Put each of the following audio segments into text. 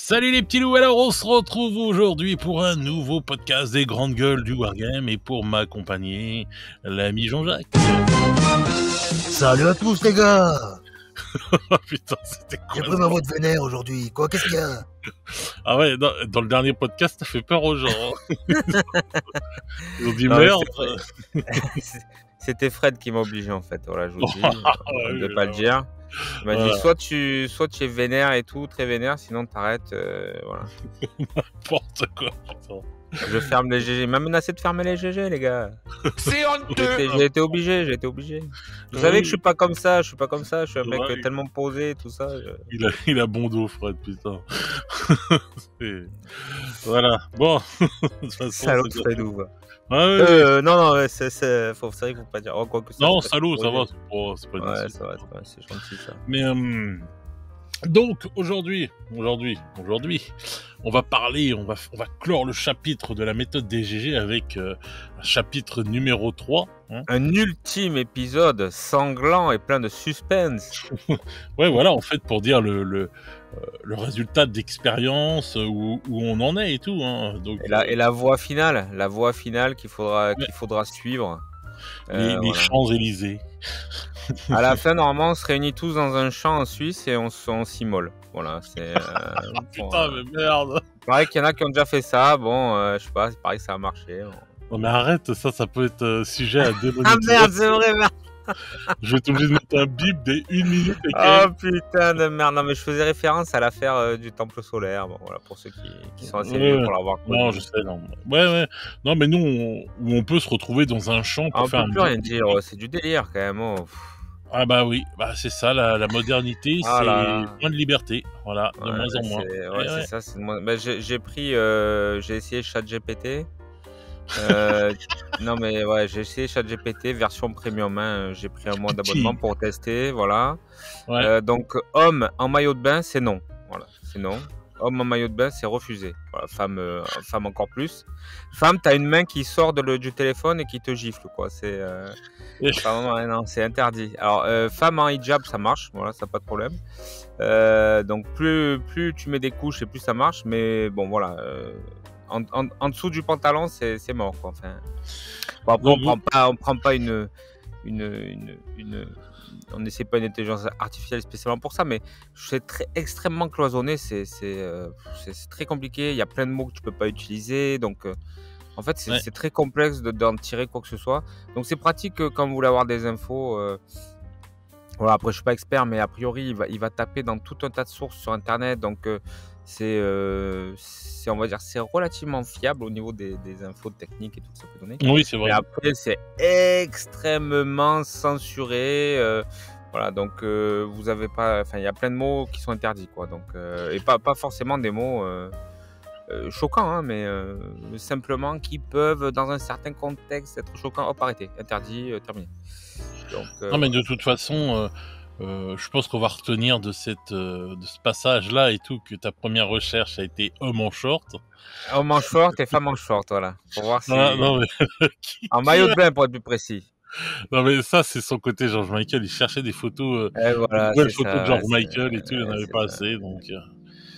Salut les petits loups, alors on se retrouve aujourd'hui pour un nouveau podcast des grandes gueules du Wargame et pour m'accompagner, l'ami Jean-Jacques. Salut à tous les gars. Oh putain, c'était J'ai quoi pris ma voix de vénère aujourd'hui. Quoi, qu'est-ce qu'il y a? Ah ouais, dans le dernier podcast, t'as fait peur aux gens. Hein. Ils ont dit Non, merde. C'était Fred qui m'a obligé en fait. Voilà, je vous dis, Ouais, de pas le dire. Il m'a Voilà. dit soit tu es vénère et tout, très vénère, sinon t'arrêtes. Voilà. N'importe quoi, putain. Je ferme les GG. Il m'a menacé de fermer les GG, les gars. C'est honteux. J'ai été obligé. Vous savez que je suis pas comme ça. Je suis un mec Ouais. tellement posé, tout ça. Il a bon dos, Fred, putain. Voilà, bon. De toute façon, Salaud c'est de Fredou. quoi. Ouais. Non, c'est vrai qu'il faut pas dire. Oh, quoi que ça, Non, c'est pas salaud, ça posé. va, c'est pas une Ouais, insulte. ça va, c'est gentil ça. Mais donc aujourd'hui, on va parler, on va clore le chapitre de la méthode des GG avec un chapitre numéro 3. Hein. Un ultime épisode sanglant et plein de suspense. Ouais, voilà, en fait, pour dire le résultat d'expérience, où on en est et tout. Hein. Donc, Et la voie finale qu'il faudra suivre. les Voilà. Champs-Élysées. À la fin, normalement, on se réunit tous dans un champ en Suisse et on s'immole. Voilà, c'est. Putain, mais merde. Il paraît qu'il y en a qui ont déjà fait ça. Bon, je sais pas, il paraît que ça a marché. Non, mais arrête, ça peut être sujet à démonétisation. Ah merde, c'est vrai, merde. Je vais être obligé de mettre un bip des 1 minute et Oh putain de merde. Non, mais je faisais référence à l'affaire du temple solaire. Bon, voilà, pour ceux qui sont assez vieux pour l'avoir connu. Non, je sais, non. Ouais. Non, mais nous, on peut se retrouver dans un champ pour On faire peut plus rien dire. C'est du délire quand même. Oh. Ah bah oui, bah c'est ça, la modernité, Ah c'est là là. moins de liberté, voilà, de moins en moins. C'est ça. C'est de moins... bah, j'ai essayé ChatGPT. Non mais ouais, j'ai essayé ChatGPT version premium. Hein. J'ai pris un mois d'abonnement pour tester, voilà. Ouais. Donc homme en maillot de bain, c'est non. Voilà, c'est non. Homme en maillot de bain, c'est refusé. Voilà, femme encore plus. Femme, t'as une main qui sort du téléphone et qui te gifle, quoi. C'est non, c'est interdit. Alors femme en hijab, ça marche. Voilà, ça pas de problème. Donc plus tu mets des couches et plus ça marche. Mais bon, voilà. En dessous du pantalon, c'est mort, quoi. Enfin, bon, après, on prend pas on n'essaie pas une intelligence artificielle spécialement pour ça, mais c'est extrêmement cloisonné. C'est très compliqué. Il y a plein de mots que tu peux pas utiliser, donc en fait c'est très complexe d'en tirer quoi que ce soit. Donc c'est pratique quand vous voulez avoir des infos. Voilà, après je suis pas expert, mais a priori il va taper dans tout un tas de sources sur internet, donc c'est on va dire c'est relativement fiable au niveau des infos techniques et tout que ça peut donner. Oui, c'est vrai. Mais après c'est extrêmement censuré. Voilà, donc vous avez pas, enfin il y a plein de mots qui sont interdits, quoi. Donc et pas forcément des mots choquants, hein, mais simplement qui peuvent dans un certain contexte être choquants. Hop, arrêtez, interdit, terminé. Donc, Non, mais de toute façon, je pense qu'on va retenir de ce passage-là et tout que ta première recherche a été homme en short. homme en short et femme en short, voilà. Pour voir si... Non, mais En maillot de bain pour être plus précis. non, mais ça, c'est son côté George Michael. Il cherchait des photos, Et voilà, des nouvelles c'est photos ça, de George c'est- Michael et tout. Il n'y en avait c'est pas ça. assez, donc.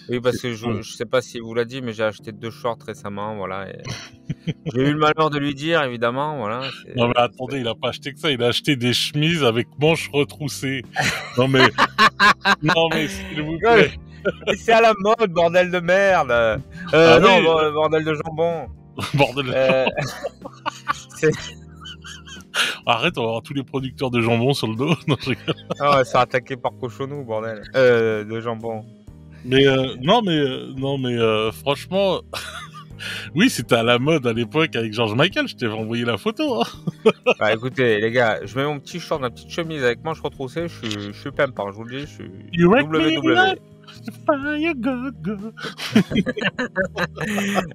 Oui, parce que je sais pas si vous l'a dit, mais j'ai acheté 2 shorts récemment, voilà. Et j'ai eu le malheur de lui dire, évidemment, voilà. Non, mais attendez, il a pas acheté que ça. Il a acheté des chemises avec manches retroussées. Non, mais s'il vous plaît. Et c'est à la mode, bordel de merde. Ah Non, oui. bordel de jambon. Bordel. C'est... Arrête, on va avoir tous les producteurs de jambon sur le dos. Non, je rigole. Ah, on va se faire attaquer par cochonou, bordel. De jambon. Mais franchement, oui, c'était à la mode à l'époque avec George Michael. Je t'avais envoyé la photo. Hein. Bah écoutez, les gars, je mets mon petit short, ma petite chemise avec manches retroussées, je suis pimpant, je vous le dis, je suis You wake me WW. up. Fire go go.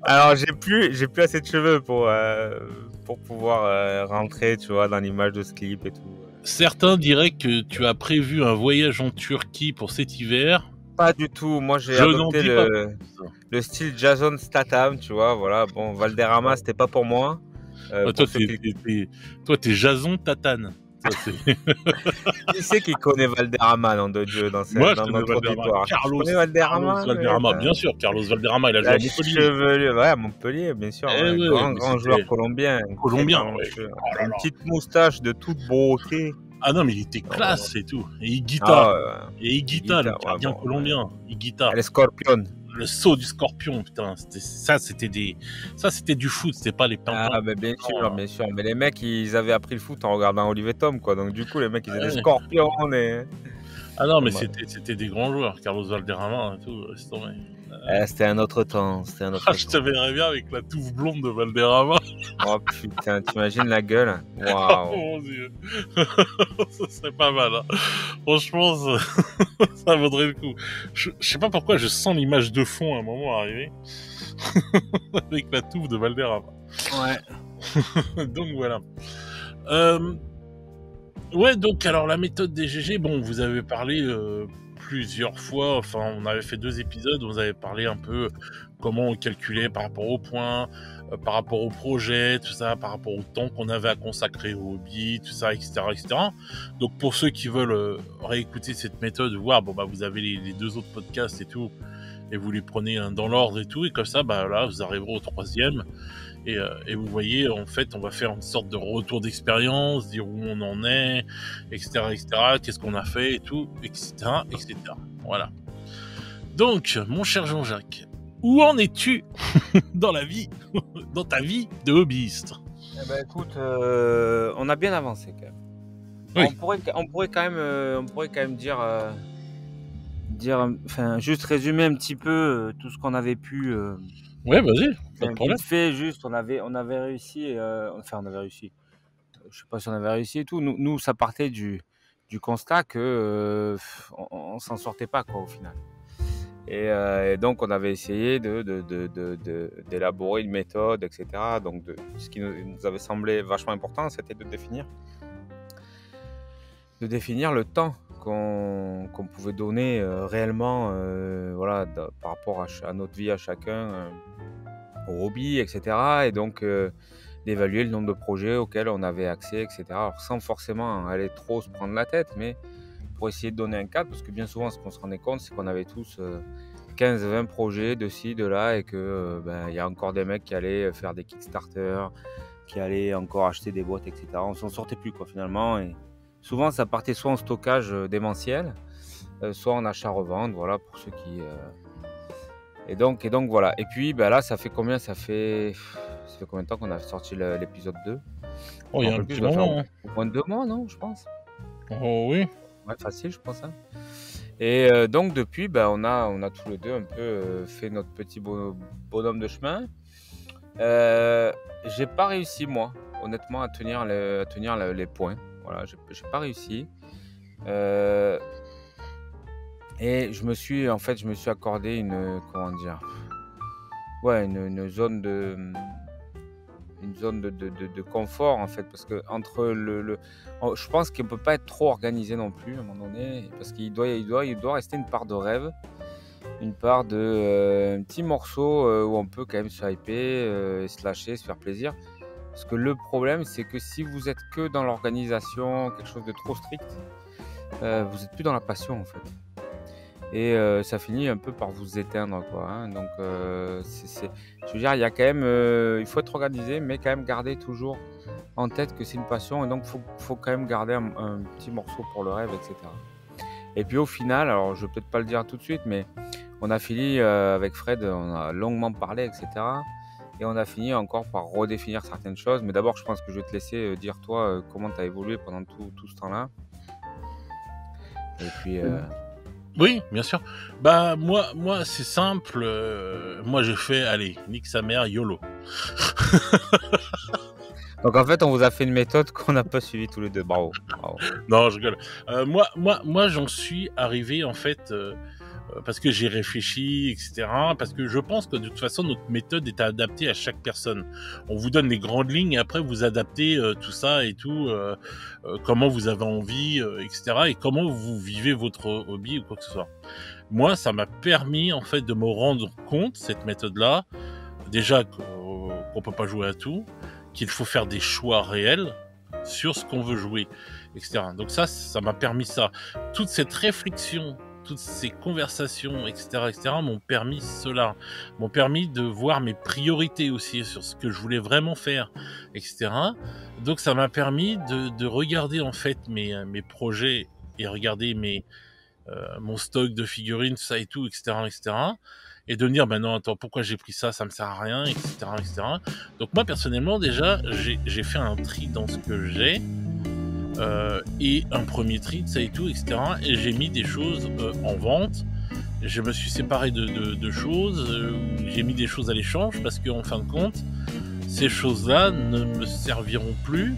Alors j'ai plus assez de cheveux pour pouvoir rentrer, tu vois, dans l'image de ce clip et tout. Certains diraient que tu as prévu un voyage en Turquie pour cet hiver. Pas du tout, moi j'ai Je n'en adopté dis pas le style Jason Statham, tu vois, voilà. Bon, Valderrama, c'était pas pour moi. Ah, pour toi, ceux qui- t'es Jason Tatane. Ça, c'est... Qui c'est qui connaît Valderrama, nom de Dieu, dans Moi, je dans connais notre Valderrama. auditoire? Tu Carlos connais Valderrama? Valderrama, bien sûr. Carlos Valderrama, il a joué à La Montpellier. chevelure, ouais, à Montpellier, bien sûr. Eh Ouais, ouais, mais grand c'était joueur colombien. colombien, Très grand ouais. cheveu. Oh là Une là. petite moustache de toute beauté. Ah non, mais il était Oh, classe et tout. Et Higuita. Ah, Et Higuita, le ouais, gardien bon, colombien. Higuita. Elle est scorpion. Le saut du scorpion, putain. C'était du foot, c'était pas les pimpins. Ah, mais bien sûr, bien sûr. Mais les mecs, ils avaient appris le foot en regardant Olivier Tom, quoi. Donc, du coup, les mecs, ils étaient Ouais. des scorpions. Ah non, mais Dommage. c'était des grands joueurs. Carlos Valderrama et tout. Laisse tomber. C'était un autre temps. C'était un autre Ah, je te temps. verrais bien avec la touffe blonde de Valderrama. Oh putain, t'imagines la gueule? Oh Waouh. mon dieu. Ça serait pas mal. Hein. Franchement, ça vaudrait le coup. Je sais pas pourquoi je sens l'image de fond à un moment arriver. Avec la touffe de Valderrama. Ouais. Donc voilà. Ouais, donc alors la méthode des GG, bon, vous avez parlé plusieurs fois, enfin on avait fait 2 épisodes, vous avez parlé un peu comment on calculait par rapport aux points, par rapport au projet, tout ça, par rapport au temps qu'on avait à consacrer au hobby, tout ça, etc., etc. Donc pour ceux qui veulent réécouter cette méthode, voir, bon bah vous avez les 2 autres podcasts et tout, et vous les prenez dans l'ordre et tout, et comme ça, bah là vous arriverez au 3e. Et vous voyez, en fait, on va faire une sorte de retour d'expérience, dire où on en est, etc., etc., qu'est-ce qu'on a fait et tout, etc., etc. Voilà. Donc, mon cher Jean-Jacques, où en es-tu dans la vie, dans ta vie de hobbyiste? Eh ben, écoute, on a bien avancé quand même. Oui. On pourrait quand même dire, enfin, juste résumer un petit peu tout ce qu'on avait pu. Ouais, vas-y, pas de problème. Vite fait, juste, on avait réussi, enfin, on avait réussi. Je sais pas si on avait réussi et tout. Nous, ça partait du constat que on s'en sortait pas, quoi, au final. Et donc, on avait essayé d'élaborer une méthode, etc. Donc, ce qui nous avait semblé vachement important, c'était de définir le temps qu'on pouvait donner réellement, voilà, par rapport à notre vie à chacun, au hobby, etc. Et donc d'évaluer le nombre de projets auxquels on avait accès, etc. Alors sans forcément aller trop se prendre la tête, mais pour essayer de donner un cadre, parce que bien souvent ce qu'on se rendait compte, c'est qu'on avait tous 15-20 projets de ci, de là, et que y a encore des mecs qui allaient faire des Kickstarter, qui allaient encore acheter des boîtes, etc. On s'en sortait plus, quoi, finalement. Et souvent ça partait soit en stockage démentiel, soit en achat-revente, voilà, pour ceux qui... Et donc voilà. Et puis là, ça fait combien de temps qu'on a sorti l'épisode 2? Oh, il y a un petit moment. Hein. Au moins de 2 mois, non, je pense. Oh oui. Ouais, facile, je pense. Hein. Et donc depuis, on a tous les deux un peu fait notre petit bonhomme de chemin. J'ai pas réussi, moi, honnêtement, à tenir les points. Voilà, j'ai pas réussi. Et je me suis accordé une zone de confort, en fait, parce que entre je pense qu'on peut pas être trop organisé non plus à un moment donné, parce qu'il doit rester une part de rêve, une part de un petit morceau où on peut quand même se hyper, se lâcher, se faire plaisir. Parce que le problème, c'est que si vous êtes que dans l'organisation, quelque chose de trop strict, vous êtes plus dans la passion, en fait. Et ça finit un peu par vous éteindre, quoi. Hein. Donc, je veux dire, il y a quand même, il faut être organisé, mais quand même garder toujours en tête que c'est une passion. Et donc, faut quand même garder un petit morceau pour le rêve, etc. Et puis au final, alors je vais peut-être pas le dire tout de suite, mais on a fini avec Fred, on a longuement parlé, etc. Et on a fini encore par redéfinir certaines choses. Mais d'abord, je pense que je vais te laisser dire toi comment tu as évolué pendant tout ce temps-là. Et puis... Oui, bien sûr. Bah moi c'est simple. Moi j'ai fait, allez, nique sa mère, YOLO. Donc en fait, on vous a fait une méthode qu'on n'a pas suivie tous les deux. Bravo. Non, je rigole. Moi j'en suis arrivé en fait parce que j'ai réfléchi, etc. Parce que je pense que de toute façon notre méthode est adaptée à chaque personne. On vous donne les grandes lignes et après vous adaptez tout ça et tout, comment vous avez envie, etc. Et comment vous vivez votre hobby ou quoi que ce soit. Moi, ça m'a permis en fait de me rendre compte, cette méthode-là, déjà qu'on peut pas jouer à tout, qu'il faut faire des choix réels, sur ce qu'on veut jouer, etc. Donc ça m'a permis ça. Toute cette réflexion, toutes ces conversations, etc., m'ont permis cela, m'ont permis de voir mes priorités aussi sur ce que je voulais vraiment faire, etc. Donc ça m'a permis de regarder en fait mes projets et regarder mon stock de figurines, ça et tout, etc., et de me dire, bah non, attends, pourquoi j'ai pris ça, ça me sert à rien, etc. Donc moi, personnellement, déjà, j'ai fait un tri dans ce que j'ai, et un premier tri de ça et tout, etc. Et j'ai mis des choses en vente. Je me suis séparé de choses, j'ai mis des choses à l'échange, parce qu'en fin de compte, ces choses-là ne me serviront plus,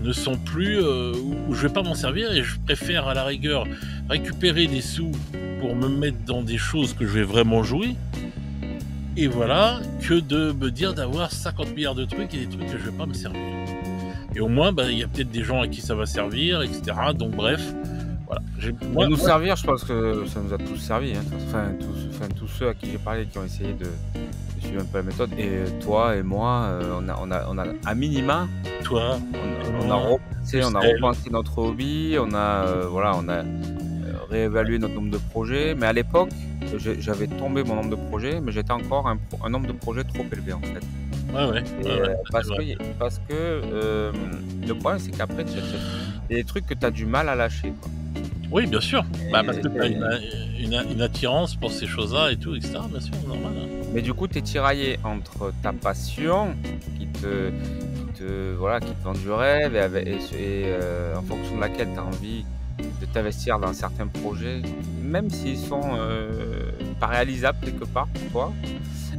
ne sont plus, ou je vais pas m'en servir, et je préfère à la rigueur récupérer des sous pour me mettre dans des choses que je vais vraiment jouer, et voilà, que de me dire d'avoir 50 milliards de trucs et des trucs que je vais pas me servir. Et au moins, bah, y a peut-être des gens à qui ça va servir, etc. Donc bref, voilà. Nous servir, je pense que ça nous a tous servi, hein. Enfin, tous ceux à qui j'ai parlé, qui ont essayé de suivre un peu la méthode, et toi et moi, on a à minima, Toi, on a repensé notre hobby, on a réévalué notre nombre de projets, mais à l'époque, j'avais tombé mon nombre de projets, mais j'étais encore un nombre de projets trop élevé en fait. Ouais, parce que le problème, c'est qu'après, il y a des trucs que tu as du mal à lâcher, quoi. Oui, bien sûr. Parce que tu as une attirance pour ces choses-là et tout, etc. Bien sûr, normal. Mais du coup, tu es tiraillé entre ta passion qui te vend du rêve, et en fonction de laquelle tu as envie de t'investir dans certains projets, même s'ils sont pas réalisables quelque part pour toi.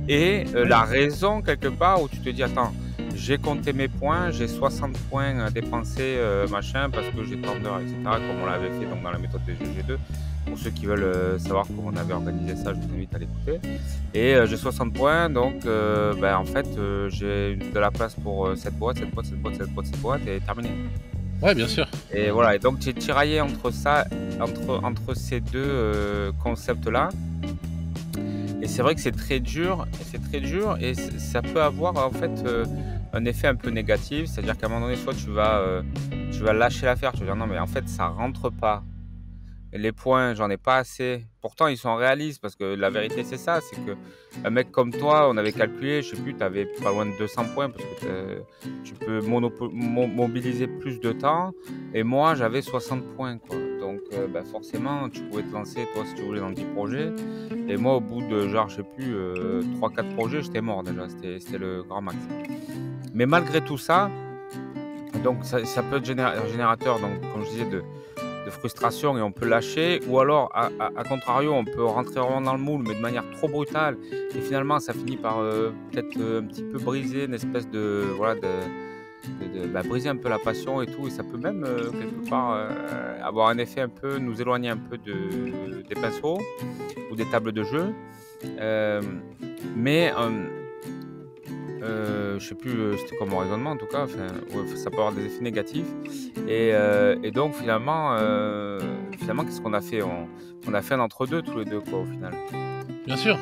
Et la raison quelque part où tu te dis, attends, j'ai compté mes points, j'ai 60 points à dépenser, machin, parce que j'ai tant d'heures, etc., comme on l'avait fait donc dans la méthode des GG2. Pour ceux qui veulent savoir comment on avait organisé ça, je vous invite à l'écouter. Et j'ai 60 points, donc en fait, j'ai de la place pour cette boîte, et terminé. Ouais, bien sûr. Et voilà, et donc tu es tiraillé entre ça, entre ces deux concepts-là. Et c'est vrai que c'est très dur, et ça peut avoir en fait un effet un peu négatif, c'est-à-dire qu'à un moment donné, soit tu vas lâcher l'affaire, tu vas dire non mais en fait ça rentre pas, et les points j'en ai pas assez, pourtant ils sont réalistes, parce que la vérité c'est ça, c'est que un mec comme toi, on avait calculé, je sais plus, tu avais pas loin de 200 points, parce que tu peux mobiliser plus de temps, et moi j'avais 60 points, quoi. Donc forcément tu pouvais te lancer toi si tu voulais dans 10 projets, et moi au bout de genre je sais plus 3-4 projets j'étais mort déjà, c'était le grand max. Mais malgré tout ça, donc ça peut être générateur, donc comme je disais, de frustration, et on peut lâcher, ou alors à contrario on peut rentrer vraiment dans le moule mais de manière trop brutale, et finalement ça finit par peut-être un petit peu briser une espèce de briser un peu la passion et tout, et ça peut même quelque part avoir un effet un peu, nous éloigner un peu des pinceaux ou des tables de jeu, mais je sais plus c'était quoi mon raisonnement en tout cas, ça peut avoir des effets négatifs, et donc finalement qu'est-ce qu'on a fait, on a fait un entre-deux tous les deux, quoi, au final. Bien sûr.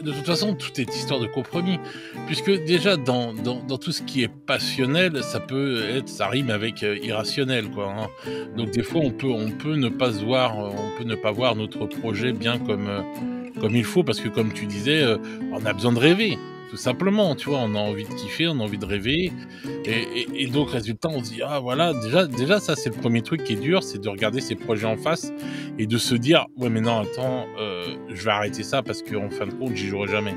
De toute façon, tout est histoire de compromis, puisque déjà dans tout ce qui est passionnel, ça rime avec irrationnel, quoi, hein. Donc des fois on peut ne pas voir notre projet bien comme il faut, parce que comme tu disais, on a besoin de rêver. Tout simplement, tu vois, on a envie de kiffer, on a envie de rêver, et donc résultat, on se dit, ah voilà, déjà ça c'est le premier truc qui est dur, c'est de regarder ses projets en face et de se dire, ouais mais non, attends, je vais arrêter ça parce qu'en fin de compte, j'y jouerai jamais.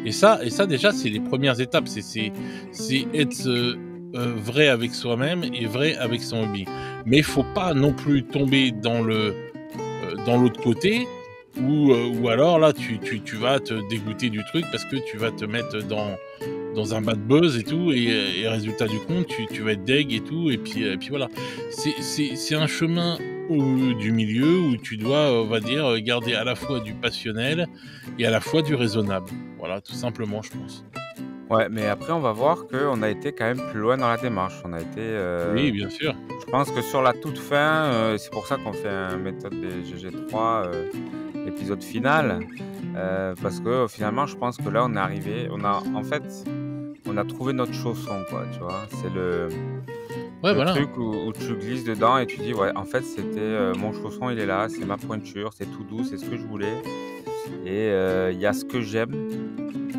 Et ça déjà, c'est les premières étapes, c'est être vrai avec soi-même et vrai avec son hobby. Mais il faut pas non plus tomber dans l'autre côté, ou alors là tu vas te dégoûter du truc parce que tu vas te mettre dans un bad buzz et tout, et résultat du compte tu vas être deg et tout, et puis voilà. C'est un chemin du milieu où tu dois, on va dire, garder à la fois du passionnel et à la fois du raisonnable. Voilà, tout simplement, je pense. Ouais, mais après on va voir qu'on a été quand même plus loin dans la démarche. On a été Oui, bien sûr. Je pense que sur la toute fin, c'est pour ça qu'on fait une méthode des GG3, l'épisode final, parce que finalement je pense que là on est arrivé, on a trouvé notre chausson, quoi, tu vois. Ouais, Le voilà. truc où tu glisses dedans et tu dis: «Ouais, en fait, c'était, mon chausson, il est là, c'est ma pointure, c'est tout doux, c'est ce que je voulais et il y a ce que j'aime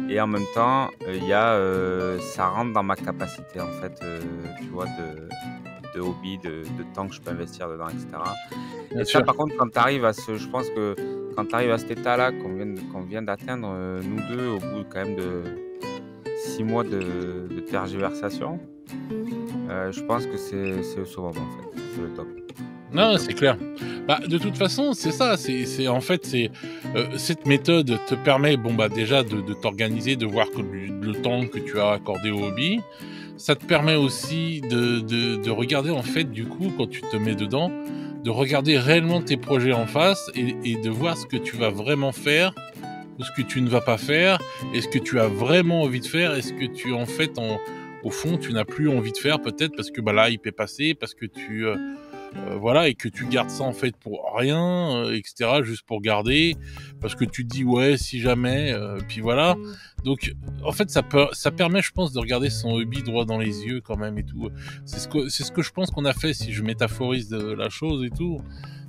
et en même temps, il y a, ça rentre dans ma capacité, en fait, tu vois, de hobby, de temps que je peux investir dedans et cetera» Bien et ça, sûr. par contre, quand tu arrives à ce je pense que quand tu arrives à cet état-là qu'on vient d'atteindre, nous 2 au bout quand même de 6 mois de tergiversation, je pense que c'est le summum, en fait. C'est le top. C'est le Non, top. c'est clair. Bah, de toute façon, c'est ça, en fait, cette méthode te permet, bon, bah, déjà de t'organiser, de voir que le temps que tu as accordé au hobby. Ça te permet aussi de regarder, en fait, du coup, quand tu te mets dedans, de regarder réellement tes projets en face et de voir ce que tu vas vraiment faire ou ce que tu ne vas pas faire et ce que tu as vraiment envie de faire et ce que tu, en fait, au fond, tu n'as plus envie de faire peut-être parce que, bah, la hype est passée, parce que voilà, et que tu gardes ça en fait pour rien, et cetera, juste pour garder, parce que tu te dis: «Ouais, si jamais», puis voilà. Donc en fait, ça permet, je pense, de regarder son hobby droit dans les yeux quand même et tout. C'est ce que je pense qu'on a fait, si je métaphorise de la chose et tout.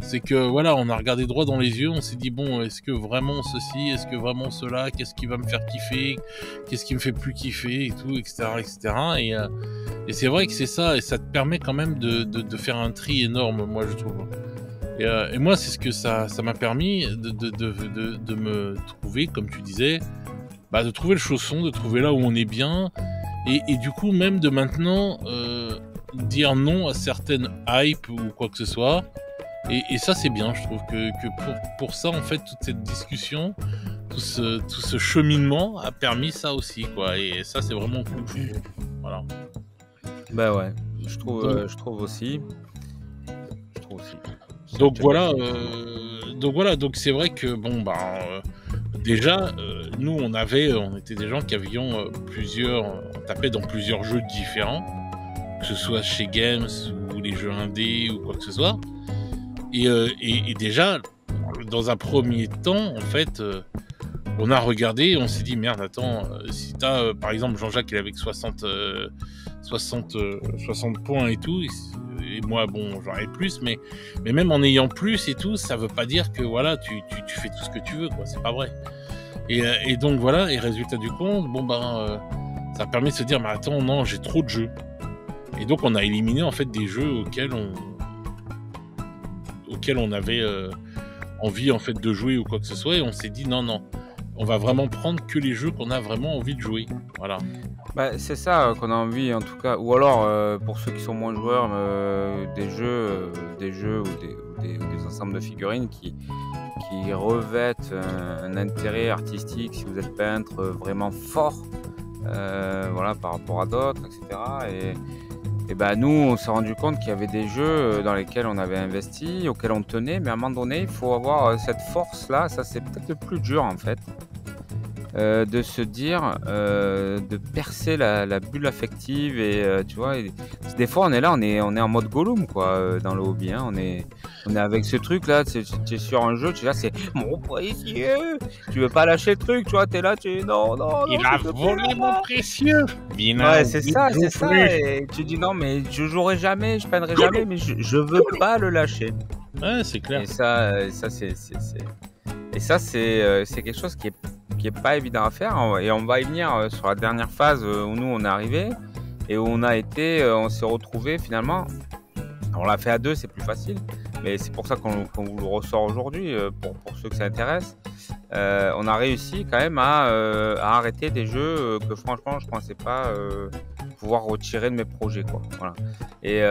C'est que voilà, on a regardé droit dans les yeux, on s'est dit: «Bon, est-ce que vraiment ceci? Est-ce que vraiment cela? Qu'est-ce qui va me faire kiffer? Qu'est-ce qui me fait plus kiffer?» et tout, et cetera, et cetera, et c'est vrai que c'est ça, et ça te permet quand même de faire un tri énorme, moi je trouve. Et moi, c'est ce que ça m'a permis de me trouver, comme tu disais, bah, de trouver le chausson, de trouver là où on est bien, et du coup même de maintenant dire non à certaines hypes ou quoi que ce soit. Et ça c'est bien, je trouve que pour ça en fait toute cette discussion, tout ce cheminement a permis ça aussi quoi, et ça c'est vraiment cool, je trouve. Voilà. Bah, ouais, Donc, je trouve aussi. Je trouve aussi. C'est donc voilà, objectif. donc c'est vrai que bon bah déjà nous on était des gens qui avions on tapait dans plusieurs jeux différents, que ce soit chez Games ou les jeux indés ou quoi que ce soit. Et déjà, dans un premier temps, en fait, on a regardé, on s'est dit merde, attends, si t'as par exemple Jean-Jacques, il avait que 60 points et tout, et moi bon j'en ai plus, mais même en ayant plus et tout, ça veut pas dire que voilà tu fais tout ce que tu veux quoi, c'est pas vrai. Et donc voilà, et résultat du compte, bon ben ça permet de se dire mais attends, non, j'ai trop de jeux, et donc on a éliminé en fait des jeux auxquels on avait envie en fait de jouer ou quoi que ce soit, et on s'est dit non, on va vraiment prendre que les jeux qu'on a vraiment envie de jouer. Voilà. Bah, c'est ça, qu'on a envie en tout cas ou alors, pour ceux qui sont moins joueurs, des jeux ou des ensembles de figurines qui revêtent un intérêt artistique si vous êtes peintre, vraiment fort, voilà, par rapport à d'autres et cetera et bah, nous, on s'est rendu compte qu'il y avait des jeux, dans lesquels on avait investi, auxquels on tenait, mais à un moment donné, il faut avoir, cette force-là, ça c'est peut-être le plus dur en fait, de se dire, de percer la bulle affective et tu vois? Et des fois, on est là, on est en mode Gollum quoi, dans le hobby, hein. On est avec ce truc-là, tu es sur un jeu, tu es là, c'est: «Mon précieux!» Tu veux pas lâcher le truc, tu vois? Tu es là, tu «Non, non, non, Il a s'il te plaît, volé mon maman!» précieux. Ouais, c'est ça et tu dis: «Non, mais je jouerai jamais, je peindrai jamais, mais je veux pas le lâcher» Ouais, c'est clair. et ça, c'est quelque chose qui est pas évident à faire et on va y venir, sur la dernière phase, où nous on est arrivés et où on s'est retrouvés finalement. On l'a fait à 2, c'est plus facile, mais c'est pour ça qu'on vous le ressort aujourd'hui, pour ceux que ça intéresse. On a réussi quand même à arrêter des jeux, que franchement je pensais pas, pouvoir retirer de mes projets quoi, voilà et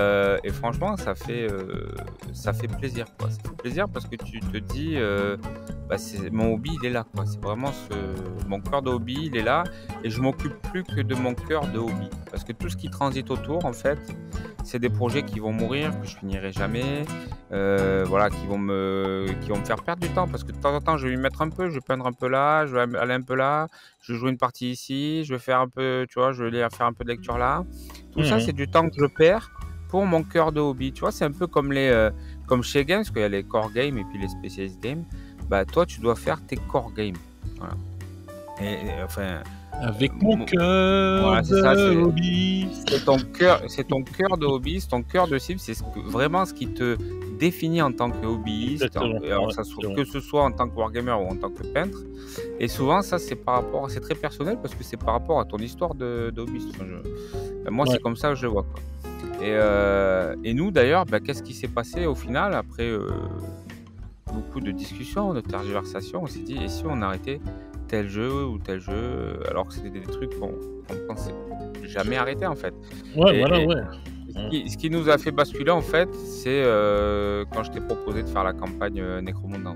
franchement ça fait plaisir quoi. Ça fait plaisir parce que tu te dis, bah, c'est mon hobby il est là quoi. C'est vraiment mon cœur de hobby il est là et je m'occupe plus que de mon cœur de hobby. Parce que tout ce qui transite autour en fait, c'est des projets qui vont mourir, que je finirai jamais, voilà, qui vont me faire perdre du temps parce que de temps en temps je vais m'y mettre un peu, je vais peindre un peu là, je vais aller un peu là, je vais jouer une partie ici, je vais faire un peu, tu vois, je vais aller faire un peu de lecture là. Tout ça, c'est Mmh. du temps que je perds pour mon cœur de hobby. Tu vois, c'est un peu comme comme chez Games, parce qu'il y a les core games et puis les specialist games. Bah, toi, tu dois faire tes core games. Voilà. Enfin, Avec mon Mo- cœur voilà, c'est ça, de hobbyiste. c'est ton cœur de hobbyiste, ton cœur de cible, c'est vraiment ce qui te définit en tant que hobbyiste, Exactement. et alors Ouais, que ce soit en tant que wargamer ou en tant que peintre. Et souvent, ça, c'est très personnel parce que c'est par rapport à ton histoire de hobbyiste. Enfin, moi, ouais. c'est comme ça que je le vois, quoi. Et nous, d'ailleurs, qu'est-ce qui s'est passé au final après beaucoup de discussions, de tergiversations? On s'est dit, et si on arrêtait tel jeu ou tel jeu, alors que c'était des trucs qu'on pensait jamais arrêter, en fait. Ouais, voilà, Et, ouais. ce qui nous a fait basculer, en fait, c'est quand je t'ai proposé de faire la campagne Necromunda.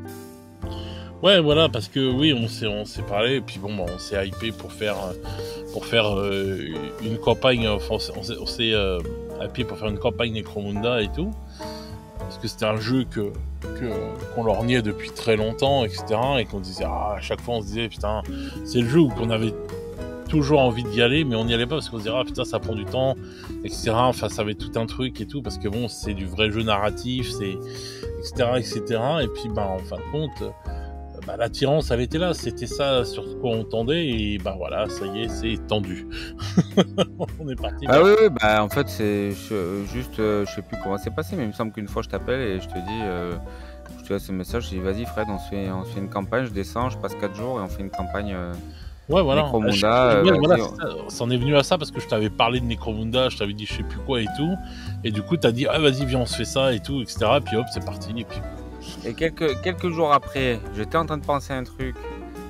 Ouais, voilà, parce que oui, on s'est parlé, et puis bon, bah, on s'est hypé pour faire une campagne, enfin, on s'est hypé pour faire une campagne Necromunda et tout, parce que c'était un jeu qu'on lorgnait depuis très longtemps, etc., et qu'on disait, à chaque fois on se disait, putain, c'est le jeu où qu'on avait toujours envie d'y aller, mais on n'y allait pas parce qu'on se disait, ah putain, ça prend du temps, etc., enfin, ça avait tout un truc et tout, parce que bon, c'est du vrai jeu narratif, c'est, etc., etc., et puis, bah, en fin de compte, l'attirance, elle était là, c'était ça sur quoi on tendait, et bah voilà, ça y est, c'est tendu. On est parti. Ah oui, oui, en fait, juste, je sais plus comment c'est passé, mais il me semble qu'une fois je t'appelle et je te dis, je te laisse un message, je dis vas-y Fred, on se fait une campagne, je descends, je passe 4 jours et on fait une campagne Ouais, voilà. Necromunda, Ouais, voilà, vas-y. c'est ça. Ça en est venu à ça parce que je t'avais parlé de Necromunda, je t'avais dit je sais plus quoi et tout, et du coup t'as dit ah vas-y viens on se fait ça et tout, etc. Et puis hop c'est parti et puis. Et quelques jours après, j'étais en train de penser à un truc.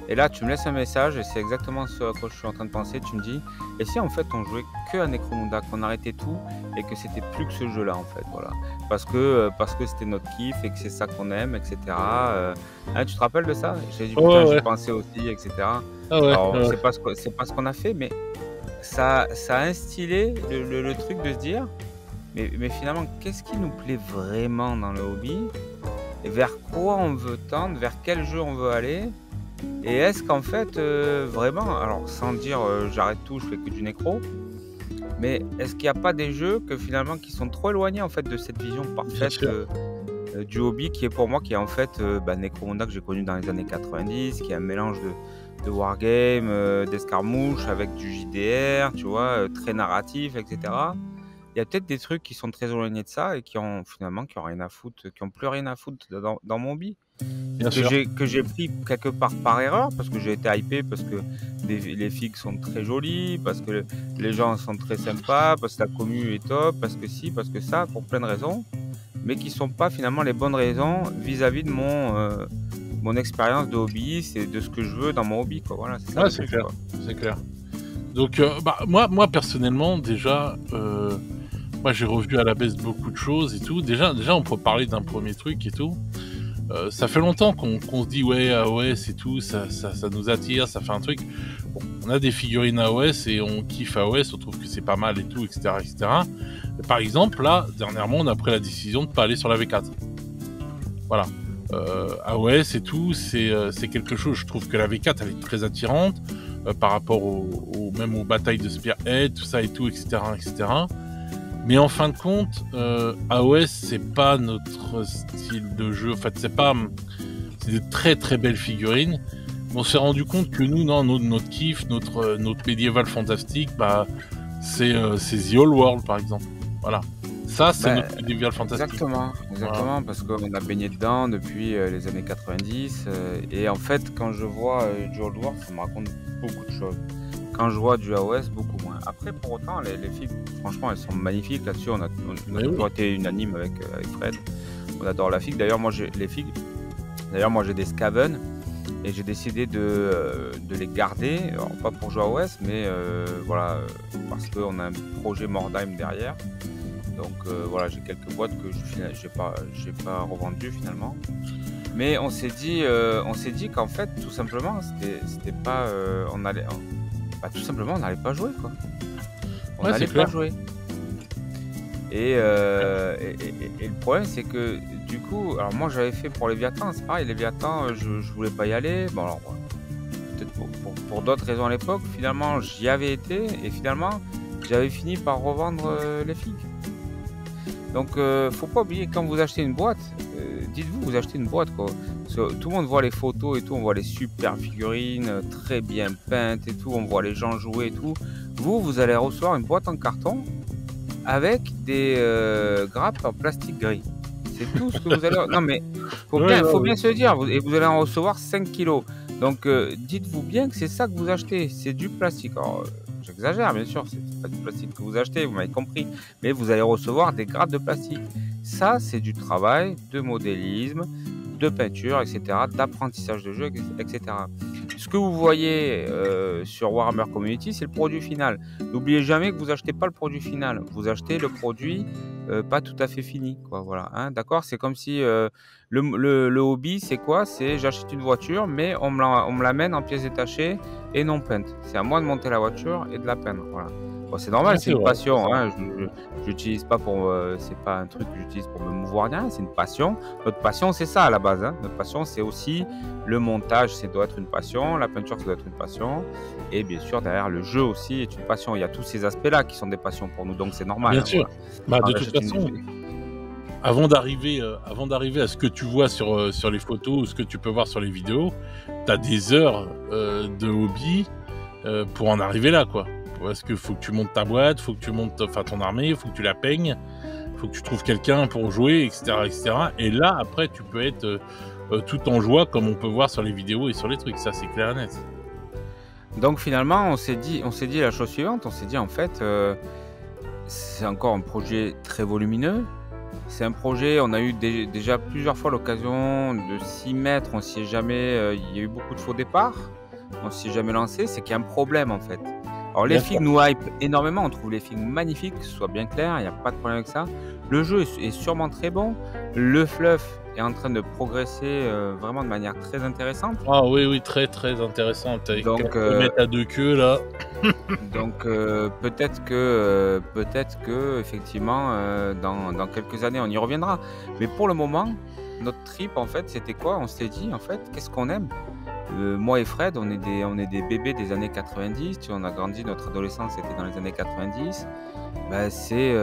Et là, tu me laisses un message et c'est exactement ce à quoi je suis en train de penser. Tu me dis, et si en fait on jouait que à Necromunda, qu'on arrêtait tout et que c'était plus que ce jeu-là en fait, voilà. Parce que c'était notre kiff et que c'est ça qu'on aime, etc. Hein, tu te rappelles de ça? J'ai dit, putain, Ouais, j'y ouais. pensais aussi, etc. Ah ouais, Alors, ouais. c'est pas ce qu'on a fait, mais ça a instillé le truc de se dire, mais finalement, qu'est-ce qui nous plaît vraiment dans le hobby? Et vers quoi on veut tendre? Vers quel jeu on veut aller? Et est-ce qu'en fait, vraiment, alors sans dire j'arrête tout, je fais que du nécro, mais est-ce qu'il n'y a pas des jeux que finalement qui sont trop éloignés en fait de cette vision Bien parfaite sûr. du hobby qui est pour moi, qui est en fait Necromunda que j'ai connu dans les années 90, qui est un mélange de wargame, d'escarmouche avec du JDR, tu vois, très narratif, etc. Il y a peut-être des trucs qui sont très éloignés de ça et qui ont finalement qui ont rien à foutre, qui ont plus rien à foutre dans mon hobby. Bien sûr. Que j'ai pris quelque part par erreur, parce que j'ai été hypé, parce que les figues sont très jolies, parce que les gens sont très sympas, parce que la commu est top, parce que si, parce que ça, pour plein de raisons, mais qui sont pas finalement les bonnes raisons vis-à-vis de mon expérience de hobbyiste et de ce que je veux dans mon hobby, quoi. Voilà, c'est ça Ouais, le c'est truc, clair. quoi. C'est clair. Donc moi personnellement déjà, moi j'ai revu à la baisse beaucoup de choses et tout. Déjà on peut parler d'un premier truc et tout. Ça fait longtemps qu'on se dit ouais AOS et tout, ça nous attire, ça fait un truc. Bon, on a des figurines AOS et on kiffe AOS, on trouve que c'est pas mal et tout, etc. etc. Et par exemple, là, dernièrement, on a pris la décision de pas aller sur la V4. Voilà. AOS et tout, c'est quelque chose, je trouve que la V4 elle est très attirante par rapport même aux batailles de Spearhead, tout ça et tout, etc. etc. Mais en fin de compte, AOS, c'est pas notre style de jeu. En fait, c'est de très très belles figurines. On s'est rendu compte que nous, non, notre kiff, notre médiéval fantastique, c'est The Old World, par exemple. Voilà. Ça, c'est notre médiéval fantastique. Exactement, Voilà. parce qu'on a baigné dedans depuis les années 90. Et en fait, quand je vois du Old World, ça me raconte beaucoup de choses. Quand je vois du AOS, beaucoup moins. Après, pour autant, les figues, franchement, elles sont magnifiques. Là-dessus, on a toujours été unanime avec Fred. On adore la figue. D'ailleurs, moi, j'ai des Skaven et j'ai décidé de les garder. Alors, pas pour jouer à AOS, mais voilà, parce qu'on a un projet Mordheim derrière. Donc voilà, j'ai quelques boîtes que j'ai pas revendues finalement. Mais on s'est dit qu'en fait, tout simplement, c'était pas, tout simplement, on n'allait pas jouer, quoi. On n'allait pas jouer. Et le problème, c'est que du coup, alors moi j'avais fait pour Léviathan, c'est pareil, Léviathan, je voulais pas y aller. Bon, alors, peut-être pour d'autres raisons à l'époque, finalement j'y avais été et finalement j'avais fini par revendre les figues. Donc, faut pas oublier, quand vous achetez une boîte, dites-vous, vous achetez une boîte, quoi. Parce que tout le monde voit les photos et tout, on voit les super figurines, très bien peintes et tout, on voit les gens jouer et tout. Vous allez recevoir une boîte en carton avec des grappes en plastique gris. C'est tout ce que vous allez... Non, mais faut bien se le dire, et vous allez en recevoir 5 kilos. Donc, dites-vous bien que c'est ça que vous achetez, c'est du plastique. Alors, j'exagère, bien sûr, c'est pas du plastique que vous achetez, vous m'avez compris, mais vous allez recevoir des grappes de plastique. Ça, c'est du travail de modélisme, de peinture, etc., d'apprentissage de jeu, etc. Ce que vous voyez sur Warhammer Community, c'est le produit final. N'oubliez jamais que vous achetez pas le produit final, vous achetez le produit pas tout à fait fini, quoi. Voilà, hein, d'accord. C'est comme si le hobby, c'est quoi? C'est j'achète une voiture, mais on me l'amène en pièces détachées et non peintes. C'est à moi de monter la voiture et de la peindre. Voilà. Bon, c'est normal, c'est une passion. Hein. J'utilise pas pour, c'est pas un truc que j'utilise pour me mouvoir rien. C'est une passion. Notre passion, c'est ça à la base. Hein. Notre passion, c'est aussi le montage. Ça doit être une passion. La peinture, ça doit être une passion. Et bien sûr, derrière le jeu aussi est une passion. Il y a tous ces aspects-là qui sont des passions pour nous. Donc c'est normal. Bien hein, sûr. voilà. De toute façon, avant d'arriver à ce que tu vois sur les photos ou ce que tu peux voir sur les vidéos, tu as des heures de hobby pour en arriver là, quoi. Parce qu'il faut que tu montes ta boîte, faut que tu montes ton armée, il faut que tu la peignes, il faut que tu trouves quelqu'un pour jouer, etc., etc. Et là, après, tu peux être tout en joie, comme on peut voir sur les vidéos et sur les trucs. Ça, c'est clair et net. Donc finalement, on s'est dit la chose suivante. On s'est dit, en fait, c'est encore un projet très volumineux. C'est un projet, on a eu déjà plusieurs fois l'occasion de s'y mettre. On s'y est jamais... il y a eu beaucoup de faux départs. On s'y est jamais lancé. C'est qu'il y a un problème, en fait. Alors les figues nous hype énormément, on trouve les figues magnifiques, que ce soit bien clair, il n'y a pas de problème avec ça. Le jeu est sûrement très bon, le fluff est en train de progresser vraiment de manière très intéressante. Ah oui, très très intéressante, avec donc, 4 mètres à 2 queues là. Donc peut-être que effectivement dans quelques années on y reviendra. Mais pour le moment, notre trip en fait c'était quoi? On s'est dit en fait qu'est-ce qu'on aime? Moi et Fred, on est des bébés des années 90, tu vois, on a grandi, notre adolescence c'était dans les années 90. Bah, c'est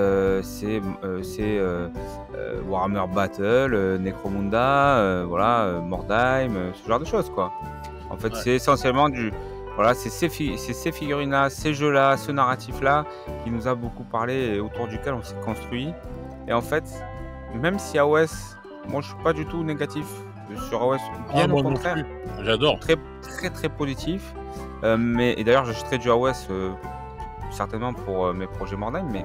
Warhammer Battle, Necromunda, voilà, Mordheim, ce genre de choses quoi. En fait, c'est essentiellement voilà, c'est ces figurines-là, ces jeux-là, ce narratif-là qui nous a beaucoup parlé et autour duquel on s'est construit. Et en fait, même si AOS, moi je suis pas du tout négatif sur AOS, bien au contraire. J'adore. Très très très positif. Et d'ailleurs, j'achèterai du AOS certainement pour mes projets Mordheim, mais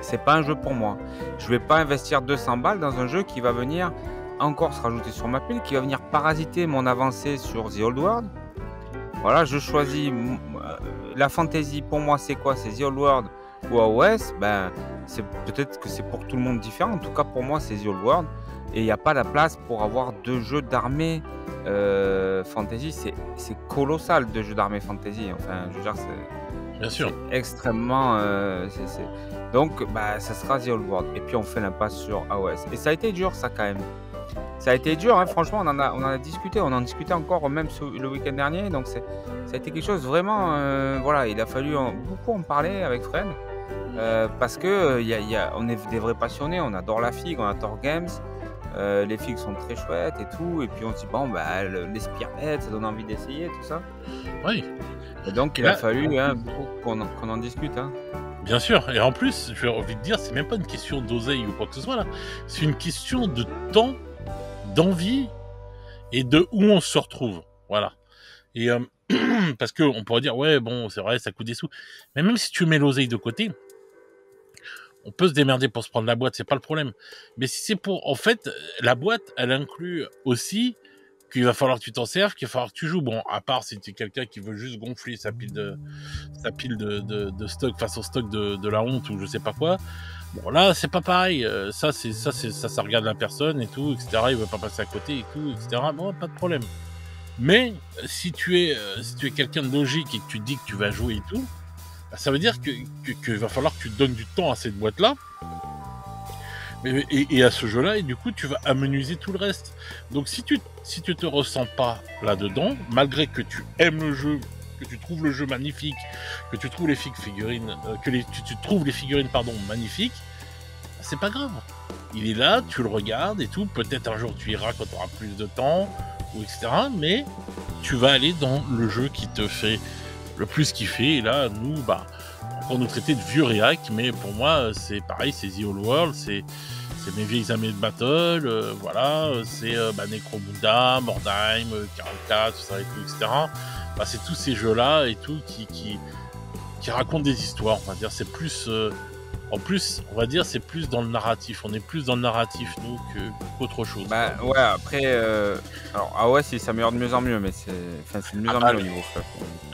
c'est pas un jeu pour moi. Je vais pas investir 200 balles dans un jeu qui va venir encore se rajouter sur ma pile, qui va venir parasiter mon avancée sur The Old World. Voilà, je choisis la fantasy. Pour moi, c'est quoi? C'est The Old World ou AOS. Ben, peut-être que c'est pour tout le monde différent. En tout cas, pour moi, c'est The Old World. Et il n'y a pas la place pour avoir 2 jeux d'armée fantasy. C'est colossal, 2 jeux d'armée fantasy. Enfin, je veux dire, bien sûr, c'est extrêmement. Donc, bah, ça sera The Old World. Et puis, on fait l'impasse sur AOS. Et ça a été dur, ça, quand même. Ça a été dur, hein, franchement, on en a discuté. On en discutait encore même le week-end dernier. Donc, ça a été quelque chose vraiment. Voilà, il a fallu beaucoup en parler avec Fred. Parce que on est des vrais passionnés. On adore la figue, on adore Games. Les figues sont très chouettes et tout, et puis on se dit bon bah les spearheads ça donne envie d'essayer tout ça. Oui. Et donc il a fallu beaucoup qu'on en discute. Hein. Bien sûr, et en plus j'ai envie de dire c'est même pas une question d'oseille ou quoi que ce soit là, c'est une question de temps, d'envie et de où on se retrouve. Voilà. Et parce que on pourrait dire ouais bon c'est vrai ça coûte des sous, mais même si tu mets l'oseille de côté. On peut se démerder pour se prendre la boîte, c'est pas le problème. Mais si c'est pour... En fait, la boîte, elle inclut aussi qu'il va falloir que tu t'en serves, qu'il va falloir que tu joues. Bon, à part si tu es quelqu'un qui veut juste gonfler sa pile de stock face au stock de la honte ou je sais pas quoi. Bon, là, c'est pas pareil. Ça regarde la personne et tout, etc. Il veut pas passer à côté et tout, etc. Bon, pas de problème. Mais si tu es quelqu'un de logique et que tu te dis que tu vas jouer et tout, ça veut dire qu'il va falloir que tu donnes du temps à cette boîte-là et à ce jeu-là, et du coup, tu vas amenuiser tout le reste. Donc, si tu te ressens pas là-dedans, malgré que tu aimes le jeu, que tu trouves le jeu magnifique, que tu trouves les figurines, tu trouves les figurines, magnifiques, c'est pas grave. Il est là, tu le regardes et tout. Peut-être un jour tu iras quand tu auras plus de temps, ou etc. Mais tu vas aller dans le jeu qui te fait le plus kiffer. Et là, nous, on nous traitait de vieux réac, mais pour moi, c'est pareil, c'est The Old World, c'est mes vieilles années de battle, voilà, c'est Necromunda, Mordheim, 44, tout ça et tout, etc. C'est tous ces jeux-là et tout qui racontent des histoires, on va dire. C'est plus... en plus, on va dire, c'est plus dans le narratif. On est plus dans le narratif, nous, qu'autre chose. Ouais, après... Alors, AOS, il s'améliore de mieux en mieux, mais c'est de mieux en mieux au niveau fluff.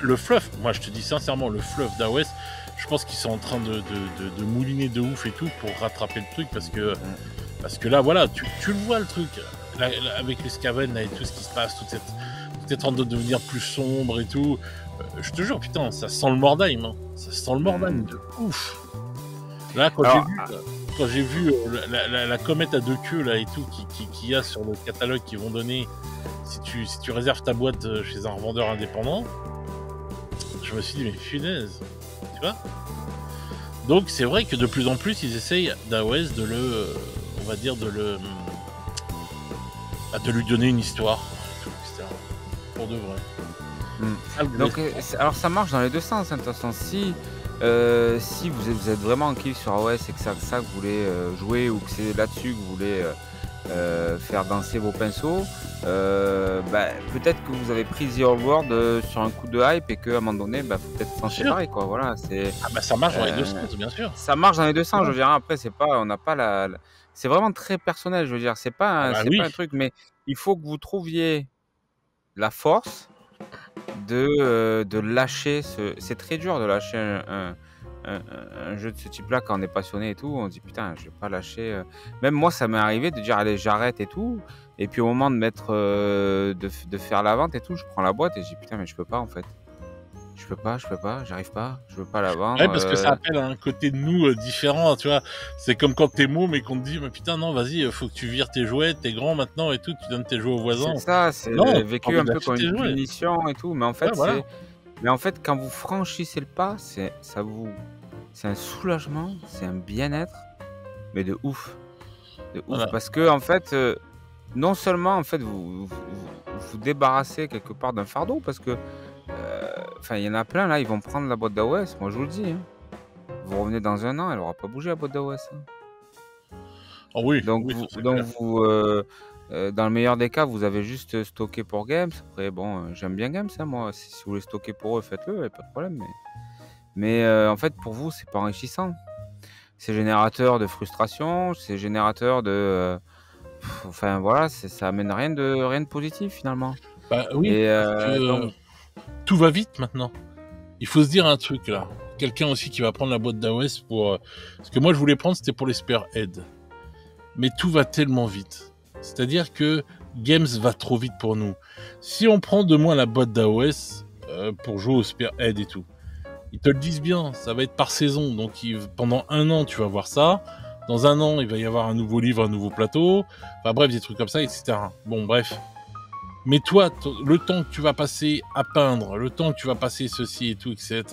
Le fluff, moi, je te dis sincèrement, le fluff d'AOS, je pense qu'ils sont en train de mouliner de ouf et tout pour rattraper le truc, parce que là, voilà, tu le vois, le truc. Là, avec les Skaven, là, et tout ce qui se passe, tout est en train de devenir plus sombre et tout. Je te jure, putain, ça sent le Mordheim. Hein. Ça sent le Mordheim de ouf. Là, quand j'ai vu la comète à deux queues là et tout qu'il y a sur le catalogue qu'ils vont donner si tu réserves ta boîte chez un revendeur indépendant, je me suis dit mais punaise, tu vois. Donc c'est vrai que de plus en plus ils essayent d'AOS de on va dire de lui donner une histoire, etc. Pour de vrai. Donc alors ça marche dans les deux sens, hein, de toute façon. Si vous êtes vraiment en kiff sur AOS et que c'est ça que vous voulez jouer, ou que c'est là-dessus que vous voulez faire danser vos pinceaux, peut-être que vous avez pris The Old World sur un coup de hype et qu'à un moment donné, faut peut-être s'en séparer, quoi. Voilà, ça marche dans les deux sens, bien sûr. Ça marche dans les deux sens, je veux dire. Après, on n'a pas c'est vraiment très personnel, je veux dire. C'est pas pas un truc, mais il faut que vous trouviez la force de lâcher c'est très dur de lâcher un jeu de ce type-là quand on est passionné et tout. On se dit putain, je vais pas lâcher. Même moi, ça m'est arrivé de dire allez, j'arrête et tout. Et puis au moment de mettre de faire la vente et tout, je prends la boîte et je dis putain, mais je peux pas en fait. Je peux pas, j'arrive pas, je veux pas la vendre. Ouais, parce que ça appelle un côté de nous différent, tu vois. C'est comme quand t'es môme et qu'on te dit, mais putain, non, vas-y, faut que tu vires tes jouets, t'es grand maintenant et tout, tu donnes tes jouets aux voisins. C'est ça, c'est vécu un peu comme une punition et tout. Mais en fait, quand vous franchissez le pas, c'est un soulagement, c'est un bien-être, mais de ouf. Voilà. Parce que, en fait, non seulement, en fait, vous débarrassez quelque part d'un fardeau, parce que il y en a plein là, ils vont prendre la boîte d'AOS, moi je vous le dis. Hein. Vous revenez dans un an, elle aura pas bougé la boîte d'AOS. Hein. Oh oui. Donc vous, dans le meilleur des cas, vous avez juste stocké pour Games. Après, bon, j'aime bien Games, hein, moi. Si vous voulez stocker pour eux, faites-le, pas de problème. Mais en fait, pour vous, c'est pas enrichissant. C'est générateur de frustration, c'est générateur de. Voilà, ça amène rien de positif finalement. Oui. Et tout va vite maintenant. Il faut se dire un truc là. Quelqu'un aussi qui va prendre la boîte d'AOS pour... Parce que moi je voulais prendre, c'était pour les Spearhead. Mais tout va tellement vite. C'est-à-dire que Games va trop vite pour nous. Si on prend de moins la boîte d'AOS pour jouer au Spearhead et tout, ils te le disent bien, ça va être par saison. Donc pendant un an tu vas voir ça. Dans un an il va y avoir un nouveau livre, un nouveau plateau. Enfin bref, des trucs comme ça, etc. Bon bref. Mais toi, le temps que tu vas passer à peindre, le temps que tu vas passer ceci et tout, etc.,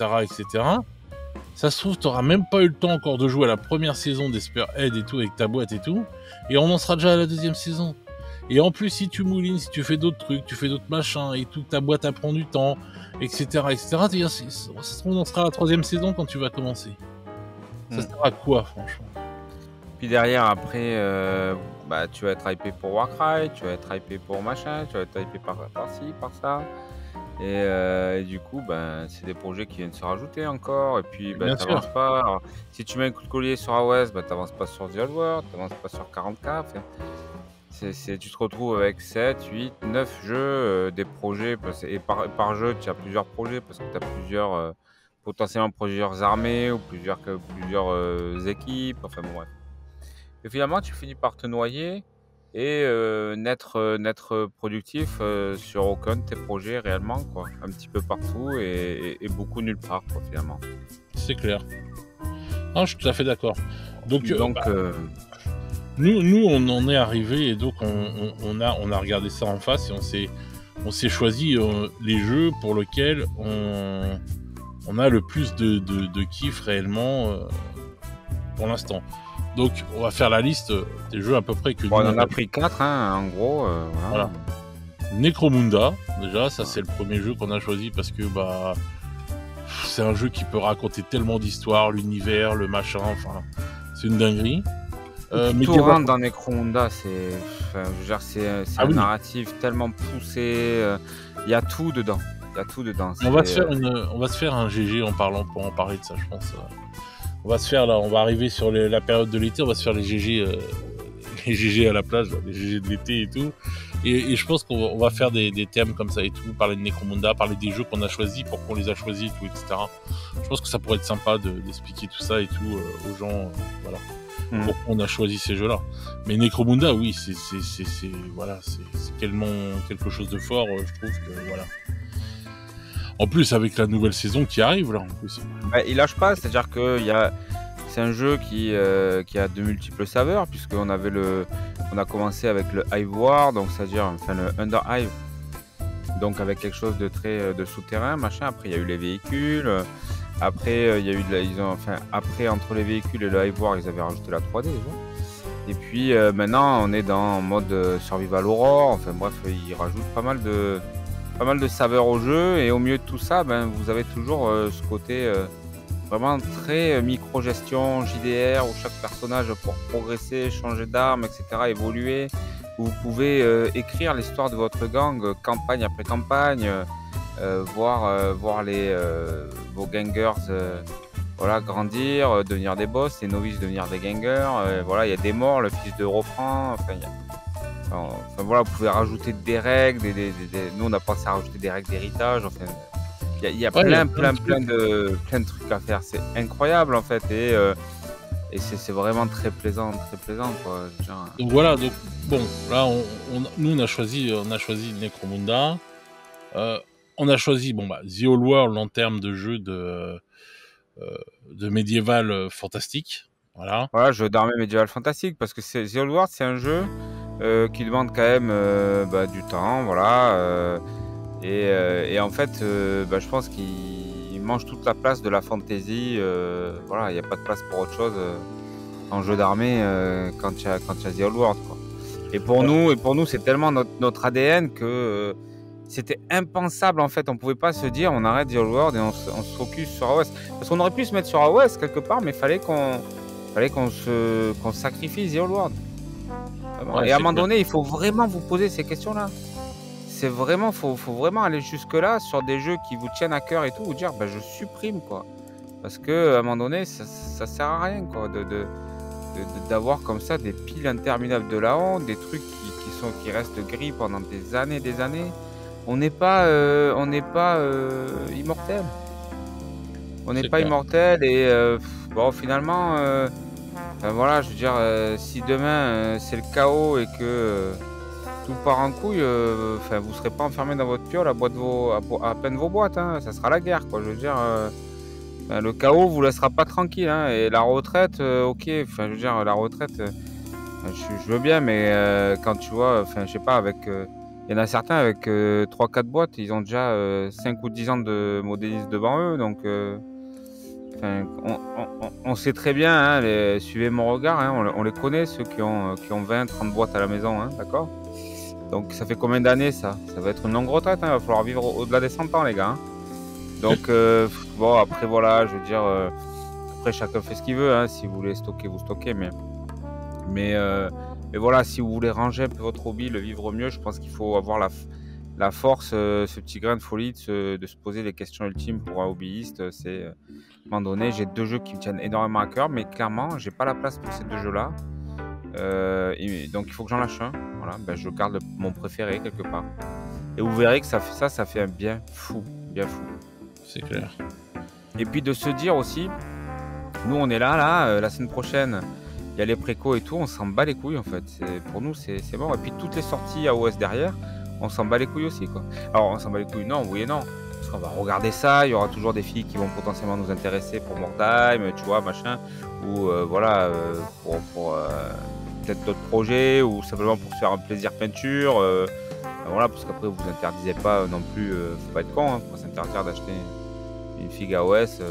ça se trouve, tu n'auras même pas eu le temps encore de jouer à la première saison des Spearhead et tout, avec ta boîte et tout, et on en sera déjà à la deuxième saison. Et en plus, si tu moulines, si tu fais d'autres trucs, tu fais d'autres machins, et tout, ta boîte apprend du temps, etc., on en sera à la troisième saison quand tu vas commencer. Ça sert à quoi, franchement? Puis derrière, après, tu vas être hypé pour Warcry, tu vas être hypé pour machin, tu vas être hypé par-ci, par ça. Et du coup, c'est des projets qui viennent se rajouter encore. Et puis, t'avances pas. Alors, si tu mets un coup de collier sur AOS, t'avances pas sur The Old World, t'avances pas sur 40K. Tu te retrouves avec 7, 8, 9 jeux, des projets. Et par jeu, tu as plusieurs projets parce que tu as potentiellement plusieurs armées ou plusieurs équipes. Enfin, bon, bref. Et finalement, tu finis par te noyer et n'être productif sur aucun de tes projets réellement, quoi. Un petit peu partout et beaucoup nulle part, quoi, finalement. C'est clair. Non, je suis tout à fait d'accord. Donc nous, on en est arrivé et donc on a regardé ça en face et on s'est choisi les jeux pour lesquels on a le plus de kiff réellement pour l'instant. Donc, on va faire la liste des jeux à peu près que Bon, on nous, en a pris 4, hein, en gros. Voilà. Voilà. Necromunda, déjà, ça c'est le premier jeu qu'on a choisi parce que bah c'est un jeu qui peut raconter tellement d'histoires, l'univers, le machin, enfin, c'est une dinguerie. Tout Medieval- rentre dans Necromunda, c'est enfin, je veux dire, c'est Ah un oui. narratif tellement poussé. Il y a tout dedans. Il y a tout dedans. On va, c'est, on va se faire un GG pour en parler de ça, je pense. On va se faire là, on va arriver sur la période de l'été, on va se faire les GG, les GG à la plage, là, les GG de l'été et tout. Et je pense qu'on va faire des thèmes comme ça et tout, parler de Necromunda, parler des jeux qu'on a choisis, pourquoi on les a choisis, tout, etc. Je pense que ça pourrait être sympa d'expliquer tout ça et tout aux gens, voilà, pourquoi on a choisi ces jeux-là. Mais Necromunda, oui, c'est voilà, c'est tellement quelque chose de fort, je trouve que voilà. En plus, avec la nouvelle saison qui arrive là, en plus. Bah, il lâche pas, c'est-à-dire que c'est un jeu qui a de multiples saveurs, puisqu'on avait on a commencé avec le Hive War, donc c'est-à-dire enfin le Under Hive, donc avec quelque chose de très de souterrain, machin. Après il y a eu les véhicules, après il y a eu après entre les véhicules et le Hive War, ils avaient rajouté la 3D déjà. Et puis maintenant on est dans mode Survival Horror, enfin bref, ils rajoutent pas mal de saveurs au jeu, et au milieu de tout ça, ben, vous avez toujours ce côté vraiment très micro-gestion, JDR, où chaque personnage pour progresser, changer d'arme, etc., évoluer. Vous pouvez écrire l'histoire de votre gang, campagne après campagne, voir vos gangers voilà, grandir, devenir des boss, les novices devenir des gangers. Voilà, il y a des morts, le fils de reprend, enfin voilà, vous pouvez rajouter des règles, nous on a pensé à rajouter des règles d'héritage, enfin il y a plein de trucs à faire, c'est incroyable en fait, et c'est vraiment très plaisant quoi. Donc voilà, donc bon, là nous on a choisi Necromunda, on a choisi The Old World en termes de jeu de médiéval fantastique, voilà. Voilà, jeu d'armée médiéval fantastique, parce que The Old World c'est un jeu qui demande quand même du temps, voilà, et en fait je pense qu'il mange toute la place de la fantasy, voilà, il n'y a pas de place pour autre chose en jeu d'armée quand il y a The Old World, quoi. Et pour nous c'est tellement notre ADN que c'était impensable en fait, on pouvait pas se dire on arrête The Old World et on se focus sur AOS, parce qu'on aurait pu se mettre sur AOS quelque part, mais fallait qu'on sacrifie The Old World. Ouais, et à un moment donné, il faut vraiment vous poser ces questions-là. C'est vraiment, faut vraiment aller jusque-là sur des jeux qui vous tiennent à cœur et tout, vous dire je supprime, quoi. Parce que à un moment donné, ça sert à rien, quoi, d'avoir comme ça des piles interminables de la honte, des trucs qui restent gris pendant des années, des années. On n'est pas immortel. On n'est pas immortel, et finalement. Voilà, je veux dire, si demain c'est le chaos et que tout part en couille, vous serez pas enfermé dans votre piole à peine vos boîtes, hein, ça sera la guerre, quoi. Je veux dire, le chaos vous laissera pas tranquille, hein, et la retraite, ok, je veux dire, la retraite, je veux bien, mais quand tu vois, je sais pas, il y en a certains avec 3-4 boîtes, ils ont déjà 5 ou 10 ans de modélisme devant eux, donc. On sait très bien, hein, suivez mon regard, hein, on les connaît, ceux qui ont 20-30 boîtes à la maison, hein, d'accord? Donc ça fait combien d'années ça? Ça va être une longue retraite, hein, il va falloir vivre au-delà des 100 ans, les gars, hein. Donc après voilà, je veux dire, après chacun fait ce qu'il veut, hein, si vous voulez stocker, vous stockez, mais voilà, si vous voulez ranger un peu votre hobby, le vivre mieux, je pense qu'il faut avoir la force, ce petit grain de folie de se poser les questions ultimes pour un hobbyiste. C'est à un moment donné, j'ai 2 jeux qui me tiennent énormément à cœur, mais clairement, j'ai pas la place pour ces 2 jeux-là. Donc il faut que j'en lâche un. Voilà, je garde mon préféré quelque part. Et vous verrez que ça fait un bien fou. C'est clair. Et puis de se dire aussi, nous on est là, la semaine prochaine, il y a les précos et tout, on s'en bat les couilles en fait. Pour nous c'est mort. Et puis toutes les sorties AOS derrière, on s'en bat les couilles aussi, quoi. Alors on s'en bat les couilles, non, oui et non. Parce qu'on va regarder ça, il y aura toujours des filles qui vont potentiellement nous intéresser pour Mordheim, tu vois, machin. Ou voilà, pour peut-être d'autres projets, ou simplement pour se faire un plaisir peinture. Voilà, parce qu'après vous interdisez pas non plus, faut pas être con, hein, faut pas s'interdire d'acheter une figue AOS.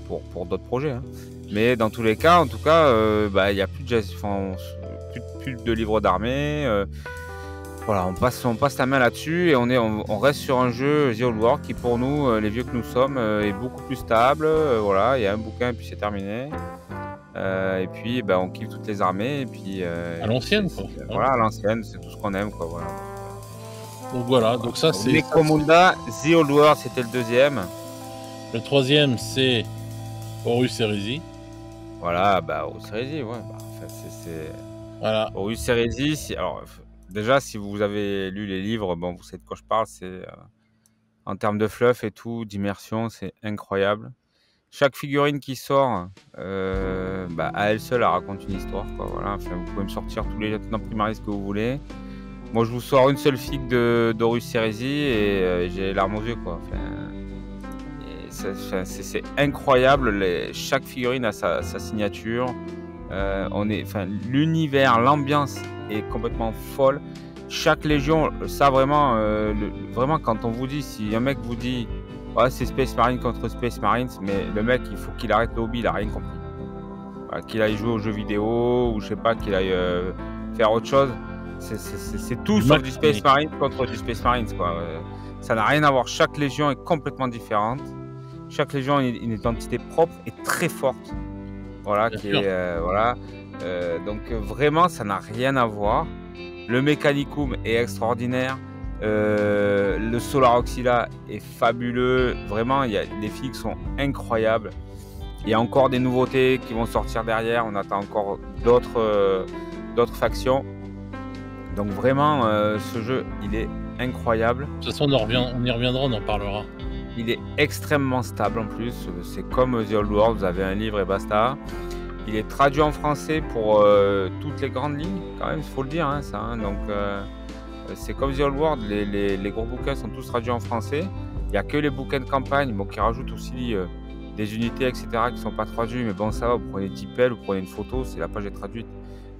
pour d'autres projets. Hein. Mais dans tous les cas, en tout cas, il n'y a plus plus de livres d'armée. Voilà, on passe la main là-dessus et on reste sur un jeu The Old World qui, pour nous, les vieux que nous sommes, est beaucoup plus stable. Voilà, il y a un bouquin et puis c'est terminé. Et puis, on kiffe toutes les armées. Et puis, à l'ancienne, quoi. Voilà, à l'ancienne, c'est tout ce qu'on aime, quoi. Voilà. Donc voilà, donc ça c'est. Necromunda, The Old World, c'était le deuxième. Le troisième, c'est Horus Heresy. Voilà, Horus Heresy, ouais. C'est. Voilà. Horus Heresy, alors. Déjà, si vous avez lu les livres, vous savez de quoi je parle, c'est en termes de fluff et tout, d'immersion, c'est incroyable. Chaque figurine qui sort, à elle seule, elle raconte une histoire, quoi. Voilà. Enfin, vous pouvez me sortir tous les lieutenants primaristes que vous voulez. Moi, je vous sors une seule figue d'Horus Heresy et j'ai les larmes aux yeux, quoi. Enfin, c'est incroyable. Chaque figurine a sa signature. L'univers, l'ambiance est complètement folle. Chaque légion, ça vraiment, vraiment quand on vous dit, si un mec vous dit ouais, c'est Space Marine contre Space Marines, mais le mec il faut qu'il arrête le hobby, il a rien compris. Voilà, qu'il aille jouer aux jeux vidéo ou je sais pas, qu'il aille faire autre chose. C'est tout sauf du Space Marine contre du Space Marines, quoi. Ça n'a rien à voir. Chaque légion est complètement différente. Chaque légion a une identité propre et très forte. Voilà, donc vraiment, ça n'a rien à voir. Le Mechanicum est extraordinaire. Le Solar Auxilia est fabuleux. Vraiment, les figues sont incroyables. Il y a encore des nouveautés qui vont sortir derrière. On attend encore d'autres factions. Donc vraiment, ce jeu, il est incroyable. De toute façon, on y reviendra, on en parlera. Il est extrêmement stable en plus. C'est comme The Old World, vous avez un livre et basta. Il est traduit en français pour toutes les grandes lignes, quand même, il faut le dire, hein, ça. Hein. Donc, c'est comme The Old World, les gros bouquins sont tous traduits en français. Il n'y a que les bouquins de campagne, qui rajoutent aussi des unités, etc., qui ne sont pas traduits. Mais bon, ça va, vous prenez 10 pelles, vous prenez une photo, c'est la page est traduite.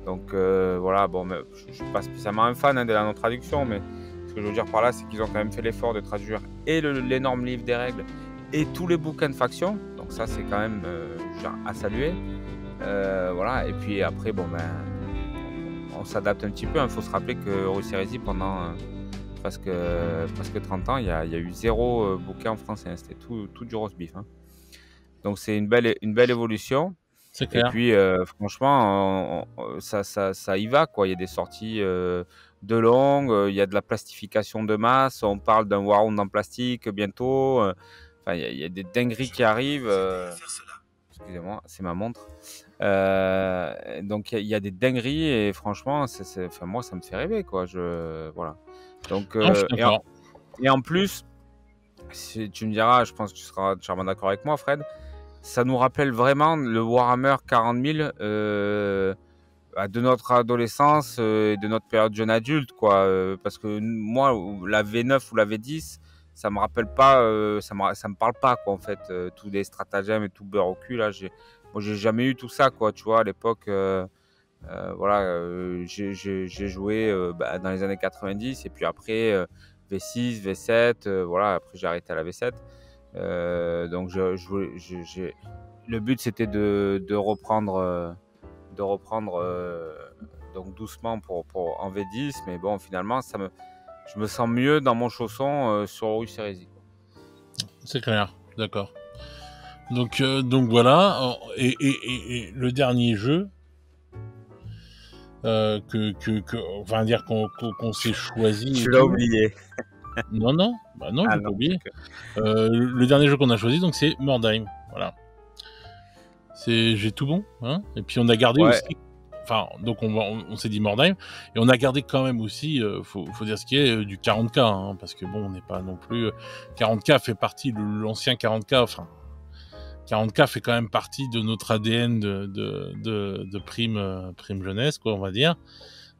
Donc, voilà, je ne suis pas spécialement un fan de la non-traduction, mais ce que je veux dire par là, c'est qu'ils ont quand même fait l'effort de traduire et l'énorme livre des règles et tous les bouquins de faction. Donc ça, c'est quand même à saluer. Voilà, et puis après, on s'adapte un petit peu. Il faut se rappeler que Horus Heresy, pendant presque 30 ans, il y a eu 0 bouquin en français. Hein. C'était tout du roast beef. Hein. Donc c'est une belle évolution. C'est clair. Et puis franchement, ça y va, quoi. Il y a des sorties de longue, il y a de la plastification de masse. On parle d'un Warhound en plastique bientôt. Enfin, il y a des dingueries qui arrivent. Excusez-moi, c'est ma montre. Donc il y a des dingueries et franchement, moi ça me fait rêver, quoi. Voilà. Donc et en plus, si tu me diras, je pense que tu seras entièrement d'accord avec moi, Fred. Ça nous rappelle vraiment le Warhammer 40 000 de notre adolescence et de notre période jeune adulte, quoi. Parce que moi, la V9 ou la V10, ça me rappelle pas, ça me parle pas, quoi, en fait. Tous les stratagèmes et tout beurre au cul, là, moi, j'ai jamais eu tout ça, quoi, tu vois, à l'époque. Voilà, j'ai joué dans les années 90 et puis après V6, V7, voilà, après j'ai arrêté à la V7. Donc le but c'était de reprendre donc doucement pour en V10, mais bon, finalement je me sens mieux dans mon chausson sur Horus Heresy. C'est clair, d'accord. Donc voilà, et le dernier jeu enfin dire qu'on s'est choisi. Tu l'as oublié. Non, j'ai pas oublié. Le dernier jeu qu'on a choisi, donc c'est Mordheim. Voilà. J'ai tout bon, hein. Et puis on a gardé aussi. Enfin, donc on s'est dit Mordheim et on a gardé quand même aussi, faut dire ce qui est, du 40K, hein, parce que bon, on n'est pas non plus. 40K fait partie de l'ancien 40K. Enfin, 40K fait quand même partie de notre ADN de prime jeunesse, quoi, on va dire.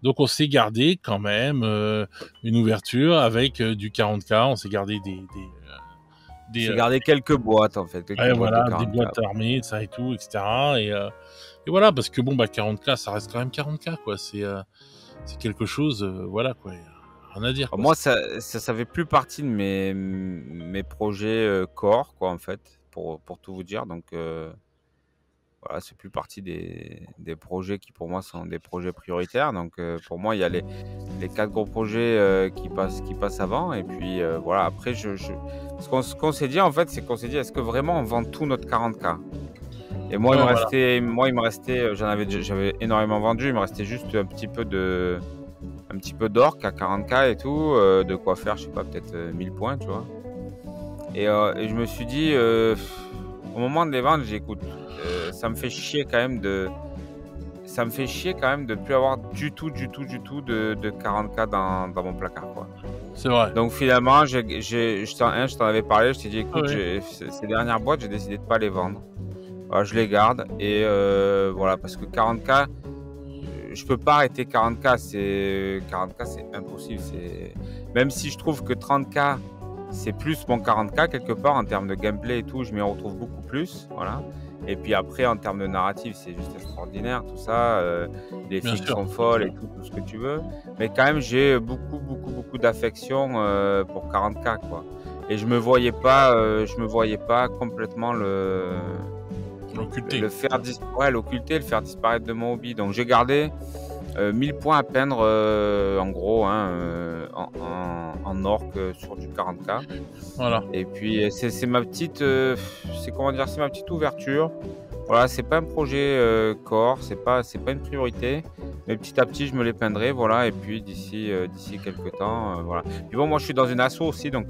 Donc on s'est gardé quand même une ouverture avec du 40K. On s'est gardé j'ai gardé quelques boîtes, en fait. Voilà, des boîtes armées, ça et tout, etc. Et voilà, parce que bon, 40K, ça reste quand même 40K, quoi. C'est quelque chose, voilà, quoi. Rien à dire. Quoi. Moi, ça fait plus partie de mes projets core, quoi, en fait. pour tout vous dire. Donc voilà, c'est plus partie des projets qui pour moi sont des projets prioritaires. Donc pour moi, il y a les 4 gros projets qui passent avant. Et puis voilà, après, ce qu'on s'est dit en fait, c'est qu'on s'est dit, est-ce que vraiment on vend tout notre 40K? Et moi, Ouais, voilà. il me restait, j'avais énormément vendu, il me restait juste un petit peu d'orc à 40K et tout, de quoi faire, je sais pas, peut-être 1000 points, tu vois. Et je me suis dit, au moment de les vendre, j'ai écoute, ça me fait chier quand même de plus avoir du tout de 40K dans mon placard, quoi. C'est vrai. Donc finalement, je t'en avais parlé, je t'ai dit, écoute, Oui. ces dernières boîtes, j'ai décidé de pas les vendre. Voilà, je les garde et voilà, parce que 40K, je peux pas arrêter 40K, c'est impossible. Même si je trouve que 30K, c'est plus mon 40K quelque part en termes de gameplay et tout, je m'y retrouve beaucoup plus, voilà. Et puis après, en termes de narrative, c'est juste extraordinaire, tout ça. Les Bien filles sûr, sont bien folles sûr. et tout ce que tu veux. Mais quand même, j'ai beaucoup d'affection pour 40K, quoi. Et je me voyais pas complètement L'occulter. l'occulter, le faire disparaître de mon hobby. Donc j'ai gardé 1000 points à peindre, en gros, hein, en orc sur du 40K. Voilà. Et puis c'est ma petite, c'est ma petite ouverture. Voilà, c'est pas un projet core, c'est pas une priorité. Mais petit à petit, je me les peindrai, voilà. Et puis d'ici quelques temps, voilà. Puis bon, moi je suis dans une asso aussi, donc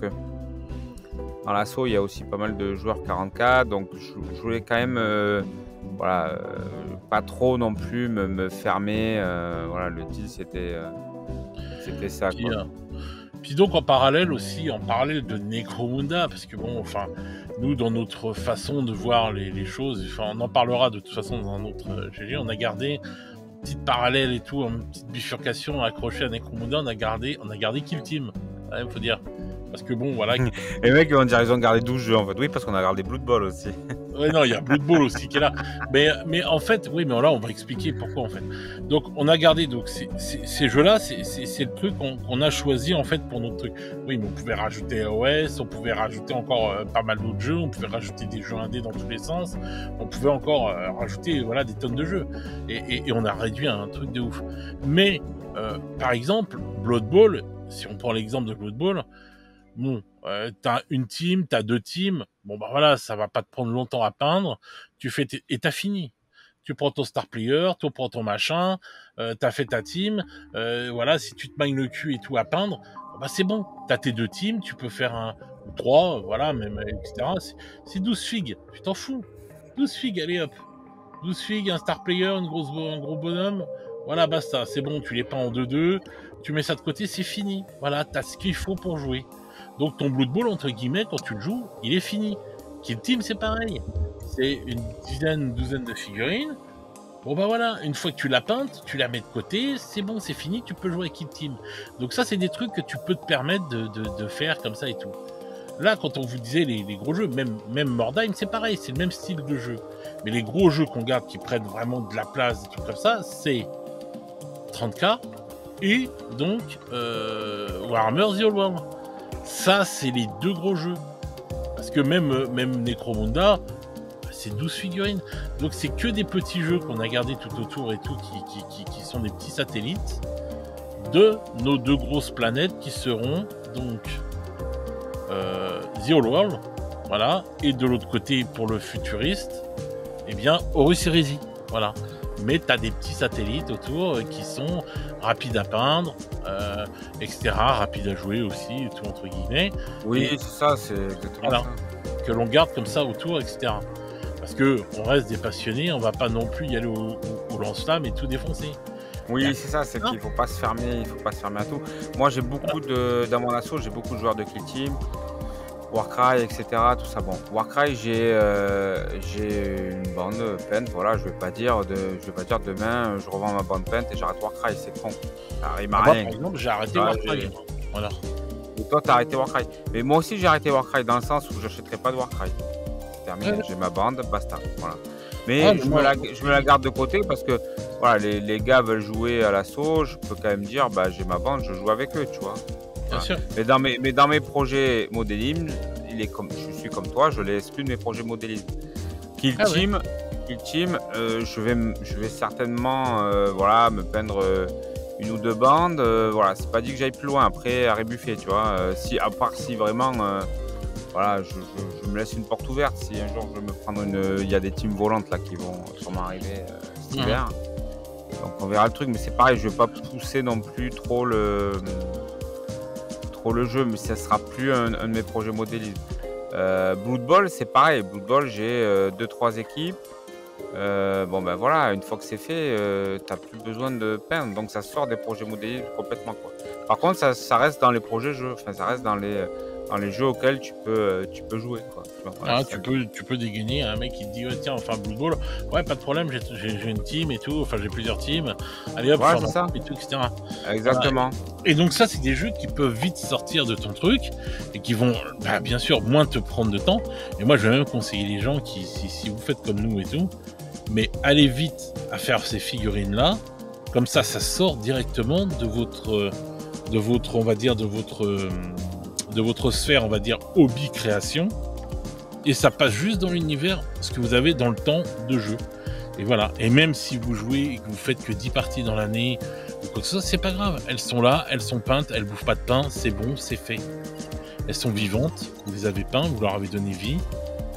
dans l'asso, il y a aussi pas mal de joueurs 40K, donc je voulais quand même, voilà, pas trop non plus me fermer. Voilà, le deal c'était ça, Puis, quoi. puis donc en parallèle aussi, en parallèle de Necromunda, parce que bon, enfin, nous dans notre façon de voir les choses, enfin, on en parlera de toute façon dans un autre GG, on a gardé une petite parallèle et tout, une petite bifurcation accrochée à Necromunda, on a gardé Kill Team, il faut dire. Parce que bon, voilà. Les mecs vont dire ils ont gardé 12 jeux en fait. Oui, parce qu'on a gardé Blood Bowl aussi. Ouais, non, il y a Blood Bowl aussi qui est là. Mais en fait, oui, mais là, on va expliquer pourquoi en fait. Donc, on a gardé donc ces jeux-là, c'est le truc qu'on a choisi en fait pour notre truc. Oui, mais on pouvait rajouter OS, on pouvait rajouter encore pas mal d'autres jeux, on pouvait rajouter des jeux indés dans tous les sens, on pouvait encore rajouter voilà des tonnes de jeux. Et on a réduit un truc de ouf. Mais par exemple, Blood Bowl, si on prend l'exemple de Blood Bowl. Bon, t'as une team, t'as 2 teams. Bon, bah voilà, ça va pas te prendre longtemps à peindre. Tu fais et t'as fini. Tu prends ton star player, tu prends ton machin, t'as fait ta team. Voilà, si tu te magnes le cul et tout à peindre, bah c'est bon. T'as tes 2 teams, tu peux faire un ou 3, voilà, même, etc. C'est 12 figues. Tu t'en fous. 12 figues, allez hop. 12 figues, un star player, un gros bonhomme. Voilà, basta. C'est bon, tu les peins en 2-2. Tu mets ça de côté, c'est fini. Voilà, t'as ce qu'il faut pour jouer. Donc ton Blood Bowl, entre guillemets, quand tu le joues, il est fini. Kill Team, c'est pareil. C'est une douzaine de figurines. Bon bah voilà, une fois que tu l'as peinte, tu la mets de côté, c'est bon, c'est fini, tu peux jouer à Kill Team. Donc ça, c'est des trucs que tu peux te permettre de faire comme ça et tout. Là, quand on vous disait les gros jeux, même Mordheim, c'est pareil, c'est le même style de jeu. Mais les gros jeux qu'on garde, qui prennent vraiment de la place, des trucs comme ça, c'est 30K et donc Warhammer The Old World. Ça, c'est les 2 gros jeux. Parce que même Necromunda, c'est 12 figurines. Donc c'est que des petits jeux qu'on a gardés tout autour et tout, qui sont des petits satellites de nos 2 grosses planètes qui seront donc The Old World, voilà, et de l'autre côté, pour le futuriste, eh bien, Horus Heresy, voilà. Mais tu as des petits satellites autour qui sont rapides à peindre, etc., rapides à jouer aussi, et tout entre guillemets. Oui, Et c'est ça, c'est exactement voilà, ça. que l'on garde comme ça autour, etc. Parce que on reste des passionnés, on va pas non plus y aller au lance-flamme et tout défoncer. Oui, c'est ça, c'est qu'il faut pas se fermer à tout. Moi, j'ai beaucoup dans mon asso, j'ai beaucoup de joueurs de Kill Team, Warcry, etc. Tout ça. Bon, Warcry, j'ai une bande peinte. Voilà, je vais pas dire demain, je revends ma bande peinte et j'arrête Warcry. C'est con. Ça arrive à Moi, rien. par exemple, j'ai arrêté Warcry. Voilà. Et toi, t'as arrêté Warcry. Mais moi aussi, j'ai arrêté Warcry dans le sens où j'achèterai pas de Warcry. C'est terminé. Ouais. J'ai ma bande, basta. Voilà. Mais je me la garde de côté parce que voilà, les gars veulent jouer à l'assaut. Je peux quand même dire, bah, j'ai ma bande, je joue avec eux, tu vois. Bien sûr. Mais dans mes projets Modelim, je suis suis comme toi, je l'ai exclu de mes projets modélisme. Kill Ah ouais. Team, je vais certainement voilà, me peindre une ou deux bandes. Voilà, c'est pas dit que j'aille plus loin après à rebuffer, tu vois. Si, à part si vraiment voilà, je me laisse une porte ouverte. Si un jour je veux me prendre il y a des teams volantes là qui vont sûrement arriver cet hiver. Donc on verra le truc, mais c'est pareil, je vais pas pousser non plus trop le jeu, mais ça sera plus un de mes projets modélisme. Blood Bowl, c'est pareil. Blood Bowl, j'ai 2-3 équipes. Bon ben voilà, une fois que c'est fait, t'as plus besoin de peindre, donc ça sort des projets modélisme complètement, quoi. Par contre, ça reste dans les projets jeux, enfin ça reste dans les jeux auxquels tu peux jouer, quoi. Tu vois, voilà, Ah, c'est tu peux dégainer un mec qui te dit ouais, tiens, enfin Blood Bowl, ouais, pas de problème, j'ai une team et tout, enfin j'ai plusieurs teams, allez hop, Ouais, enfin, c'est ça. et tout, etc. exactement. Et donc ça, c'est des jeux qui peuvent vite sortir de ton truc et qui vont, bah, bien sûr, moins te prendre de temps. Et moi, je vais même conseiller les gens qui, si vous faites comme nous et tout, mais allez vite à faire ces figurines-là, comme ça sort directement de votre, on va dire, de votre sphère, on va dire, hobby création, et ça passe juste dans l'univers, ce que vous avez dans le temps de jeu. Et voilà. Et même si vous jouez et que vous faites que 10 parties dans l'année, ou quoi que ce soit, c'est pas grave. Elles sont là, elles sont peintes, elles bouffent pas de pain, c'est bon, c'est fait. Elles sont vivantes, vous les avez peintes, vous leur avez donné vie,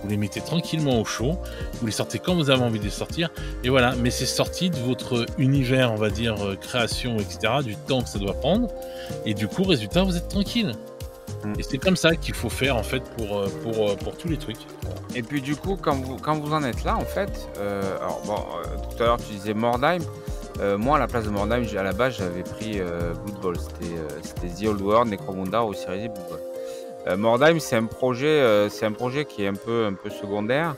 vous les mettez tranquillement au chaud, vous les sortez quand vous avez envie de les sortir, et voilà. Mais c'est sorti de votre univers, on va dire, création, etc., du temps que ça doit prendre, et du coup, résultat, vous êtes tranquille. Et c'est comme ça qu'il faut faire en fait pour tous les trucs. Et puis du coup, quand vous en êtes là, en fait, alors bon, tout à l'heure tu disais Mordheim. Moi, à la place de Mordheim, à la base, j'avais pris Blood Bowl. C'était The Old World, Necromunda, ou Series Blood Bowl. Mordheim, c'est un projet qui est un peu secondaire.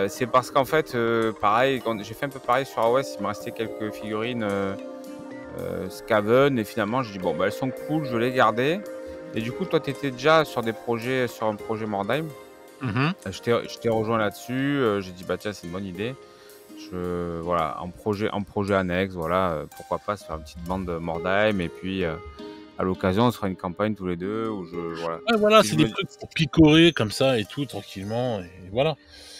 C'est parce qu'en fait, pareil, j'ai fait un peu pareil sur AOS, il me restait quelques figurines Skaven, et finalement, je dis bon, bah, elles sont cool, je vais les garder. Et du coup, toi, tu étais déjà sur un projet Mordheim. Je t'ai rejoint là-dessus. J'ai dit, bah tiens, c'est une bonne idée. Voilà, en projet annexe, voilà, pourquoi pas se faire une petite bande de Mordheim. Et puis, à l'occasion, on se fera une campagne tous les deux. Voilà. Ouais, voilà, Si c'est je des me- trucs pour picorer comme ça et tout, tranquillement. Et voilà.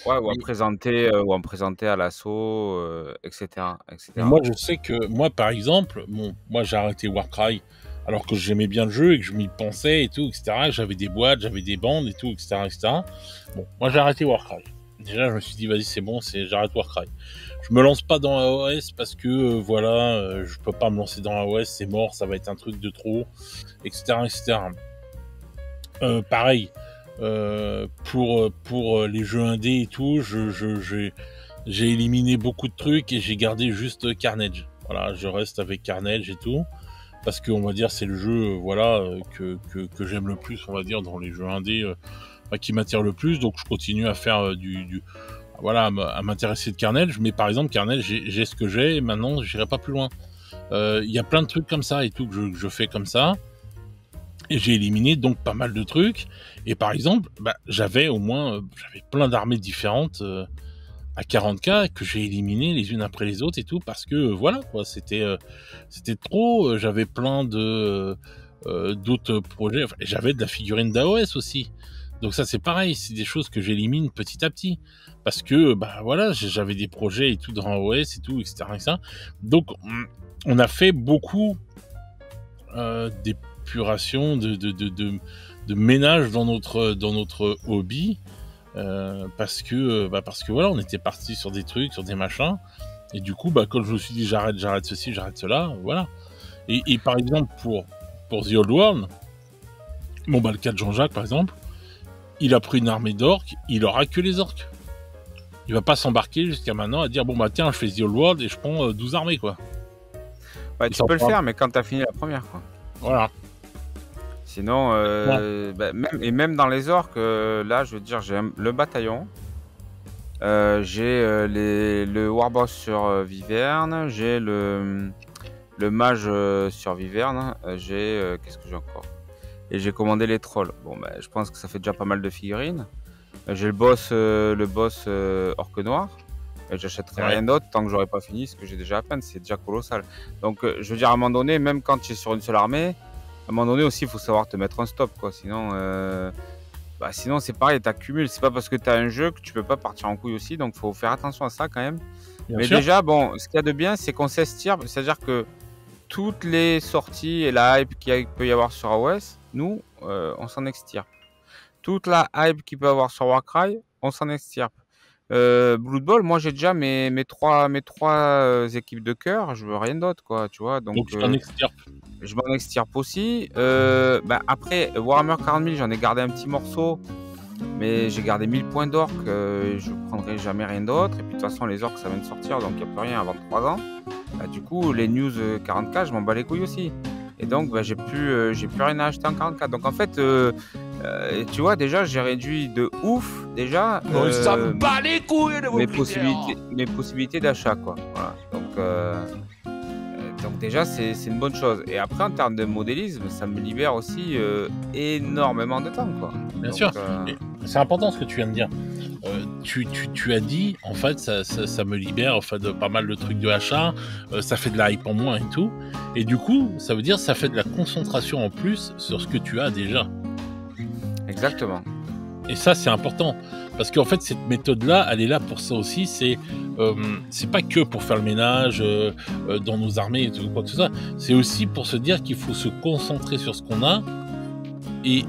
Ouais, Mais, ou en présenter à l'assaut, etc., mais etc. moi, je sais que, moi, par exemple, bon, moi, j'ai arrêté Warcry alors que j'aimais bien le jeu et que je m'y pensais et tout, etc. J'avais des boîtes, j'avais des bandes et tout, etc., etc. Bon, moi, j'ai arrêté Warcry. Déjà, je me suis dit, vas-y, c'est bon, j'arrête Warcry. Je me lance pas dans AOS parce que, voilà, je peux pas me lancer dans AOS, c'est mort, ça va être un truc de trop, etc., etc. Pareil, pour les jeux indés et tout, j'ai éliminé beaucoup de trucs et j'ai gardé juste Carnage. Voilà, je reste avec Carnage et tout, parce que on va dire c'est le jeu, voilà, que j'aime le plus, on va dire, dans les jeux indés, qui m'attire le plus. Donc je continue à faire voilà, à m'intéresser de Carnage. Mais par exemple, Carnage, j'ai ce que j'ai et maintenant j'irai pas plus loin. Il y a plein de trucs comme ça et tout que je fais comme ça. Et j'ai éliminé donc pas mal de trucs. Et par exemple, bah, j'avais plein d'armées différentes à 40K que j'ai éliminées les unes après les autres et tout, parce que voilà, quoi, c'était trop. J'avais plein de d'autres projets. Enfin, j'avais de la figurine d'AOS aussi. Donc ça, c'est pareil, c'est des choses que j'élimine petit à petit, parce que bah voilà, j'avais des projets et tout dans AOS et tout, etc., etc. Donc on a fait beaucoup d'épuration, de ménage dans notre hobby, parce que voilà, on était parti sur des trucs, sur des machins, et du coup, bah, quand je me suis dit j'arrête ceci, j'arrête cela, voilà. Et par exemple, pour The Old World, bon, bah, le cas de Jean-Jacques, par exemple, il a pris une armée d'orques, il aura que les orques. Il va pas s'embarquer jusqu'à maintenant à dire, bon, bah, tiens, je fais The Old World et je prends 12 armées, quoi. Ouais, tu peux le faire, mais quand tu as fini la première, quoi. Voilà. Sinon, bah, même dans les orques, là, je veux dire, j'ai le bataillon, j'ai le warboss sur Viverne, j'ai le mage sur Viverne, j'ai qu'est-ce que j'ai encore? Et j'ai commandé les trolls. Bon, bah, je pense que ça fait déjà pas mal de figurines. J'ai le boss orque noir. J'achèterai rien d'autre tant que j'aurai pas fini ce que j'ai déjà à peine. C'est déjà colossal. Donc, je veux dire, à un moment donné, même quand tu es sur une seule armée, à un moment donné aussi, il faut savoir te mettre un stop, quoi. Sinon, Bah, sinon, c'est pareil, tu accumules. C'est pas parce que tu as un jeu que tu peux pas partir en couille aussi. Donc, faut faire attention à ça quand même. Bien Mais sûr. déjà, bon, ce qu'il y a de bien, c'est qu'on s'estirpe. C'est-à-dire que toutes les sorties et la hype qu'il peut y avoir sur AOS, nous, on s'en extirpe. Toute la hype qu'il peut y avoir sur Warcry, on s'en extirpe. Blood Bowl, moi j'ai déjà mes trois équipes de cœur, je veux rien d'autre, quoi, tu vois. Donc, Donc tu t'en extirpes. je m'en extirpe aussi. Après, Warhammer 40 000, j'en ai gardé un petit morceau, mais j'ai gardé 1000 points d'orques, je prendrai jamais rien d'autre. Et puis de toute façon, les orques, ça vient de sortir, donc il n'y a plus rien avant 3 ans. Bah, du coup, les news 40K, je m'en bats les couilles aussi. Et donc, j'ai plus rien à acheter en 40K. Donc en fait, tu vois, déjà, j'ai réduit de ouf, déjà, Ça me bat les couilles de vos mes critères. possibilités d'achat, quoi. Voilà. Donc déjà, c'est une bonne chose. Et après, en termes de modélisme, ça me libère aussi énormément de temps, quoi. Bien Donc, sûr. Et c'est important ce que tu viens de dire. Tu as dit, en fait, ça me libère en fait, de pas mal de trucs de achat, ça fait de la hype en moins et tout. Et du coup, ça veut dire ça fait de la concentration en plus sur ce que tu as déjà. exactement. Et ça, c'est important. Parce qu'en fait, cette méthode-là, elle est là pour ça aussi. C'est pas que pour faire le ménage dans nos armées et tout, quoi que ce soit. C'est aussi pour se dire qu'il faut se concentrer sur ce qu'on a et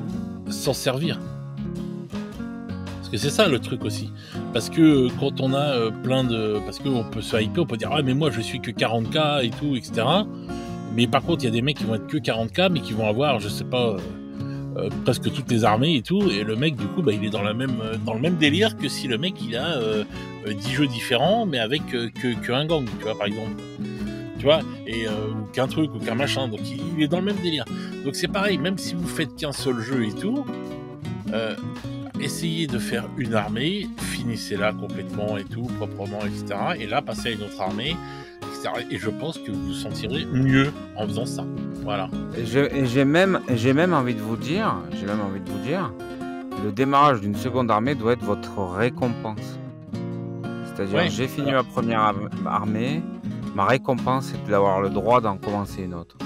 s'en servir. Parce que c'est ça le truc aussi. Parce que quand on a plein de... Parce qu'on peut se hyper, on peut dire « Ah, mais moi, je suis que 40K et tout, etc. » Mais par contre, il y a des mecs qui vont être que 40K, mais qui vont avoir, je sais pas... presque toutes les armées et tout, et le mec du coup il est dans le même délire que si le mec il a 10 jeux différents mais avec que un gang, tu vois, par exemple, tu vois, et ou qu'un truc ou qu'un machin, donc il est dans le même délire. Donc c'est pareil, même si vous faites qu'un seul jeu et tout, essayez de faire une armée, finissez-la complètement et tout, proprement, etc. Et là passez à une autre armée, etc. Et je pense que vous vous sentirez mieux en faisant ça. Voilà. Et j'ai même envie de vous dire, le démarrage d'une seconde armée doit être votre récompense. C'est-à-dire, Ouais, j'ai fini ma première armée, ma récompense, c'est d'avoir le droit d'en commencer une autre.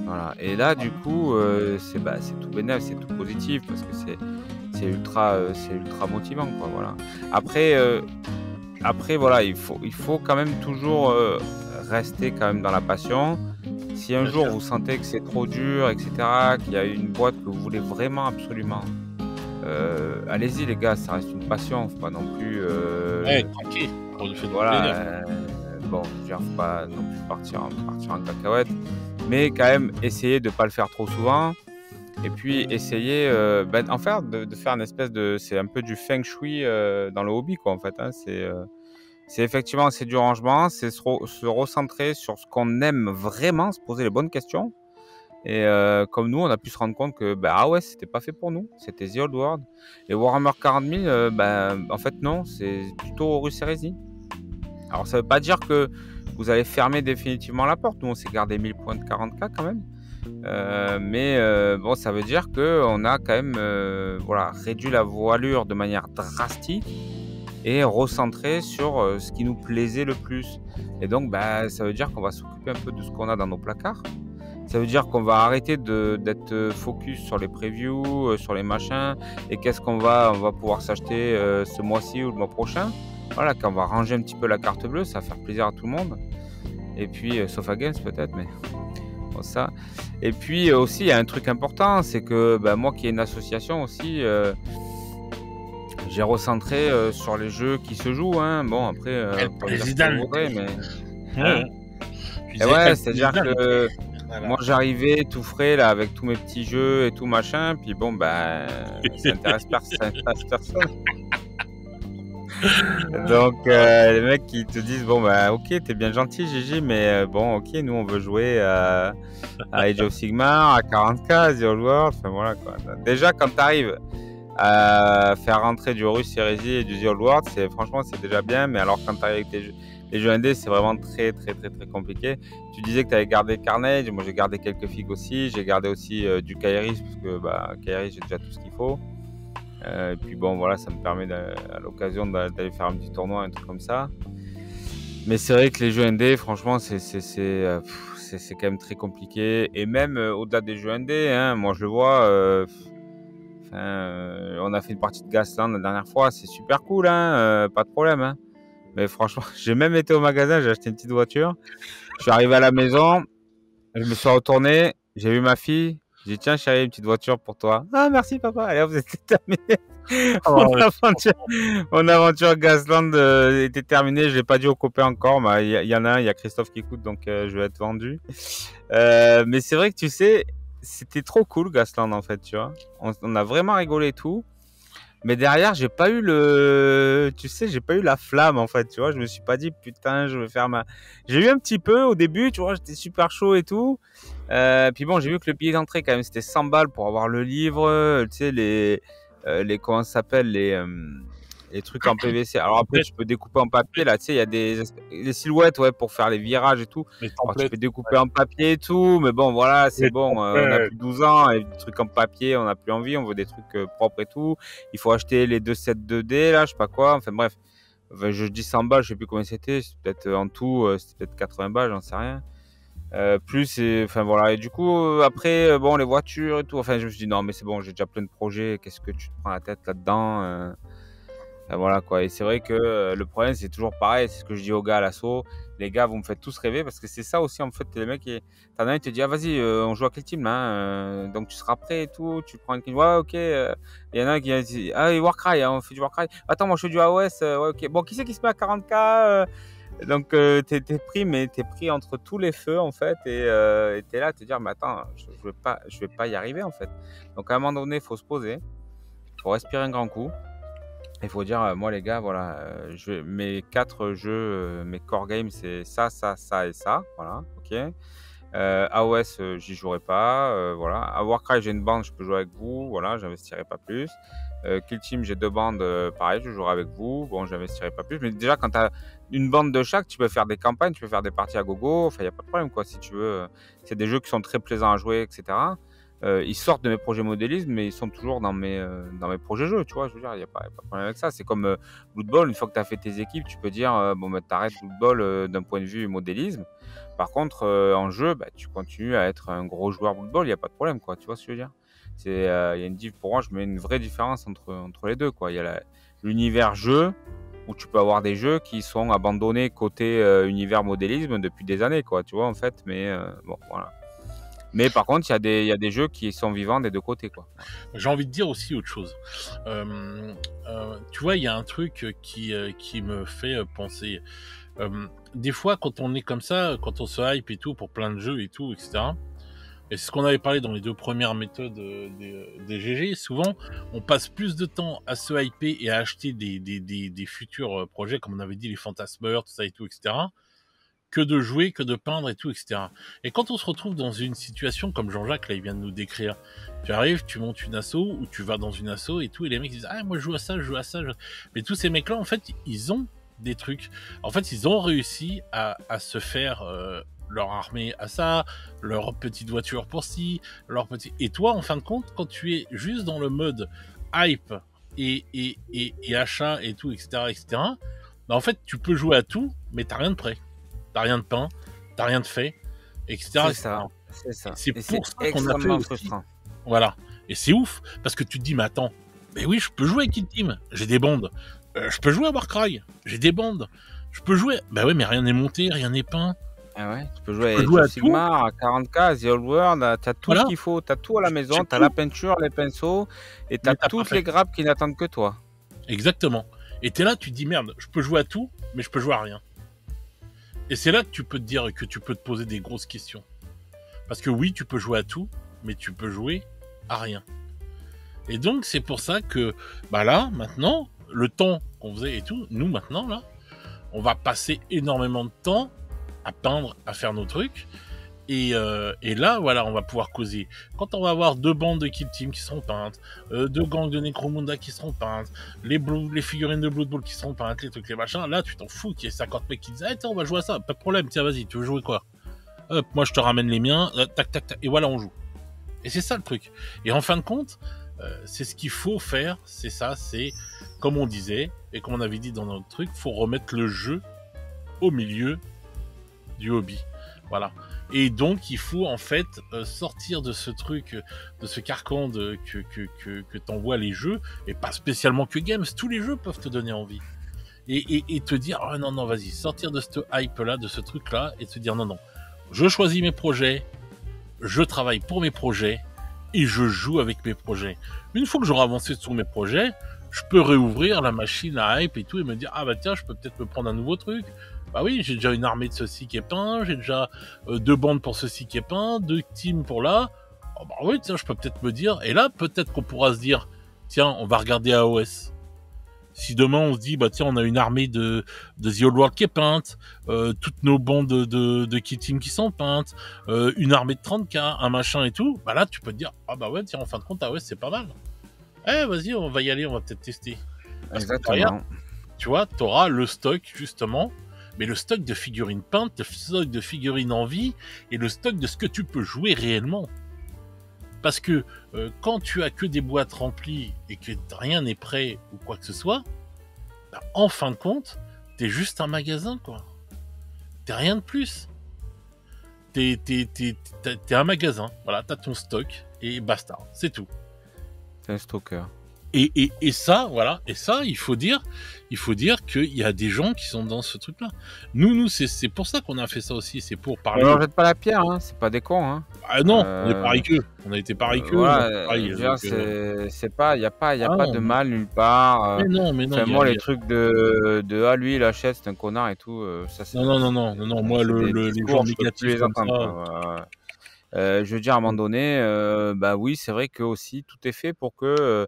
Voilà. Et là, du coup, c'est tout bénéf, c'est tout positif, parce que c'est ultra motivant, quoi. Voilà. Après, voilà, il faut quand même toujours rester quand même dans la passion. Si un Bien jour sûr. vous sentez que c'est trop dur, etc., qu'il y a une boîte que vous voulez vraiment absolument, allez-y les gars, ça reste une passion, faut pas non plus. Ouais, tranquille, pour le fait de Voilà. plaisir. Bon, je veux dire, faut pas non plus partir en cacahuète, mais quand même essayer de pas le faire trop souvent. Et puis essayer, en faire de faire une espèce de, c'est un peu du feng shui dans le hobby, quoi, en fait. Hein. C'est effectivement, c'est du rangement, c'est se recentrer sur ce qu'on aime vraiment, se poser les bonnes questions. Et comme nous, on a pu se rendre compte que ouais, c'était pas fait pour nous, c'était The Old World. Et Warhammer 40 000, en fait non, c'est plutôt Horus Heresy. Alors ça veut pas dire que vous allez fermer définitivement la porte. Nous, on s'est gardé 1000 points de 40K quand même. Mais bon, ça veut dire qu'on a quand même réduit la voilure de manière drastique et recentré sur ce qui nous plaisait le plus. Et donc, ça veut dire qu'on va s'occuper un peu de ce qu'on a dans nos placards. Ça veut dire qu'on va arrêter d'être focus sur les previews, sur les machins, et qu'est-ce qu'on va pouvoir s'acheter ce mois-ci ou le mois prochain. Voilà, qu'on va ranger un petit peu la carte bleue, ça va faire plaisir à tout le monde. Et puis, sauf à Games peut-être, mais bon, ça. Et puis aussi, il y a un truc important, c'est que moi qui ai une association aussi, j'ai recentré sur les jeux qui se jouent. Hein. Bon, après, Quel pas dire ce président. que vous voudrez, mais... Ouais. Et disais ouais, quel c'est-à-dire président. que Voilà. moi j'arrivais tout frais là avec tous mes petits jeux et tout machin, puis bon ça intéresse personne. Donc les mecs qui te disent bon ok, t'es bien gentil Gigi, mais bon ok, nous on veut jouer à Age of Sigmar, à 40K, The Old World, enfin voilà quoi. Déjà quand t'arrives à faire rentrer du Horus Heresy et du The Old World, franchement c'est déjà bien, mais alors quand t'arrives avec les jeux indés, c'est vraiment très très très très compliqué. Tu disais que tu avais gardé Carnage, moi j'ai gardé quelques figues aussi, j'ai gardé aussi du Kairis, parce que Kairis j'ai déjà tout ce qu'il faut. Et puis bon voilà, ça me permet à l'occasion d'aller faire un petit tournoi, un truc comme ça. Mais c'est vrai que les jeux indés, franchement, c'est quand même très compliqué. Et même au-delà des jeux indés, hein, moi je le vois, On a fait une partie de Gasland la dernière fois, c'est super cool, hein, pas de problème. Hein. Mais franchement, j'ai même été au magasin, j'ai acheté une petite voiture. Je suis arrivé à la maison, je me suis retourné, j'ai vu ma fille, j'ai dit tiens chérie, une petite voiture pour toi. Ah merci papa, allez hop, c'était terminé. Mon aventure Gasland était terminée, je l'ai pas dit aux copains encore, mais il y en a un, il y a Christophe qui écoute, donc je vais être vendu. Mais c'est vrai que tu sais, c'était trop cool Gasland en fait, tu vois. On a vraiment rigolé et tout. Mais derrière, j'ai pas eu la flamme en fait, tu vois. Je me suis pas dit putain, je vais faire J'ai eu un petit peu au début, tu vois, j'étais super chaud et tout. Puis bon, j'ai vu que le billet d'entrée quand même c'était 100 balles pour avoir le livre, tu sais les comment ça s'appelle les trucs en PVC. Alors après, tu peux découper en papier là, tu sais, il y a des silhouettes ouais pour faire les virages et tout. Alors, tu peux découper en papier et tout, mais bon voilà, c'est bon, on a plus de 12 ans et des trucs en papier, on n'a plus envie, on veut des trucs propres et tout. Il faut acheter les 2 sets 2D là, je sais pas quoi. Enfin bref, je dis 100 balles, je sais plus combien c'était, c'est peut-être en tout, c'était peut-être 80 balles, j'en sais rien. Plus et enfin voilà, et du coup après bon les voitures et tout, enfin je me suis dit non mais c'est bon, j'ai déjà plein de projets, qu'est-ce que tu te prends la tête là-dedans voilà quoi. Et c'est vrai que le problème c'est toujours pareil, c'est ce que je dis aux gars à l'assaut, les gars vous me faites tous rêver parce que c'est ça aussi en fait, les mecs t'en as un, il te dit ah vas-y on joue à quel team là donc tu seras prêt et tout, tu prends une ouais ok, il y en a un qui dit ah Warcry, hein, on fait du Warcry, attends moi je fais du AOS, ouais ok, bon qui c'est qui se met à 40k donc t'es pris, mais t'es pris entre tous les feux en fait, et t'es là à te dire mais attends, je vais pas y arriver en fait. Donc à un moment donné, il faut se poser, il faut respirer un grand coup, il faut dire moi les gars voilà, mes 4 jeux, mes core games c'est ça, ça, ça et ça, voilà, ok. AOS j'y jouerai pas, voilà. À Warcry j'ai une bande, je peux jouer avec vous, voilà, j'investirai pas plus. Kill Team j'ai 2 bandes, pareil je jouerai avec vous, bon j'investirai pas plus, mais déjà quand t'as une bande de chaque, tu peux faire des campagnes, tu peux faire des parties à gogo, enfin il y a pas de problème quoi, si tu veux. C'est des jeux qui sont très plaisants à jouer, etc. Ils sortent de mes projets modélisme, mais ils sont toujours dans mes projets jeux, tu vois, je veux dire, il y a pas de problème avec ça. C'est comme Blood Bowl, une fois que tu as fait tes équipes, tu peux dire bon bah t'arrêtes Blood Bowl d'un point de vue modélisme. Par contre en jeu, bah, tu continues à être un gros joueur Blood Bowl, il y a pas de problème quoi, tu vois ce que je veux dire. Il y a pour moi je mets une vraie différence entre les deux quoi. Il y a l'univers jeu où tu peux avoir des jeux qui sont abandonnés côté univers modélisme depuis des années quoi, tu vois en fait, mais bon voilà. Mais par contre, il y a des jeux qui sont vivants des deux côtés, quoi. J'ai envie de dire aussi autre chose. Tu vois, il y a un truc qui me fait penser. Des fois, quand on est comme ça, quand on se hype et tout pour plein de jeux et tout, etc. Et c'est ce qu'on avait parlé dans les 2 premières méthodes des GG. Souvent, on passe plus de temps à se hyper et à acheter des futurs projets, comme on avait dit, les fantasmeurs, tout ça et tout, etc., que de jouer, que de peindre et tout, etc. Et quand on se retrouve dans une situation comme Jean-Jacques, là, il vient de nous décrire, tu arrives, tu montes une asso, ou tu vas dans une asso et tout, et les mecs disent « Ah, moi, je joue à ça, je joue à ça. » Mais tous ces mecs-là, en fait, ils ont des trucs. En fait, ils ont réussi à se faire leur armée à ça, leur petite voiture pour ci, leur petit... Et toi, en fin de compte, quand tu es juste dans le mode hype et achat et tout, etc., etc., bah, en fait, tu peux jouer à tout, mais t'as rien de prêt. T'as rien de peint, t'as rien de fait, etc. C'est ça. C'est pour ça qu'on a fait aussi. Frustrant. Voilà. Et c'est ouf, parce que tu te dis, mais attends, mais oui, je peux jouer avec Kill Team, j'ai des bandes. Je peux jouer à Warcry, j'ai des bandes. Je peux jouer... Bah ouais, mais rien n'est monté, rien n'est peint. Ah ouais, tu peux jouer avec Sigmar à 40k, The Old World, t'as tout ce qu'il faut, t'as tout à la maison, t'as la peinture, les pinceaux, et t'as toutes les grappes qui n'attendent que toi. Exactement. Et t'es là, tu te dis, merde, je peux jouer à tout, mais je peux jouer à rien. Et c'est là que tu peux te dire que tu peux te poser des grosses questions. Parce que oui, tu peux jouer à tout, mais tu peux jouer à rien. Et donc, c'est pour ça que, bah là, maintenant, le temps qu'on faisait et tout, nous, maintenant, là, on va passer énormément de temps à peindre, à faire nos trucs. Et là, voilà, on va pouvoir causer. Quand on va avoir 2 bandes de Kill Team qui seront peintes, 2 gangs de Necromunda qui seront peintes, les figurines de Blood Bowl qui seront peintes, les trucs, les machins, là, tu t'en fous qu'il y ait 50 mecs qui disent « Ah, tiens, on va jouer à ça, pas de problème, tiens, vas-y, tu veux jouer quoi ?» Hop, moi, je te ramène les miens, tac, tac, tac, et voilà, on joue. Et c'est ça, le truc. Et en fin de compte, c'est ce qu'il faut faire, c'est ça, c'est, comme on disait, et comme on avait dit dans notre truc, faut remettre le jeu au milieu du hobby. Voilà. Et donc, il faut en fait sortir de ce truc, de ce carcan que t'envoient les jeux, et pas spécialement que Games, tous les jeux peuvent te donner envie. Et te dire, oh non, vas-y, sortir de cette hype-là, de ce truc-là, et te dire, non, je choisis mes projets, je travaille pour mes projets, et je joue avec mes projets. Une fois que j'aurai avancé sur mes projets, je peux réouvrir la machine à hype et tout, et me dire, ah bah tiens, je peux peut-être me prendre un nouveau truc. Bah oui, j'ai déjà une armée de ceci qui est peint, j'ai déjà 2 bandes pour ceci qui est peint, 2 teams pour là. Oh bah oui, tiens, je peux peut-être me dire, et là, peut-être qu'on pourra se dire, tiens, on va regarder AOS. Si demain on se dit, bah tiens, on a une armée de The Old World qui est peinte, toutes nos bandes de key team qui sont peintes, une armée de 30k, un machin et tout, bah là, tu peux te dire, ah bah ouais, tiens, en fin de compte, AOS, c'est pas mal. Eh, vas-y, on va y aller, on va peut-être tester. Parce Exactement. Que derrière, tu vois, t'auras le stock, justement, mais le stock de figurines peintes, le stock de figurines en vie, et le stock de ce que tu peux jouer réellement. Parce que quand tu as que des boîtes remplies et que rien n'est prêt ou quoi que ce soit, bah, en fin de compte, t'es juste un magasin, quoi. T'es rien de plus. T'es un magasin, voilà, t'as ton stock et basta, c'est tout. C'est un stalker. Et ça, voilà, et ça, il faut dire qu'il y a des gens qui sont dans ce truc-là. Nous, c'est pour ça qu'on a fait ça aussi, c'est pour parler. On jette pas la pierre, hein, c'est pas des cons, hein. Ah non, on est pareil qu'eux. On a été pareil qu'eux. Voilà, c'est pas, y a pas de mal nulle part. Mais non. Enfin, moi, les trucs de ah lui il achète, c'est un connard et tout, ça c'est. Non. Moi, les gens négatifs comme ça. Je veux dire, à un moment donné, bah oui, c'est vrai que aussi tout est fait pour que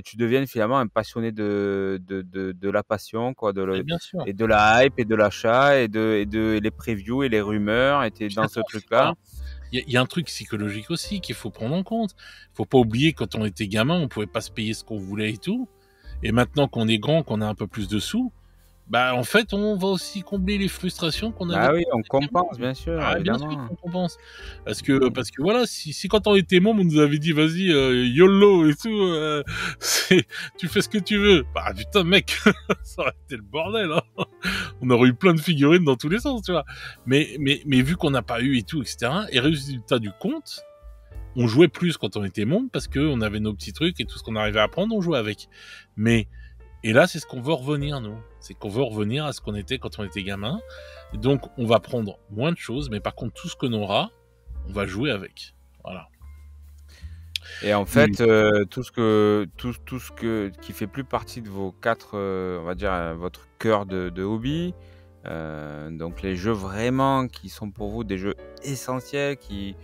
tu deviennes finalement un passionné de la passion, quoi, bien sûr. et de la hype et de l'achat et les previews et les rumeurs, et t'es dans ce truc-là. Il y a un truc psychologique aussi qu'il faut prendre en compte. Faut pas oublier, quand on était gamin, on pouvait pas se payer ce qu'on voulait et tout. Et maintenant qu'on est grand, qu'on a un peu plus de sous, bah en fait, on va aussi combler les frustrations qu'on avait. Ah oui, on compense, bien sûr, évidemment. Bien sûr qu'on compense. Parce que voilà, si quand on était môme, on nous avait dit, vas-y, YOLO et tout, tu fais ce que tu veux. Bah putain, mec, ça aurait été le bordel, hein. On aurait eu plein de figurines dans tous les sens, tu vois. Mais vu qu'on n'a pas eu et tout, etc., et résultat du compte, on jouait plus quand on était môme parce qu'on avait nos petits trucs et tout ce qu'on arrivait à prendre, on jouait avec. Et là, c'est ce qu'on veut revenir, nous. C'est qu'on veut revenir à ce qu'on était quand on était gamin. Donc, on va prendre moins de choses, mais par contre, tout ce qu'on aura, on va jouer avec. Voilà. Et en fait, tout ce qui fait plus partie de vos 4, on va dire, votre cœur de hobby, donc les jeux vraiment qui sont pour vous des jeux essentiels, qui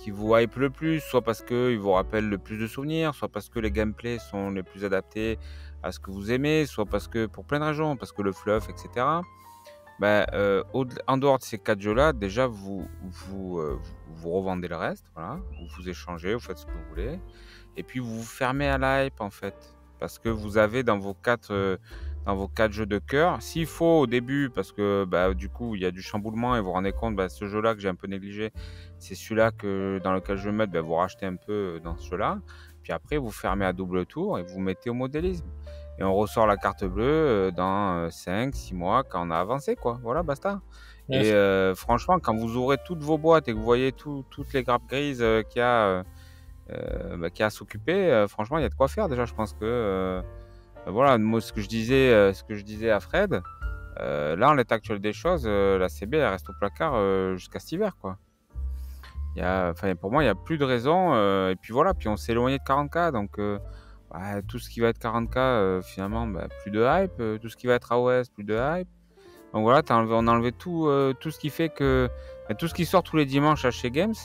vous hype le plus, soit parce qu'ils vous rappellent le plus de souvenirs, soit parce que les gameplays sont les plus adaptés à ce que vous aimez, soit parce que, pour plein de raisons, parce que le fluff, etc. Ben, en dehors de ces 4 jeux-là, déjà, vous revendez le reste, voilà, vous échangez, vous faites ce que vous voulez, et puis vous vous fermez à la hype, en fait, parce que vous avez dans vos 4 jeux de cœur, s'il faut au début, parce que bah, du coup, il y a du chamboulement et vous vous rendez compte, bah, ce jeu-là que j'ai un peu négligé, c'est celui-là dans lequel je vais mettre, bah, vous rachetez un peu dans ce jeu-là, puis après, vous fermez à double tour et vous mettez au modélisme. Et on ressort la carte bleue dans 5-6 mois quand on a avancé, quoi. Voilà, basta. Ouais, et franchement, quand vous ouvrez toutes vos boîtes et que vous voyez toutes les grappes grises qu'il y a à s'occuper, franchement, il y a de quoi faire déjà. Je pense que voilà, moi, ce que je disais à Fred, là, en l'état actuel des choses, la CB elle reste au placard jusqu'à cet hiver, quoi. Pour moi, il n'y a plus de raison. Et puis voilà, puis on s'est éloigné de 40K, donc tout ce qui va être 40K, finalement, plus de hype. Tout ce qui va être AOS, plus de hype. Donc voilà, on a enlevé tout ce qui fait que tout ce qui sort tous les dimanches à chez Games,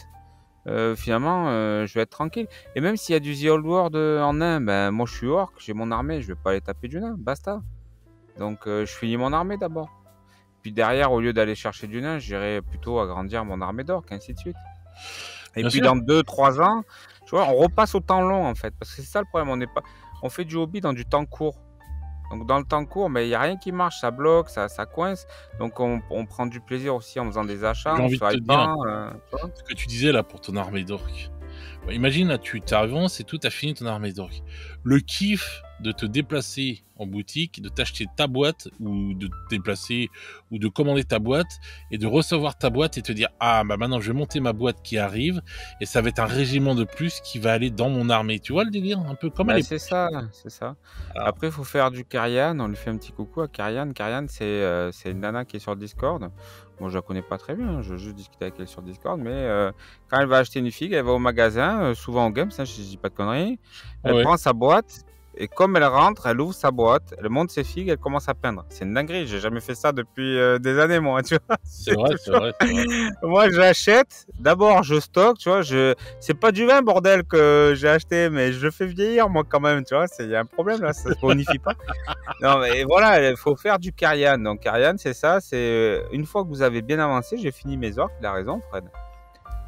finalement, je vais être tranquille. Et même s'il y a du The Old World en nain, moi je suis orc, j'ai mon armée, je vais pas aller taper du nain, basta. Donc je finis mon armée d'abord. Puis derrière, au lieu d'aller chercher du nain, j'irai plutôt agrandir mon armée d'orc, ainsi de suite. Et bien puis sûr. Dans 2-3 ans, tu vois, on repasse au temps long en fait, parce que c'est ça le problème, on fait du hobby dans du temps court. Donc dans le temps court, il n'y a rien qui marche, ça bloque, ça coince. Donc on prend du plaisir aussi en faisant des achats. J'ai envie de te dire, ce que tu disais là pour ton armée d'orques. Imagine, là, tu avances et tout, tu as fini ton armée d'orques. Le kiff de te déplacer en boutique, de t'acheter ta boîte ou de te déplacer ou de commander ta boîte et de recevoir ta boîte et te dire ah bah maintenant je vais monter ma boîte qui arrive et ça va être un régiment de plus qui va aller dans mon armée. Tu vois le délire un peu comme Bah, elle c'est ça, c'est ça. Alors, Après, il faut faire du Karian. On lui fait un petit coucou à Karian. Karian, c'est une nana qui est sur Discord. Bon, je la connais pas très bien, je juste discute avec elle sur Discord, mais quand elle va acheter une figue, elle va au magasin, souvent au Games, hein, je dis pas de conneries. Elle ouais, prend sa boîte et comme elle rentre, elle ouvre sa boîte, elle monte ses figues, elle commence à peindre. C'est une dinguerie, j'ai jamais fait ça depuis des années, moi, tu vois. c'est vrai, c'est vrai, c'est vrai. Moi, j'achète, d'abord je stocke, tu vois, c'est pas du vin, bordel, que j'ai acheté, mais je le fais vieillir, moi, quand même, tu vois, il y a un problème là, ça se bonifie pas. Non, mais voilà, il faut faire du Karian. Donc, Karian, c'est ça, c'est une fois que vous avez bien avancé, j'ai fini mes orques, il a raison, Fred.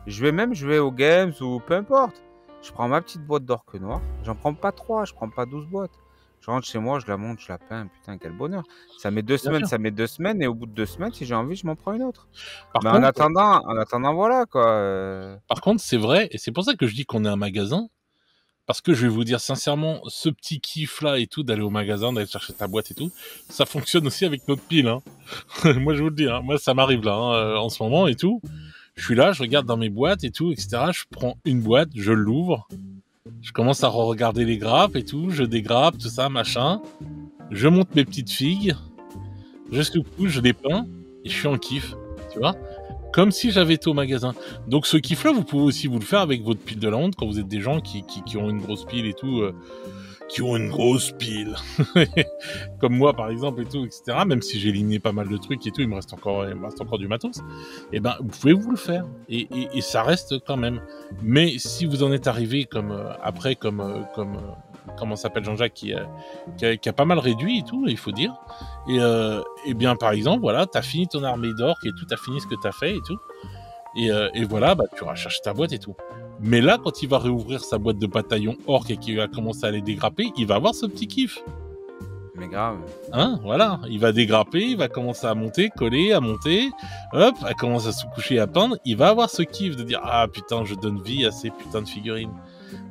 Je vais même jouer aux games ou peu importe. Je prends ma petite boîte d'orques noirs, j'en prends pas 3, je prends pas 12 boîtes. Je rentre chez moi, je la monte, je la peins, putain, quel bonheur. Ça met 2 Bien semaines, sûr. ça met 2 semaines, et au bout de 2 semaines, si j'ai envie, je m'en prends une autre. Par Mais contre, en attendant, voilà, quoi. c'est vrai et c'est pour ça que je dis qu'on est un magasin. Parce que je vais vous dire sincèrement, ce petit kiff-là et tout, d'aller au magasin, d'aller chercher ta boîte et tout, ça fonctionne aussi avec notre pile. Hein. Moi, je vous le dis, hein. Moi, ça m'arrive là, hein, en ce moment et tout. Je suis là, je regarde dans mes boîtes et tout, etc. Je prends une boîte, je l'ouvre, je commence à regarder les grappes et tout, je dégrappe, tout ça, machin. Je monte mes petites figues, je secoue, je les peins et je suis en kiff, tu vois. Comme si j'avais été au magasin. Donc ce kiff-là, vous pouvez aussi vous le faire avec votre pile de la honte quand vous êtes des gens qui ont une grosse pile et tout, qui ont une grosse pile. Comme moi par exemple et tout, etc. Même si j'ai éliminé pas mal de trucs et tout, il me reste encore du matos. Et ben vous pouvez vous le faire et ça reste quand même. Mais si vous en êtes arrivé comme après comment s'appelle Jean-Jacques qui a pas mal réduit et tout, il faut dire. Et bien par exemple, voilà, t'as fini ton armée d'orques et tout, t'as fini ce que t'as fait et tout. Et voilà, bah tu recherches ta boîte et tout. Mais là, quand il va réouvrir sa boîte de bataillon orc et qu'il va commencer à les dégrapper, il va avoir ce petit kiff. Mais grave. Hein, voilà, il va dégrapper, il va commencer à monter, coller, à monter, hop, elle commence à se coucher, à peindre, il va avoir ce kiff de dire ah putain, je donne vie à ces putains de figurines.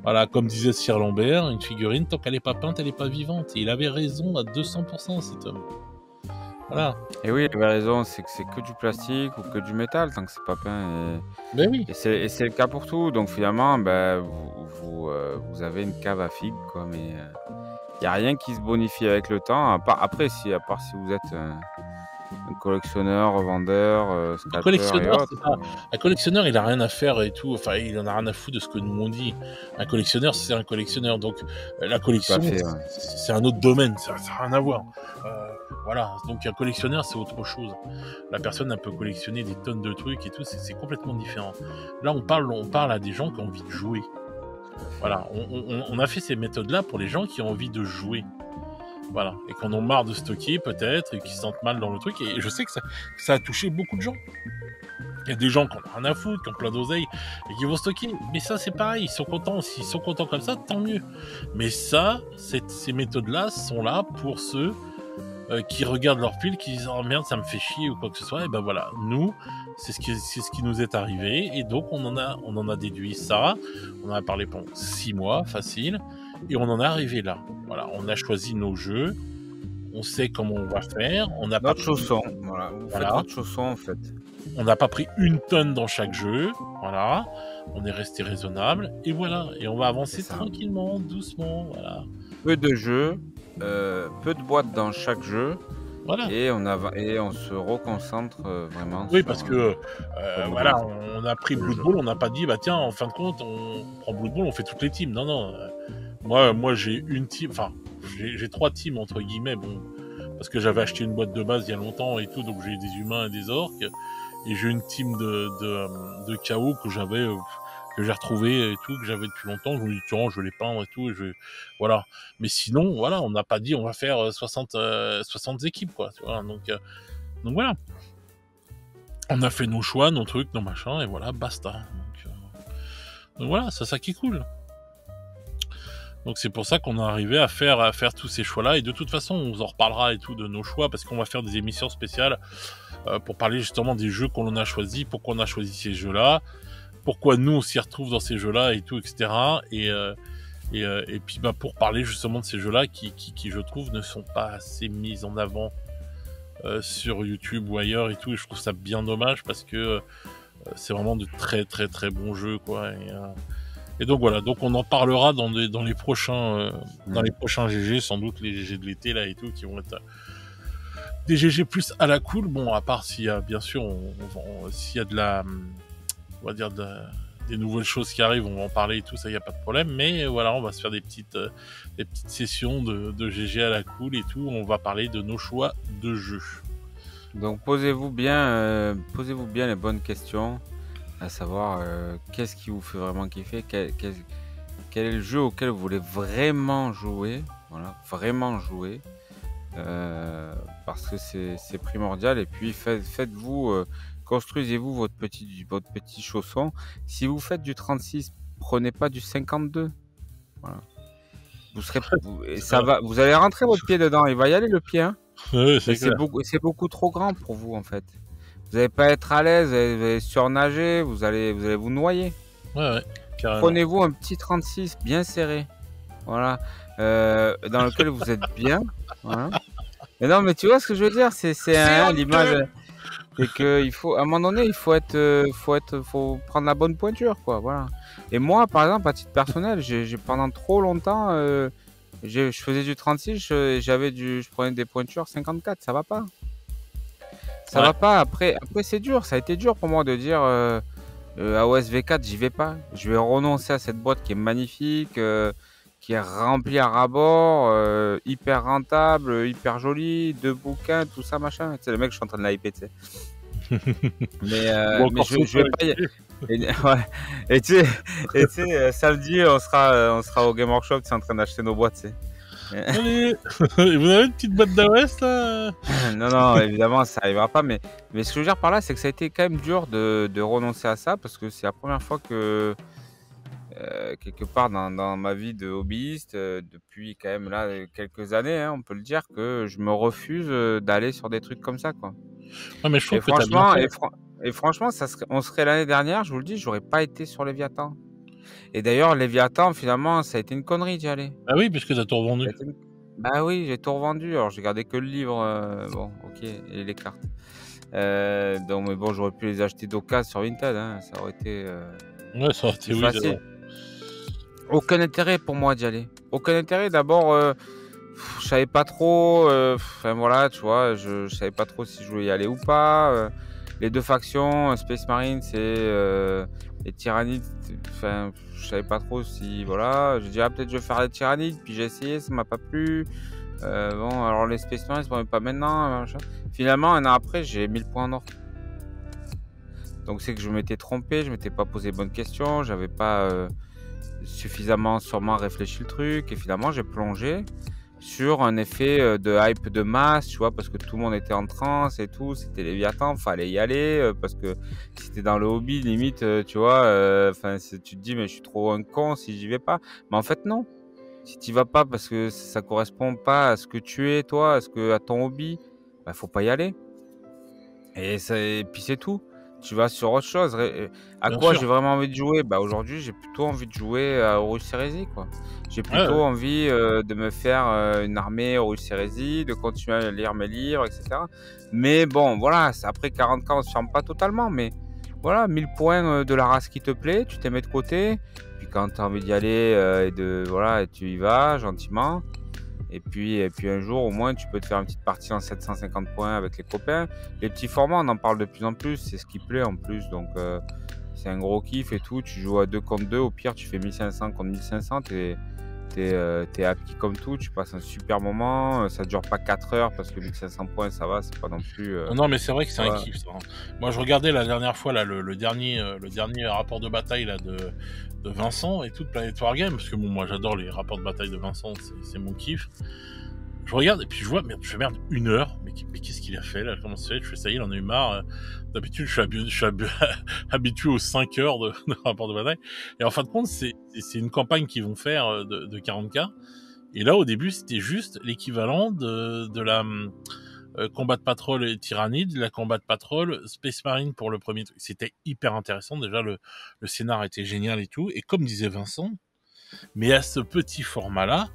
Voilà, comme disait Sir Lambert, une figurine tant qu'elle est pas peinte, elle est pas vivante. Et il avait raison à 200% cet homme. Voilà. Et oui, il avait raison, c'est que c'est que du plastique ou que du métal tant que c'est pas peint. Ben oui. Et c'est le cas pour tout. Donc finalement, ben, vous avez une cave à figues, quoi. Mais il n'y a rien qui se bonifie avec le temps. À part si vous êtes un collectionneur, revendeur, Un scalper et collectionneur, c'est autres. ça. Un collectionneur, il a rien à faire et tout. Enfin, il en a rien à foutre de ce que nous on dit. Un collectionneur, c'est un collectionneur. Donc, la collection, Tout à fait, ouais. c'est un autre domaine. Ça n'a rien à voir. Voilà. Donc, un collectionneur, c'est autre chose. La personne, elle peut collectionner des tonnes de trucs et tout. C'est complètement différent. Là, on parle à des gens qui ont envie de jouer. Voilà. On a fait ces méthodes-là pour les gens qui ont envie de jouer. Voilà. Et qu'on en marre de stocker, peut-être, et qui se sentent mal dans le truc. Et je sais que ça a touché beaucoup de gens. Il y a des gens qui en ont rien à foutre, qui ont plein d'oseille, et qui vont stocker. Mais ça, c'est pareil. Ils sont contents. S'ils sont contents comme ça, tant mieux. Mais ça, ces méthodes-là sont là pour ceux qui regardent leur pile, qui disent « Oh merde, ça me fait chier » ou quoi que ce soit. Et ben voilà. Nous, c'est ce qui nous est arrivé. Et donc, on en a déduit ça. On en a parlé pendant 6 mois, facile. Et on en est arrivé là. Voilà, on a choisi nos jeux, on sait comment on va faire, on n'a pas Notre chausson, voilà. Vous faites votre chausson, en fait. On n'a pas pris une tonne dans chaque jeu, voilà. On est resté raisonnable et voilà. Et on va avancer tranquillement, doucement, voilà. Peu de jeux, peu de boîtes dans chaque jeu. Voilà. Et on se reconcentre vraiment. Oui, sur, parce que voilà, jeu. on a pris Blood Bowl, on n'a pas dit bah tiens, en fin de compte, on prend Blood Bowl, on fait toutes les teams. Non, non. Moi, j'ai une team, enfin, j'ai 3 teams entre guillemets, bon, parce que j'avais acheté une boîte de base il y a longtemps et tout, donc j'ai des humains et des orques, et j'ai une team de chaos que j'ai retrouvé et tout, que j'avais depuis longtemps. Je me dis tiens, je vais les peindre et tout, voilà. Mais sinon, voilà, on n'a pas dit on va faire 60 équipes quoi, tu vois. Donc voilà. On a fait nos choix, nos trucs, nos machins, et voilà, basta. Donc voilà, c'est ça qui est cool. Donc c'est pour ça qu'on est arrivé à faire tous ces choix-là. Et de toute façon, on vous en reparlera et tout de nos choix, parce qu'on va faire des émissions spéciales pour parler justement des jeux qu'on a choisis, pourquoi on a choisi ces jeux-là, pourquoi nous on s'y retrouve dans ces jeux-là et tout, etc. Et puis bah pour parler justement de ces jeux-là qui je trouve ne sont pas assez mis en avant sur YouTube ou ailleurs et tout, et je trouve ça bien dommage parce que c'est vraiment de très très très bons jeux quoi. Et donc voilà, donc on en parlera dans les prochains GG, sans doute les GG de l'été là et tout qui vont être des GG plus à la cool. Bon, à part s'il y a bien sûr s'il y a de la on va dire des nouvelles choses qui arrivent, on va en parler et tout, ça y a pas de problème, mais voilà, on va se faire des petites sessions de GG à la cool et tout, on va parler de nos choix de jeux. Donc posez-vous bien les bonnes questions, à savoir qu'est-ce qui vous fait vraiment kiffer, quel est le jeu auquel vous voulez vraiment jouer, voilà, vraiment jouer, parce que c'est primordial. Et puis faites-vous, construisez-vous votre petit chausson. Si vous faites du 36, prenez pas du 52. Voilà. Vous allez rentrer votre pied dedans, il va y aller le pied, hein. Ouais, c'est beaucoup trop grand pour vous en fait. Vous n'allez pas être à l'aise, vous allez surnager, vous allez vous noyer. Ouais, carrément. Prenez-vous un petit 36 bien serré, voilà, dans lequel vous êtes bien. Voilà. Mais non, mais tu vois ce que je veux dire, c'est l'image. C'est que il faut, à un moment donné, il faut prendre la bonne pointure, quoi. Voilà. Et moi, par exemple, à titre personnel, j'ai pendant trop longtemps, je faisais du 36, je prenais des pointures 54, ça va pas. Ça va pas. Après, c'est dur. Ça a été dur pour moi de dire AOS V4, j'y vais pas. Je vais renoncer à cette boîte qui est magnifique, qui est remplie à ras-bord, hyper rentable, hyper jolie, 2 bouquins, tout ça, machin. C'est le mec, je suis en train de la hyper, tu sais. Mais je vais pas y... Et tu sais, samedi, on sera au Game Workshop, tu sais, en train d'acheter nos boîtes, tu sais. Allez. Vous avez une petite boîte d'AOS là? Non, évidemment, ça arrivera pas. Mais ce que je veux dire par là, c'est que ça a été quand même dur de renoncer à ça, parce que c'est la première fois que quelque part dans ma vie de hobbyiste, depuis quand même là quelques années, hein, on peut le dire, que je me refuse d'aller sur des trucs comme ça, quoi. Ouais, mais je trouve Et que t'as bien franchement, fait. et franchement, on serait l'année dernière, je vous le dis, j'aurais pas été sur Léviathan. Et d'ailleurs, Léviathan, finalement, ça a été une connerie d'y aller. Ah oui, puisque t'as tout revendu. Bah oui, j'ai tout revendu. Alors, j'ai gardé que le livre, bon, ok, et les cartes. Donc, mais bon, j'aurais pu les acheter d'occasion sur Vinted, hein, ça aurait été Ouais, ça aurait été plus oui, facile. Aucun intérêt pour moi d'y aller. Aucun intérêt. D'abord, je savais pas trop. Enfin voilà, tu vois, je savais pas trop si je voulais y aller ou pas. Les deux factions, Space Marine, les Tyrannides. Enfin, je savais pas trop si voilà. J'ai dit peut-être je vais faire les Tyrannides, puis j'ai essayé, ça m'a pas plu. Bon, alors les Space Marines, c'est pas maintenant. Machin. Finalement, un an après, j'ai mis le point en or. Donc c'est que je m'étais trompé, je m'étais pas posé les bonnes questions, j'avais pas suffisamment sûrement réfléchi le truc, et finalement j'ai plongé sur un effet de hype de masse, tu vois, parce que tout le monde était en transe et tout, c'était Léviathan, fallait y aller, parce que si t'es dans le hobby, limite, tu vois, tu te dis mais je suis trop un con si j'y vais pas. Mais en fait non, si t'y vas pas parce que ça correspond pas à ce que tu es toi, à ton hobby, bah faut pas y aller. Et puis c'est tout. Tu vas sur autre chose. À Bien quoi sûr. j'ai vraiment envie de jouer? Bah aujourd'hui, j'ai plutôt envie de jouer à Horus Heresy, quoi. J'ai plutôt envie de me faire une armée Horus Heresy, de continuer à lire mes livres, etc. Mais bon, voilà, après 40 ans, on se ferme pas totalement, mais voilà, 1000 points de la race qui te plaît, tu t'es mis de côté. Puis quand tu as envie d'y aller, et tu y vas gentiment. Et puis un jour, au moins, tu peux te faire une petite partie en 750 points avec les copains. Les petits formats, on en parle de plus en plus. C'est ce qui plaît en plus. Donc, c'est un gros kiff et tout. Tu joues à 2 contre 2. Au pire, tu fais 1500 contre 1500. T'es happy comme tout. Tu passes un super moment. Ça dure pas 4 heures parce que 1500 points, ça va. C'est pas non plus. Non, mais c'est vrai que c'est voilà. un kiff, ça. Moi, je regardais la dernière fois là, le dernier rapport de bataille là, de Vincent et tout de Planet Wargame, parce que bon, moi j'adore les rapports de bataille de Vincent, c'est mon kiff. Je regarde et puis je vois, merde, je fais merde, 1 heure, mais qu'est-ce qu'il a fait là? Comment ça fait? Je fais ça y est, il en a eu marre. D'habitude, je suis habitué aux 5 heures de rapport de bataille. Et en fin de compte, c'est une campagne qu'ils vont faire de 40K. Et là, au début, c'était juste l'équivalent de la combat de patrol et Tyrannide, la combat de patrol, Space Marine pour le premier truc. C'était hyper intéressant. Déjà, le scénar était génial et tout. Et comme disait Vincent, Mais à ce petit format-là,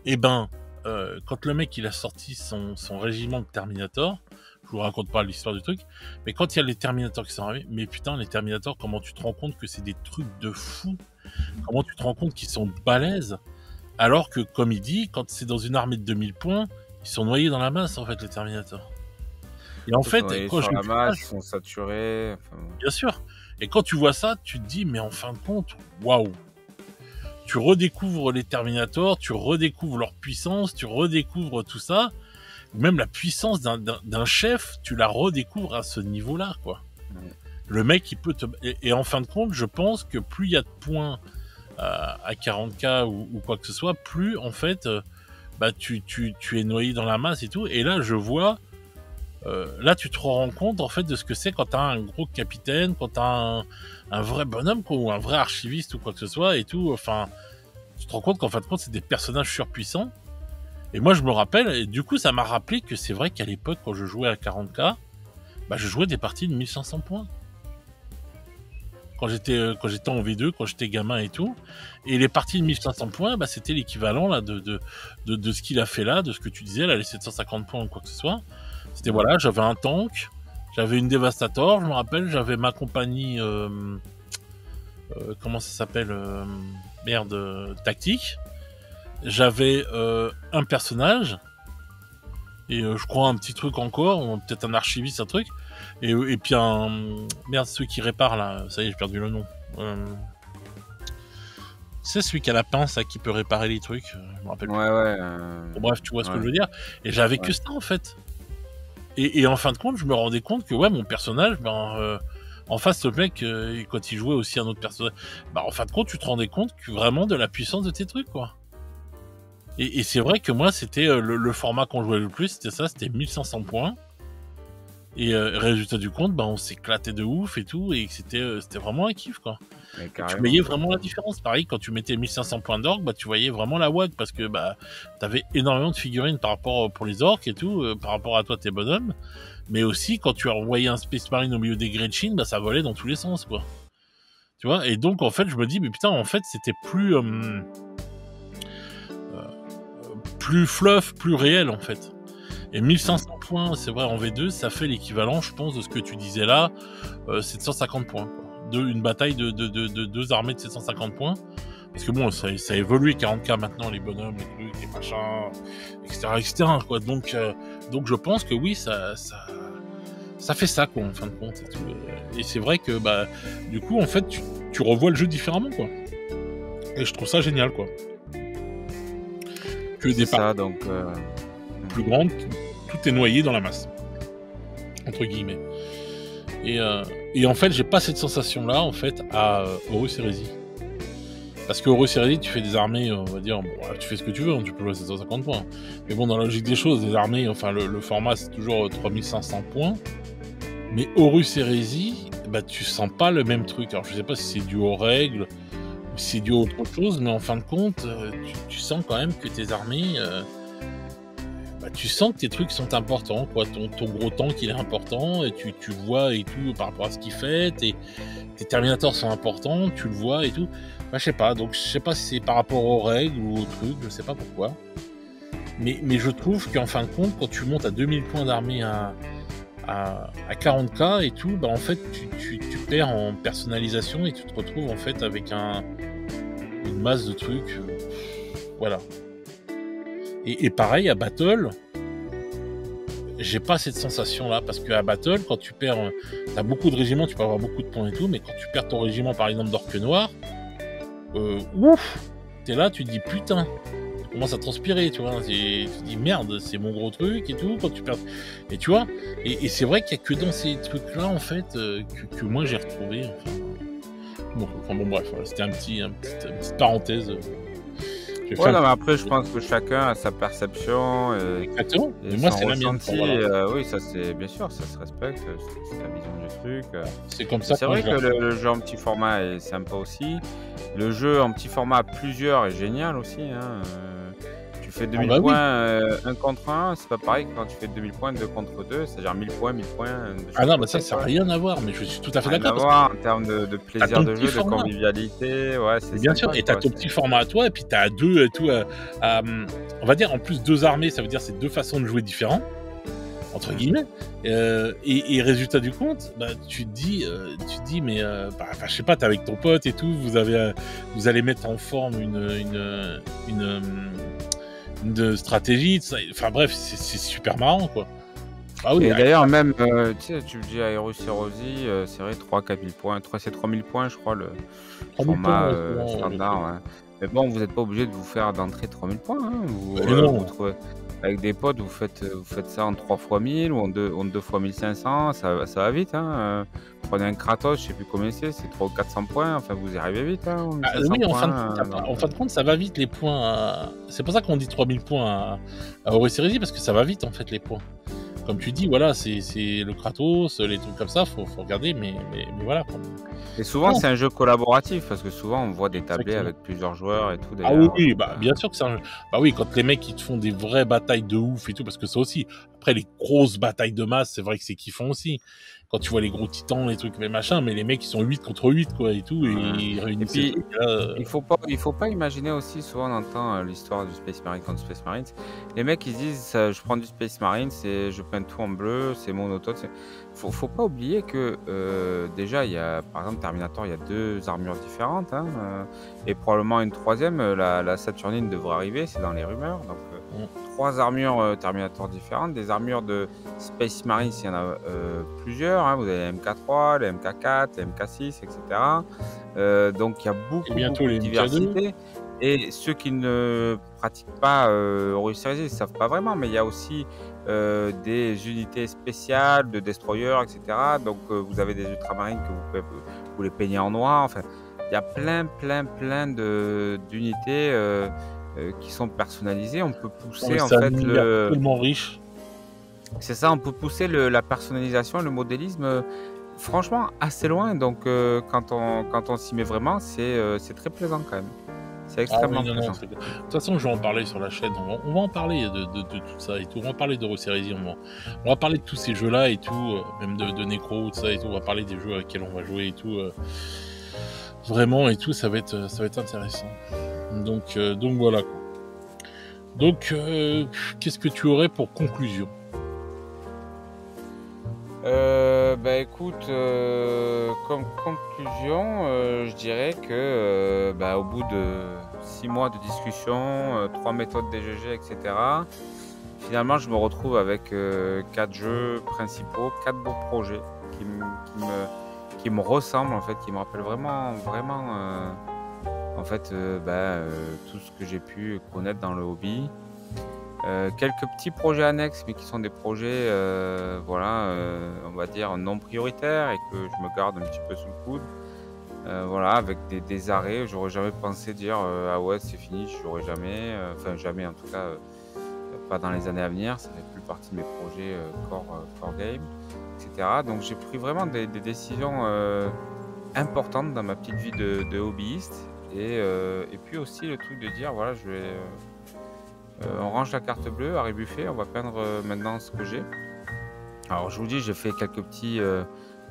eh ben, quand le mec il a sorti son régiment de Terminator, je vous raconte pas l'histoire du truc, mais quand il y a les Terminators qui sont arrivés, mais putain, les Terminators, comment tu te rends compte que c'est des trucs de fou? Comment tu te rends compte qu'ils sont balèzes? Alors que, comme il dit, quand c'est dans une armée de 2000 points, ils sont noyés dans la masse, en fait, les Terminators. Et en Ils fait, sont noyés quand sur je la me masse, ils sont saturés. bien sûr. Et quand tu vois ça, tu te dis, mais en fin de compte, waouh! Tu redécouvres les Terminators, tu redécouvres leur puissance, tu redécouvres tout ça. Même la puissance d'un chef, tu la redécouvres à ce niveau-là, quoi. Le mec, il peut te... Et en fin de compte, je pense que plus il y a de points à 40K ou quoi que ce soit, plus, en fait, tu es noyé dans la masse et tout. Et là, je vois... là, tu te rends compte, en fait, de ce que c'est quand t'as un gros capitaine, quand t'as un vrai bonhomme, quoi, ou un vrai archiviste ou quoi que ce soit et tout. Enfin, tu te rends compte qu'en fin de compte, c'est des personnages surpuissants. Et moi, je me rappelle, et du coup, ça m'a rappelé que c'est vrai qu'à l'époque, quand je jouais à 40K, je jouais des parties de 1500 points. Quand j'étais en V2, quand j'étais gamin et tout. Et les parties de 1500 points, c'était l'équivalent là de ce qu'il a fait là, de ce que tu disais, là, les 750 points ou quoi que ce soit. C'était voilà, j'avais un tank, j'avais une Devastator, je me rappelle, j'avais ma compagnie, comment ça s'appelle, tactique. J'avais un personnage, et je crois un petit truc encore, peut-être un archiviste, un truc, et puis ceux qui réparent là, ça y est, j'ai perdu le nom. C'est celui qui a la pince là, qui peut réparer les trucs, je me rappelle plus. Bon, bref, tu vois ce que je veux dire. Et j'avais que ça en fait. Et en fin de compte, je me rendais compte que mon personnage, en face, le mec, quand il jouait aussi un autre personnage, en fin de compte, tu te rendais compte que vraiment de la puissance de tes trucs, quoi. Et c'est vrai que moi, c'était le format qu'on jouait le plus, c'était ça, c'était 1500 points. Et résultat du compte, on s'éclatait de ouf et tout, et c'était vraiment un kiff, quoi. Tu voyais vraiment la différence. Pareil, quand tu mettais 1500 points d'orques, tu voyais vraiment la WAG, parce que t'avais énormément de figurines par rapport pour les orques et tout, par rapport à toi, tes bonhommes. Mais aussi, quand tu envoyais un Space Marine au milieu des Gretchen, ça volait dans tous les sens, quoi. Tu vois. Et donc, en fait, je me dis, mais putain, en fait, c'était plus fluff, plus réel, en fait. Et 1500 points, c'est vrai, en V2, ça fait l'équivalent, je pense, de ce que tu disais là, 750 points, quoi. Une bataille de deux armées de 750 points. Parce que bon, ça a évolué 40K maintenant, les bonhommes, les trucs, les machins, etc., quoi. Donc je pense que oui, ça fait ça, quoi, en fin de compte. Et, tout. Et c'est vrai que, du coup, en fait, tu revois le jeu différemment, quoi. Et je trouve ça génial, quoi. Que des parties donc plus grandes, tout est noyé dans la masse. Entre guillemets. Et en fait, j'ai pas cette sensation-là, en fait, à Horus Heresy. Parce que Horus Heresy, tu fais des armées, on va dire, tu fais ce que tu veux, tu peux jouer à 750 points. Mais bon, dans la logique des choses, les armées, enfin, le format, c'est toujours 3500 points. Mais Horus Heresy, tu sens pas le même truc. Alors, je sais pas si c'est dû aux règles, ou si c'est dû à autre chose, mais en fin de compte, tu sens quand même que tes armées... tu sens que tes trucs sont importants, quoi. Ton gros tank, il est important, et tu vois et tout par rapport à ce qu'il fait. Tes Terminators sont importants, tu le vois et tout. Je sais pas, donc je sais pas si c'est par rapport aux règles ou aux trucs, je sais pas pourquoi. Mais je trouve qu'en fin de compte, quand tu montes à 2000 points d'armée à 40K et tout, en fait, tu perds en personnalisation et tu te retrouves en fait avec une masse de trucs. Voilà. Et pareil, à Battle, j'ai pas cette sensation-là, parce qu'à Battle, quand tu perds... t'as beaucoup de régiments, tu peux avoir beaucoup de points et tout, mais quand tu perds ton régiment, par exemple, d'orques noirs, ouf, t'es là, tu te dis, putain, tu commences à transpirer, tu vois, tu te dis, merde, c'est mon gros truc et tout, quand tu perds... Et tu vois, et c'est vrai qu'il y a que dans ces trucs-là, en fait, que moi, j'ai retrouvé, bon, bref, voilà, c'était une petite parenthèse... Ouais, non, mais après, je pense que chacun a sa perception Exactement. et moi, son c'est la mienne. ressenti. Voilà. Oui, ça, c'est bien sûr, ça se respecte, c'est la vision du truc. C'est comme ça. C'est vrai que le jeu en petit format est sympa aussi. Le jeu en petit format à plusieurs est génial aussi. Hein. fais Ah 2000 bah oui. points 1 contre 1, c'est pas pareil que quand tu fais 2000 points 2 contre 2, c'est-à-dire 1000 points de Ah chaque non, mais ça, côté, ça a quoi. rien à voir, mais je suis tout à fait Rien d'accord à parce que voir en termes de tu as plaisir ton de petit jeu, de format. convivialité, ouais, c'est Mais bien sûr, sympa, et tu as quoi. ton petit format à toi et puis tu as 2 et tout, on va dire en plus 2 armées, ça veut dire c'est 2 façons de jouer différents, entre Mmh. guillemets, et résultat du compte, bah, tu te dis mais bah, enfin, je sais pas, tu es avec ton pote et tout, vous allez mettre en forme une stratégie, ça enfin bref, c'est super marrant, quoi. Ah oui, Et ah, d'ailleurs même, tu sais, tu me dis Aero Heroes, c'est vrai 3 000 points, c'est 3000 points je crois le 3000 points, format, ouais, souvent, le standard, truc. ouais. Mais bon, vous êtes pas obligé de vous faire d'entrée 3000 points, hein. Beh Vous non, trouvez avec des potes, vous faites ça en 3 fois 1000 ou en 2 fois 1500, ça va vite, hein, prenez un Kratos, je sais plus combien c'est 300 ou 400 points, enfin vous y arrivez vite, hein, ah 1500 oui, en fin de compte, points, donc en fin de compte, ça va vite les points c'est pour ça qu'on dit 3000 points à Horus Heresy parce que ça va vite en fait les points. Comme tu dis, voilà, c'est le Kratos, les trucs comme ça, faut regarder, mais voilà, quoi. et souvent Non, c'est un jeu collaboratif parce que souvent on voit des tablés exactement. avec plusieurs joueurs et tout Ah oui, d'ailleurs, oui, donc bah, bien sûr que c'est un bah oui, quand les mecs, ils te font des vraies batailles de ouf et tout, parce que ça aussi, après les grosses batailles de masse, c'est vrai que c'est kiffant aussi. Quand tu vois les gros titans, les trucs, les machins, mais les mecs, ils sont 8 contre 8 quoi, et tout, et mmh. ils Et réunissent ces puis trucs-là, il faut pas imaginer aussi, souvent on entend, l'histoire du Space Marine contre Space Marines. Les mecs ils se disent: «Je prends du Space Marine, c'est je peins tout en bleu, c'est monotone, c'est» faut pas oublier que, déjà il y a par exemple Terminator, il y a 2 armures différentes, hein, et probablement une troisième la Saturnine devrait arriver, c'est dans les rumeurs, donc mmh. 3 armures, Terminator différentes. Des armures de Space Marines, il y en a, plusieurs, hein. Vous avez les MK3, les MK4, les MK6 et cetera. Donc il y a Et beaucoup, bientôt beaucoup de les MK2. diversité, et ceux qui ne pratiquent pas, Horus Heresy ne savent pas vraiment, mais il y a aussi, des unités spéciales de destroyers et cetera. Donc vous avez des ultramarines que vous les peignez en noir. Enfin, il y a plein, plein, plein d'unités, qui sont personnalisées. On peut Non, mais pousser en c'est un fait univers tellement riche. c'est ça, on peut pousser la personnalisation, le modélisme, franchement assez loin. Donc quand on s'y met vraiment, c'est très plaisant quand même. C'est Ah oui, extrêmement non, non, plaisant. c'est clair. De toute façon, je vais en parler sur la chaîne. On va en parler de tout ça et tout. On va parler de Heresy. On va parler de tous ces jeux-là et tout, même de Necro, tout ça et tout. On va parler des jeux avec lesquels on va jouer et tout. Vraiment et tout, ça va être intéressant. Donc voilà, quoi. Donc, qu'est-ce que tu aurais pour conclusion? Bah écoute, comme conclusion, je dirais que bah, au bout de 6 mois de discussion, 3 méthodes DGG, etc., finalement je me retrouve avec 4 jeux principaux, 4 beaux projets qui, m- qui me, qui me ressemblent en fait, qui me rappellent vraiment, vraiment en fait tout ce que j'ai pu connaître dans le hobby. Quelques petits projets annexes, mais qui sont des projets, voilà, on va dire non prioritaires et que je me garde un petit peu sous le coude. Voilà, avec des arrêts. J'aurais jamais pensé dire ah ouais, c'est fini, je jouerai jamais. Enfin, jamais en tout cas, pas dans les années à venir. Ça fait plus partie de mes projets core game, etc. Donc, j'ai pris vraiment des décisions importantes dans ma petite vie de hobbyiste. Et puis aussi le truc de dire voilà, je vais. On range la carte bleue, Harry Buffet, on va peindre maintenant ce que j'ai. Alors je vous dis, j'ai fait quelques petits.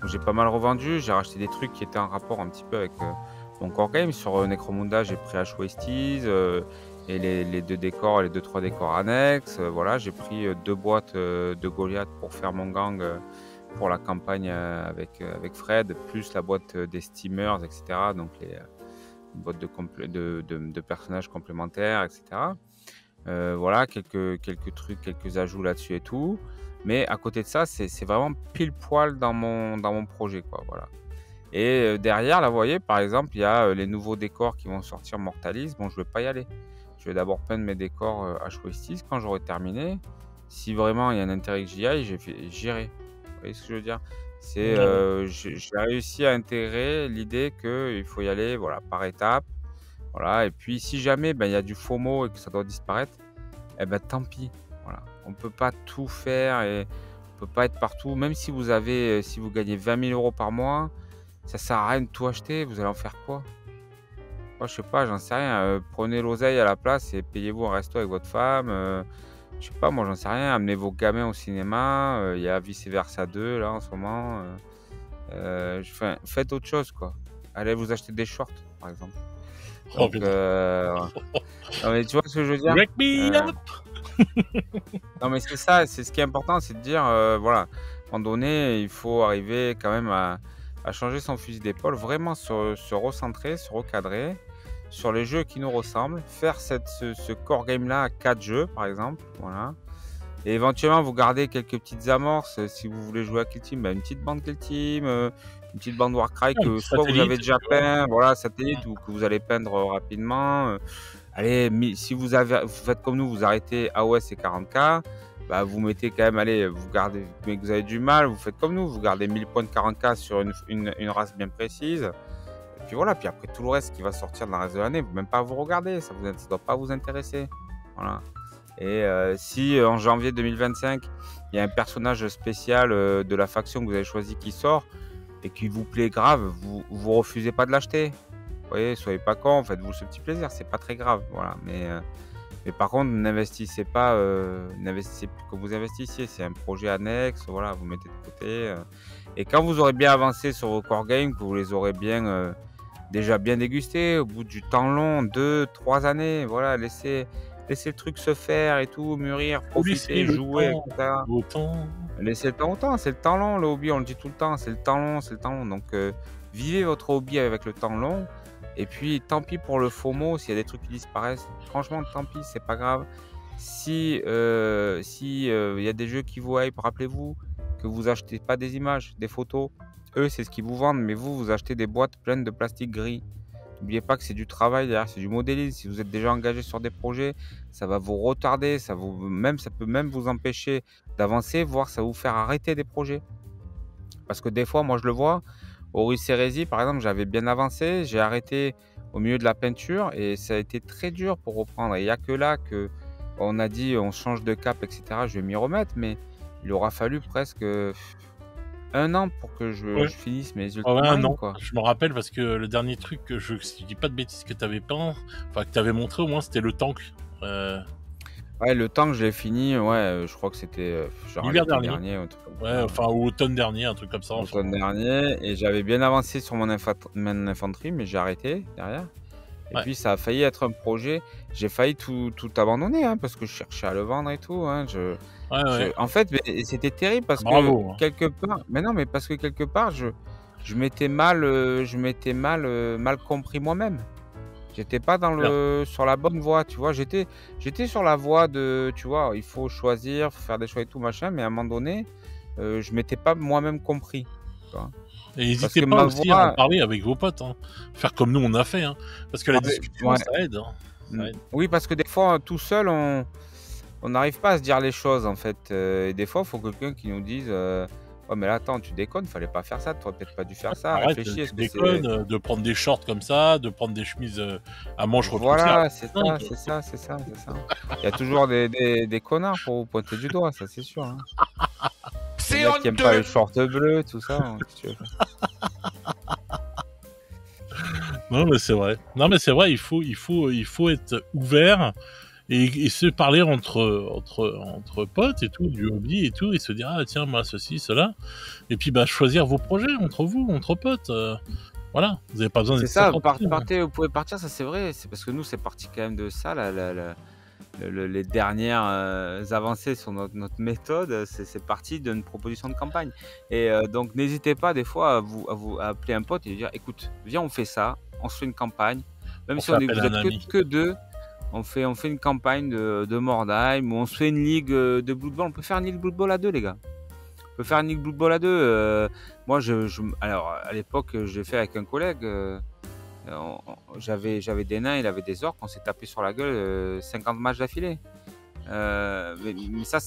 J'ai pas mal revendu, j'ai racheté des trucs qui étaient en rapport un petit peu avec mon core game. Sur Necromunda, j'ai pris H-Wasties et les 2 décors, les 2-3 décors annexes. Voilà, j'ai pris 2 boîtes de Goliath pour faire mon gang pour la campagne avec Fred, plus la boîte des steamers, etc. Donc les boîtes de personnages complémentaires, etc. Voilà, quelques trucs, quelques ajouts là-dessus et tout. Mais à côté de ça, c'est vraiment pile poil dans mon projet, quoi, voilà. Et derrière, là, vous voyez, par exemple, il y a les nouveaux décors qui vont sortir Mortalis. Bon, je vais pas y aller. Je vais d'abord peindre mes décors H-Wasties quand j'aurai terminé. Si vraiment il y a un intérêt que j'y aille, j'irai. Vous voyez ce que je veux dire? C'est, Ouais. j'ai réussi à intégrer l'idée qu'il faut y aller, voilà, par étapes. Voilà, et puis si jamais ben, il y a du FOMO et que ça doit disparaître, eh ben tant pis. Voilà. On peut pas tout faire et on peut pas être partout. Même si vous avez, si vous gagnez 20 000 € par mois, ça sert à rien de tout acheter. Vous allez en faire quoi? Moi, je sais pas, j'en sais rien. Prenez l'oseille à la place et payez-vous un resto avec votre femme. Je sais pas, moi, j'en sais rien. Amenez vos gamins au cinéma. Il y a Vice Versa 2 là en ce moment. Faites autre chose, quoi. Allez vous acheter des shorts, par exemple. Oh, Donc, non, mais tu vois ce que je veux dire? Wake me up. Non, mais c'est ça, c'est ce qui est important, c'est de dire, voilà, à un moment donné, il faut arriver quand même à changer son fusil d'épaule, vraiment se recentrer, se recadrer sur les jeux qui nous ressemblent, faire ce core game-là à 4 jeux, par exemple, voilà. Et éventuellement, vous gardez quelques petites amorces. Si vous voulez jouer à Kill Team, une petite bande Kill Team, une petite bande Warcry que soit vous avez déjà peint, voilà, satellite, ou que vous allez peindre rapidement. Allez, si vous faites comme nous, vous arrêtez AOS et 40K, bah, vous mettez quand même, allez, vous gardez, mais que vous avez du mal, vous faites comme nous, vous gardez 1000 points de 40K sur une race bien précise. Et puis voilà, puis après tout le reste qui va sortir dans le reste de l'année, vous même pas vous regarder, ça ne doit pas vous intéresser. Voilà. Et si en janvier 2025, il y a un personnage spécial de la faction que vous avez choisi qui sort et qui vous plaît grave, vous refusez pas de l'acheter. Vous voyez, soyez pas con, faites-vous ce petit plaisir, c'est pas très grave. Voilà. Mais par contre, n'investissez pas, n'investissez plus que vous investissiez. C'est un projet annexe, voilà, vous mettez de côté. Et quand vous aurez bien avancé sur vos core games, que vous les aurez bien déjà bien dégustés, au bout du temps long, 2-3 années, voilà, laissez le truc se faire et tout, mûrir, profiter, jouer, etc. Laissez le temps au temps, c'est le temps long, le hobby, on le dit tout le temps, c'est le temps long, c'est le temps long. Donc, vivez votre hobby avec le temps long. Et puis, tant pis pour le FOMO, s'il y a des trucs qui disparaissent. Franchement, tant pis, c'est pas grave. Si y a des jeux qui vous hype, rappelez-vous que vous achetez pas des images, des photos. Eux, c'est ce qu'ils vous vendent, mais vous achetez des boîtes pleines de plastique gris. N'oubliez pas que c'est du travail derrière, c'est du modélisme. Si vous êtes déjà engagé sur des projets, ça va vous retarder, ça peut même vous empêcher d'avancer, voire ça va vous faire arrêter des projets. Parce que des fois, moi je le vois, au Horus Heresy, par exemple, j'avais bien avancé, j'ai arrêté au milieu de la peinture et ça a été très dur pour reprendre. Et il n'y a que là qu'on a dit on change de cap, etc. Je vais m'y remettre, mais il aura fallu presque 1 an pour que je finisse mes ultramarines. Un an, quoi. Je me rappelle parce que le dernier truc que si je dis pas de bêtises que tu avais peint, enfin que tu avais montré au moins, c'était le tank. Ouais, le temps que je l'ai fini, je crois que c'était l'hiver dernier. Enfin, ou automne dernier, un truc comme ça. Automne dernier, et j'avais bien avancé sur mon infanterie, mais j'ai arrêté derrière. Et puis ça a failli être un projet. J'ai failli tout abandonner, hein, parce que je cherchais à le vendre et tout. Hein. En fait, c'était terrible parce que quelque part, parce que quelque part, je m'étais mal compris moi-même. J'étais pas sur la bonne voie, tu vois. J'étais sur la voie de, tu vois, il faut choisir, faire des choix et tout machin, mais à un moment donné, je m'étais pas moi-même compris. Tu vois. Et n'hésitez pas aussi à en parler avec vos potes, hein. Faire comme nous on a fait, hein. Parce que la discussion, ça aide. Hein. Oui, parce que des fois, tout seul, on n'arrive pas à se dire les choses, en fait. Et des fois, il faut quelqu'un qui nous dise ouais, mais là, attends, tu déconnes, fallait pas faire ça, tu n'aurais peut-être pas dû faire ça. Arrête, Réfléchis, tu déconnes, de prendre des shorts comme ça, de prendre des chemises à manches retroussées. Voilà, c'est ça. Il y a toujours des connards pour vous pointer du doigt, ça c'est sûr. Hein. Les mecs qui n'aiment pas les shorts bleus, tout ça. Hein, qu'est-ce que tu veux faire. Non, mais c'est vrai. Il faut être ouvert et se parler entre potes et tout, du hobby et tout, et se dire ah tiens moi ceci, cela, et puis choisir vos projets entre vous, entre potes. Voilà, vous n'avez pas besoin d'être. C'est ça, vous pouvez partir, ça c'est vrai. C'est parce que nous c'est parti quand même de ça, les dernières avancées sur notre méthode, c'est parti d'une proposition de campagne. Et donc n'hésitez pas des fois à appeler un pote et lui dire écoute, viens on fait ça, on se fait une campagne, même si vous êtes que deux. On fait une campagne de Mordheim, ou on se fait une ligue de Blood Bowl. On peut faire une ligue Blood Bowl à 2, les gars. On peut faire une ligue Blood Bowl à 2. Moi, alors, à l'époque, je l'ai fait avec un collègue. J'avais des nains, il avait des orques. On s'est tapé sur la gueule 50 matchs d'affilée. Mais ça,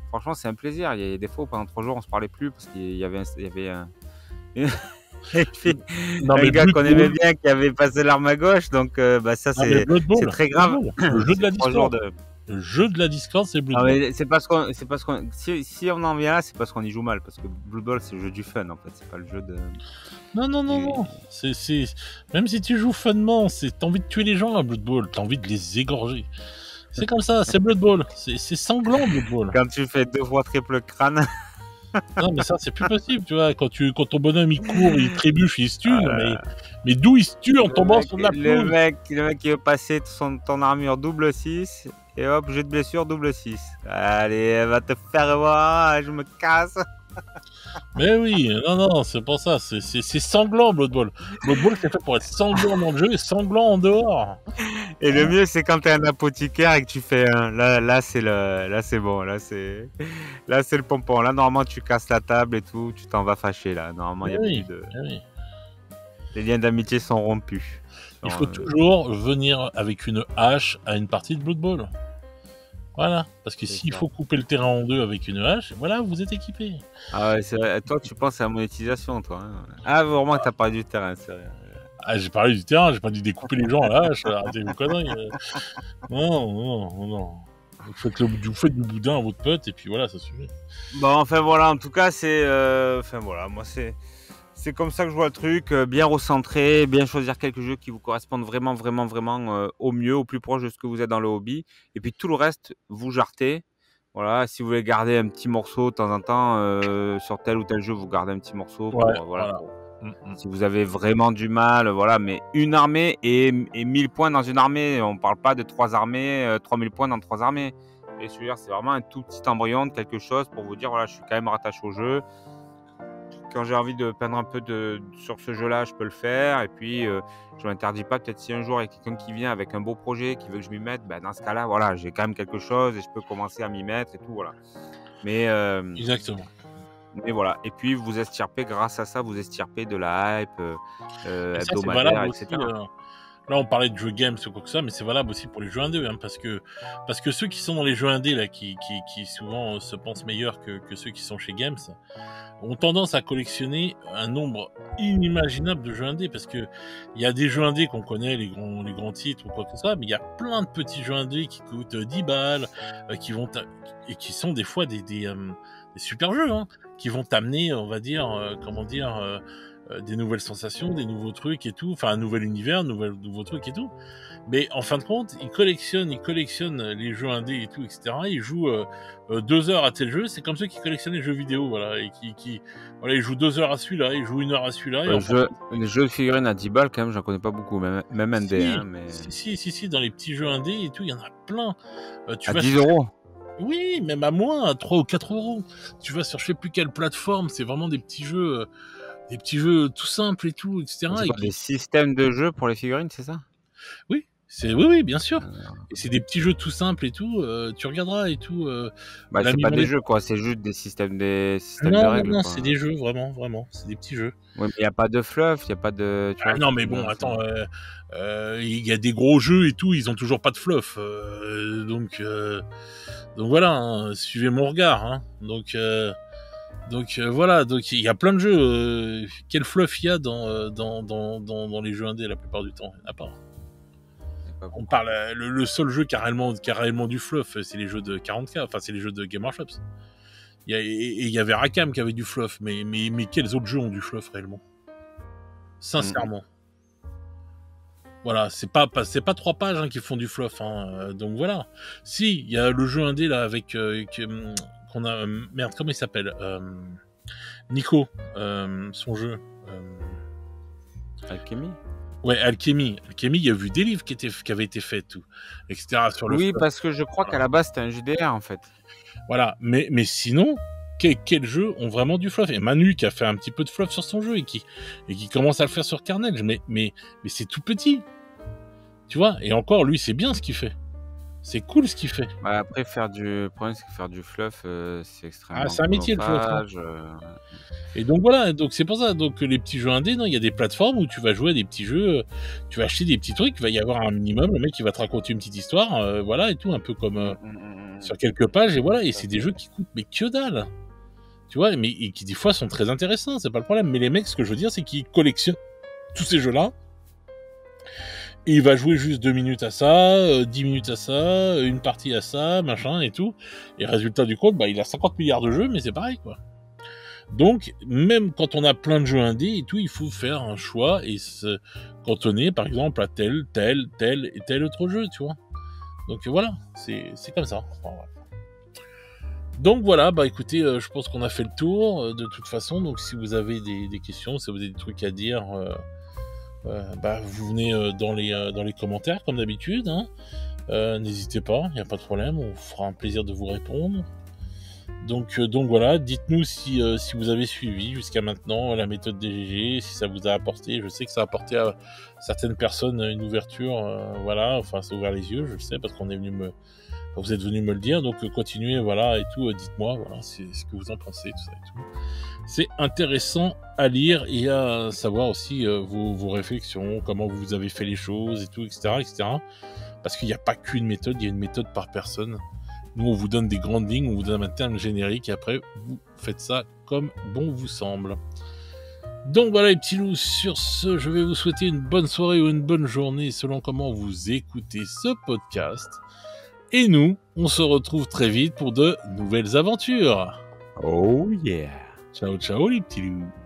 franchement, c'est un plaisir. Il y a des fois où pendant 3 jours, on se parlait plus parce qu'il y avait un... Et puis, un gars qu'on aimait bien qui avait passé l'arme à gauche, donc ça c'est très grave. Le jeu de la Discord. Le jeu de la Discord, c'est Blood Ah, Bowl. mais c'est parce qu'on si on en vient là, c'est parce qu'on y joue mal, parce que Blood Bowl c'est le jeu du fun en fait, c'est pas le jeu de. Non. C'est même si tu joues funnement, t'as envie de tuer les gens à Blood Bowl, t'as envie de les égorger. C'est comme ça, c'est Blood Bowl, c'est sanglant Blood Bowl. Quand tu fais 2 fois triple crâne. Non mais ça c'est plus possible, tu vois, quand ton bonhomme il court, il trébuche, il se tue, mais d'où il se tue en tombant sur de la Le peau. mec qui veut passer ton armure double 6 et hop, jet de blessure double 6. Allez, va te faire voir, je me casse. Mais oui, non, c'est pour ça, c'est sanglant Blood Bowl. Blood Bowl c'est fait pour être sanglant dans le jeu et sanglant en dehors. Et le mieux c'est quand t'es un apothicaire et que tu fais un. Là c'est bon, là c'est le pompon. Là normalement tu casses la table et tout, tu t'en vas fâché là. Normalement il y a plus de. Oui. Les liens d'amitié sont rompus. Il faut toujours venir avec une hache à une partie de Blood Bowl. Voilà, parce que s'il faut couper le terrain en deux avec une hache, voilà, vous êtes équipé. Ah ouais, c'est vrai. Toi tu penses à la monétisation toi. Hein. Ah vraiment que t'as parlé du terrain, c'est vrai. Ah, j'ai parlé du terrain, j'ai pas dit découper les gens à la hache, arrêtez vos conneries. Non. Vous faites du boudin à votre pote et puis voilà, ça suffit. Bon, enfin voilà, en tout cas, c'est. Enfin voilà, moi c'est comme ça que je vois le truc, bien recentré, bien choisir quelques jeux qui vous correspondent vraiment au mieux, au plus proche de ce que vous êtes dans le hobby. Et puis tout le reste, vous jartez. Voilà, si vous voulez garder un petit morceau de temps en temps sur tel ou tel jeu, vous gardez un petit morceau. Voilà. Si vous avez vraiment du mal, voilà, mais une armée et 1000 points dans une armée, on parle pas de 3 armées, 3000 points dans 3 armées. Et je veux dire, c'est vraiment un tout petit embryon de quelque chose pour vous dire, voilà, je suis quand même rattaché au jeu. Quand j'ai envie de peindre un peu sur ce jeu-là, je peux le faire. Et puis, je m'interdis pas. Peut-être si un jour il y a quelqu'un qui vient avec un beau projet, qui veut que je m'y mette, ben, dans ce cas-là, voilà, j'ai quand même quelque chose et je peux commencer à m'y mettre et tout, voilà. Mais Exactement. Mais voilà. Et puis, vous estirpez, grâce à ça, vous estirpez de la hype hebdomadaire, hebdomadaire, etc. Aussi, là, on parlait de jeux games ou quoi que ça, mais c'est valable aussi pour les jeux indés, hein, parce que ceux qui sont dans les jeux indés, là, qui souvent se pensent meilleurs que ceux qui sont chez Games, ont tendance à collectionner un nombre inimaginable de jeux indés, parce que il y a des jeux indés qu'on connaît, les grands titres ou quoi que ce soit, mais il y a plein de petits jeux indés qui coûtent 10 balles, et qui sont des fois des super jeux, hein, qui vont t'amener, on va dire, des nouvelles sensations, des nouveaux trucs et tout, enfin un nouvel univers, nouveaux trucs et tout. Mais en fin de compte, ils collectionnent les jeux indés et tout, etc. Ils jouent 2 heures à tel jeu, c'est comme ceux qui collectionnent les jeux vidéo, voilà, et voilà, ils jouent 2 heures à celui-là, ils jouent 1 heure à celui-là. Les jeux de figurines à 10 balles, quand même, j'en connais pas beaucoup, même indé. Si, hein, mais... si, dans les petits jeux indés et tout, il y en a plein. À 10 euros. Oui, même à moins, à 3 ou 4 euros. Tu vas sur je sais plus quelle plateforme, c'est vraiment des petits jeux tout simples et tout, etc. C'est quoi, des systèmes de jeux pour les figurines, c'est ça? Oui, oui, bien sûr. Et c'est des petits jeux tout simples et tout, tu regarderas et tout. C'est pas des jeux, quoi, c'est juste des systèmes de règles. Non, quoi. c'est des jeux, vraiment, c'est des petits jeux. Ouais, mais il n'y a pas de fluff, il n'y a pas de... Tu vois, non, mais bon, attends, il y a des gros jeux et tout, ils ont toujours pas de fluff. Donc voilà, hein, suivez mon regard. Hein. Donc voilà, donc il y a plein de jeux. Quel fluff il y a dans les jeux indés la plupart du temps? Il n'y en a pas. On parle, le seul jeu qui a réellement du fluff, c'est les jeux de 40K, enfin c'est les jeux de Game Workshop. Il y avait Rakam qui avait du fluff, mais quels autres jeux ont du fluff réellement? Sincèrement. Voilà, c'est pas 3 pages hein, qui font du fluff. Hein, donc voilà. Si, il y a le jeu indé là avec qu'on a merde, comment il s'appelle Nico, son jeu. Alchemy. Ouais, Alchemy, il y a vu des livres qui avaient été faits, tout, etc. Sur le oui, parce que je crois qu'à la base c'était un JDR en fait. Voilà, mais sinon, quels jeux ont vraiment du fluff? Et Manu qui a fait un petit peu de fluff sur son jeu et qui commence à le faire sur Carnage, mais c'est tout petit, tu vois. Et encore, lui, c'est bien ce qu'il fait. C'est cool ce qu'il fait. Après, le problème, c'est que faire du fluff, c'est extrêmement. Ah, c'est un métier le fluff. Et donc voilà, donc c'est pour ça. Donc les petits jeux indés, non, il y a des plateformes où tu vas jouer à des petits jeux, tu vas acheter des petits trucs, il va y avoir un minimum, le mec il va te raconter une petite histoire, voilà et tout, un peu comme sur quelques pages et voilà. Et c'est des jeux qui coûtent mais que dalle, tu vois, mais et qui des fois sont très intéressants, c'est pas le problème. Mais les mecs, ce que je veux dire, c'est qu'ils collectionnent tous ces jeux-là. Et il va jouer juste 2 minutes à ça, 10 minutes à ça, une partie à ça, machin et tout. Et résultat du compte, il a 50 milliards de jeux, mais c'est pareil, quoi. Donc, même quand on a plein de jeux indés et tout, il faut faire un choix et se cantonner, par exemple, à tel et tel autre jeu, tu vois. Donc voilà, c'est comme ça. Enfin, ouais. Donc voilà, écoutez, je pense qu'on a fait le tour de toute façon. Donc si vous avez des questions, si vous avez des trucs à dire, vous venez dans les commentaires comme d'habitude. Hein. N'hésitez pas, il n'y a pas de problème, on fera un plaisir de vous répondre. Donc voilà, dites-nous si vous avez suivi jusqu'à maintenant la méthode DGG, si ça vous a apporté. Je sais que ça a apporté à certaines personnes une ouverture, ça a ouvert les yeux, je le sais, parce qu'on est venu vous êtes venu me le dire, donc continuez, voilà, et tout, dites-moi, voilà, c'est ce que vous en pensez, tout ça et tout. C'est intéressant à lire et à savoir aussi vos réflexions, comment vous avez fait les choses et tout, etc., etc. Parce qu'il n'y a pas qu'une méthode, il y a une méthode par personne. Nous, on vous donne des grandes lignes, on vous donne un terme générique, et après, vous faites ça comme bon vous semble. Donc voilà les petits loups, sur ce, je vais vous souhaiter une bonne soirée ou une bonne journée selon comment vous écoutez ce podcast. Et nous, on se retrouve très vite pour de nouvelles aventures. Oh yeah. Ciao, ciao les petits loups.